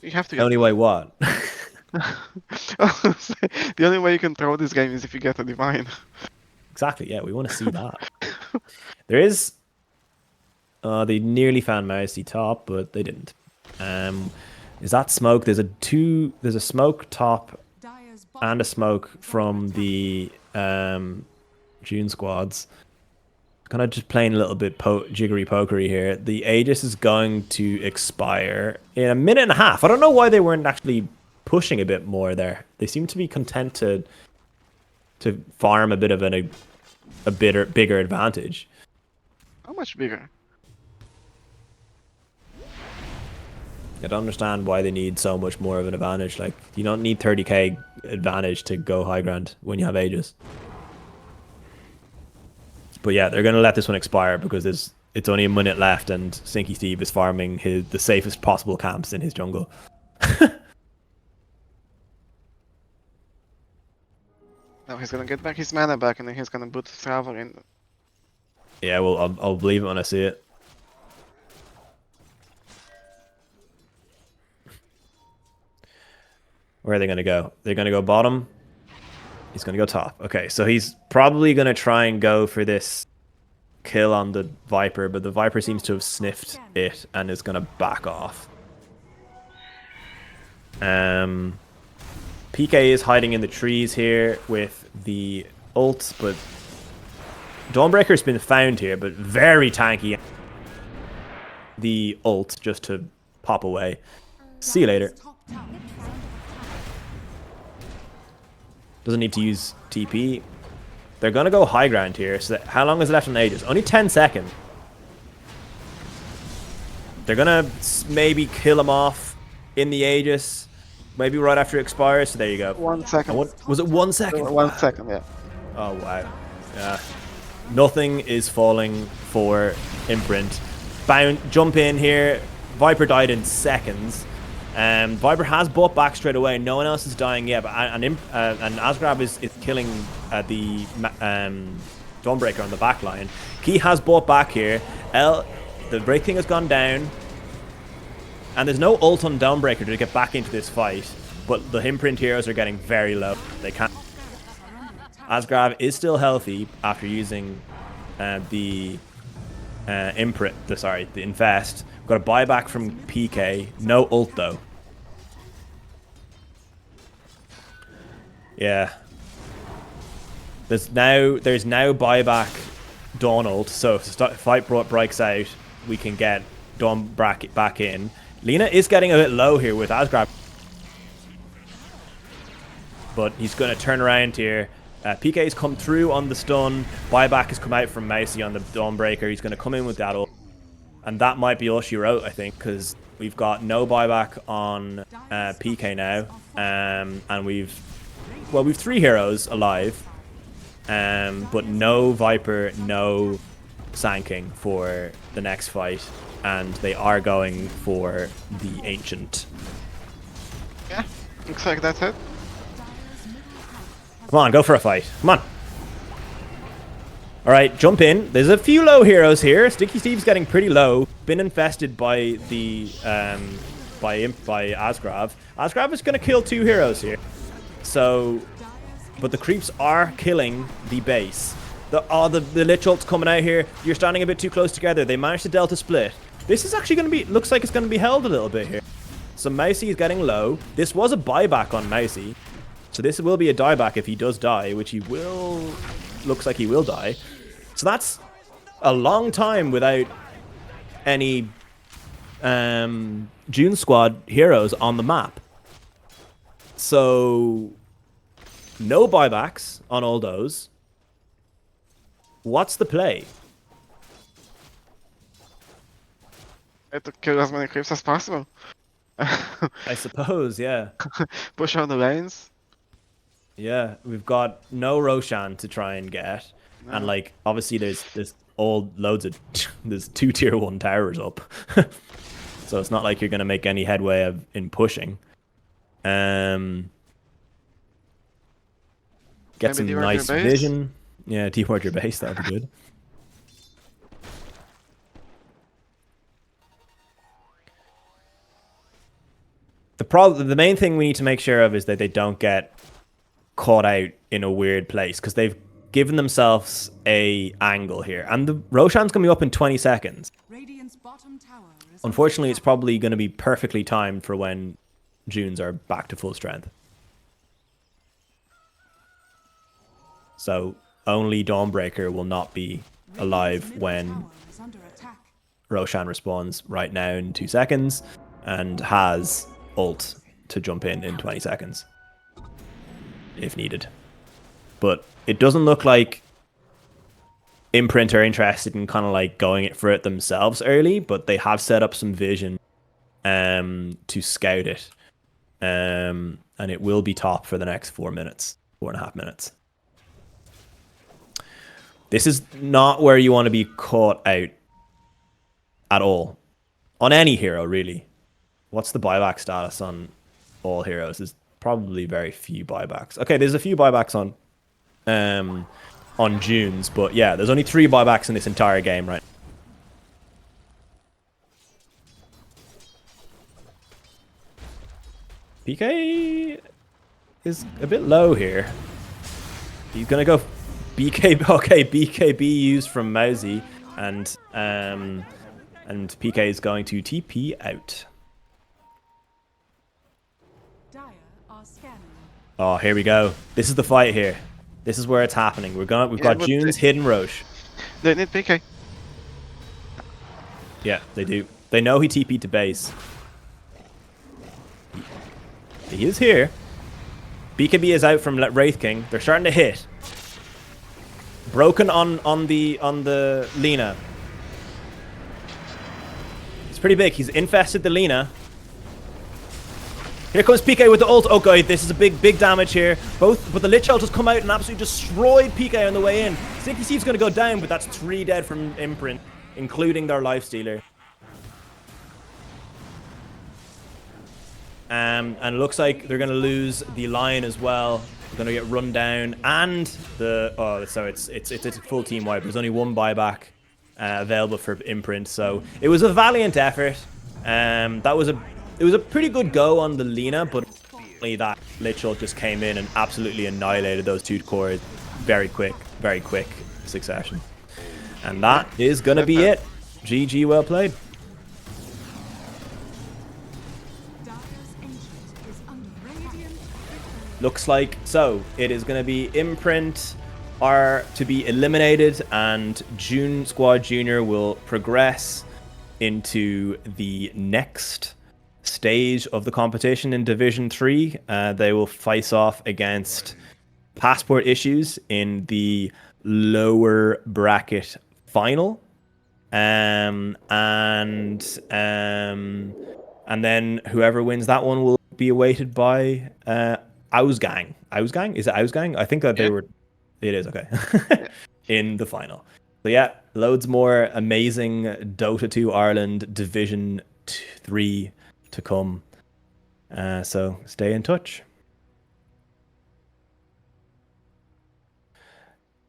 you have to. The only way what? The only way you can throw this game is if you get a divine. Exactly. Yeah, we want to see that. There is. They nearly found Mousy top, but they didn't. Is that smoke? There's a smoke top and a smoke from the June squads. kind of just playing a little bit jiggery pokery here. The Aegis is going to expire in a minute and a half. I don't know why they weren't actually pushing a bit more there. They seem to be content to farm a bit of a bigger advantage. How much bigger? I don't understand why they need so much more of an advantage. Like, you don't need 30k advantage to go high ground when you have Aegis. But yeah, they're going to let this one expire because it's only a minute left and Stinky Steve is farming the safest possible camps in his jungle. Now he's gonna get back his mana back and then he's gonna put Travel in. Yeah, well, I'll believe it when I see it. Where are they going to go? They're going to go bottom. He's going to go top. Okay, so he's probably going to try and go for this kill on the Viper, but the Viper seems to have sniffed it and is going to back off. PK is hiding in the trees here with the ult, but Dawnbreaker's been found here, but very tanky. The ult just to pop away. See you later. Doesn't need to use TP. They're going to go high ground here. So how long is left on Aegis? Only 10 seconds. They're going to maybe kill him off in the Aegis. Maybe right after it expires. So there you go. 1 second. Was it 1 second? 1 second, yeah. Oh, wow. Yeah. Nothing is falling for Imprint. Jump in here. Viper died in seconds. Viper has bought back straight away. No one else is dying yet. But and Asgrab is killing the Dawnbreaker on the back line. Key has bought back here. The Break King has gone down. And there's no ult on Dawnbreaker to get back into this fight. But the Imprint heroes are getting very low. They can't. Asgrab is still healthy after using the Imprint. The Invest. Got a buyback from PK. No ult though. Yeah. There's now buyback Dawn ult. So if the fight breaks out, we can get Dawn back in. Lina is getting a bit low here with Asgrab. But he's going to turn around here. PK's come through on the stun. Buyback has come out from Mousy on the Dawnbreaker. He's going to come in with that ult. And that might be all she wrote, I think, because we've got no buyback on PK now. And we've 3 heroes alive. But no Viper, no Sand King for the next fight. And they are going for the Ancient. Yeah, looks like that's it. Come on, go for a fight. Come on. Alright, jump in. There's a few low heroes here. Sticky Steve's getting pretty low. Been infested by the by Asgrav. Asgrav is gonna kill 2 heroes here. So but the creeps are killing the base. The Lich ult's coming out here. You're standing a bit too close together. They managed to Delta split. This is actually gonna be looks like it's gonna be held a little bit here. So Mousy is getting low. This was a buyback on Mousy. So this will be a dieback if he does die, which he will. Looks like he will die. So that's a long time without any June Squad heroes on the map. So no buybacks on all those. What's the play? I have to kill as many creeps as possible. I suppose, yeah. Push on the lanes. Yeah, we've got no Roshan to try and get. No. And like obviously there's loads of there's 2 tier 1 towers up. So it's not like you're gonna make any headway in pushing. Get maybe some nice vision. Yeah, deward your base, that'd be good. The main thing we need to make sure of is that they don't get caught out in a weird place, because they've given themselves a angle here, and the Roshan's gonna be up in 20 seconds. Unfortunately, it's probably going to be perfectly timed for when Joons are back to full strength. So only Dawnbreaker will not be alive when Roshan respawns right now in 2 seconds, and has ult to jump in 20 seconds if needed. But it doesn't look like Imprint are interested in kind of like going for it themselves early, but they have set up some vision to scout it. And it will be top for the next 4.5 minutes. This is not where you want to be caught out at all. On any hero, really. What's the buyback status on all heroes? There's probably very few buybacks. Okay, there's a few buybacks on Joons, but yeah, there's only 3 buybacks in this entire game, right? PK is a bit low here. He's gonna go BK. Okay, BKB used from Mousy, and PK is going to TP out. Oh, here we go. This is the fight here. This is where it's happening. We've got Joons, hidden Roche. They need PK. Yeah, they do. They know he TP'd to base. He is here. BKB is out from Wraith King. They're starting to hit. Broken on the Lina. It's pretty big. He's infested the Lina. Here comes PK with the ult. Oh god, this is a big damage here. But the Lich ult has come out and absolutely destroyed PK on the way in. Sticky Steve's going to go down, but that's 3 dead from Imprint, including their lifestealer. And it looks like they're going to lose the Lion as well. They're going to get run down, and so it's a full team wipe. There's only 1 buyback available for Imprint, so it was a valiant effort. It was a pretty good go on the Lina, but that Lich ult just came in and absolutely annihilated those 2 cores very quick succession. And that is going to be it. GG, well played. Looks like so. It is going to be Imprint are to be eliminated, and June Squad Junior will progress into the next stage of the competition in Division 3. They will face off against Passport Issues in the lower bracket final. And then whoever wins that one will be awaited by Ausgang. Ausgang? Is it Ausgang? I think that they were... It is, okay. In the final. So yeah, loads more amazing Dota 2 Ireland Division 3 to come. So stay in touch.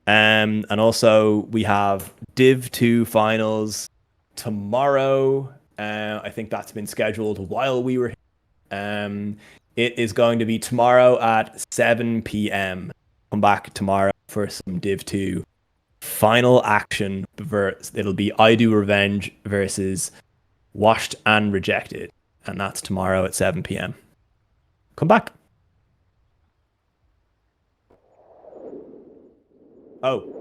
And also we have Div 2 finals tomorrow. I think that's been scheduled while we were here. It is going to be tomorrow at 7 p.m. Come back tomorrow for some Div 2 final action. It'll be I Do Revenge versus Washed and Rejected. And that's tomorrow at 7 p.m. Come back. Oh.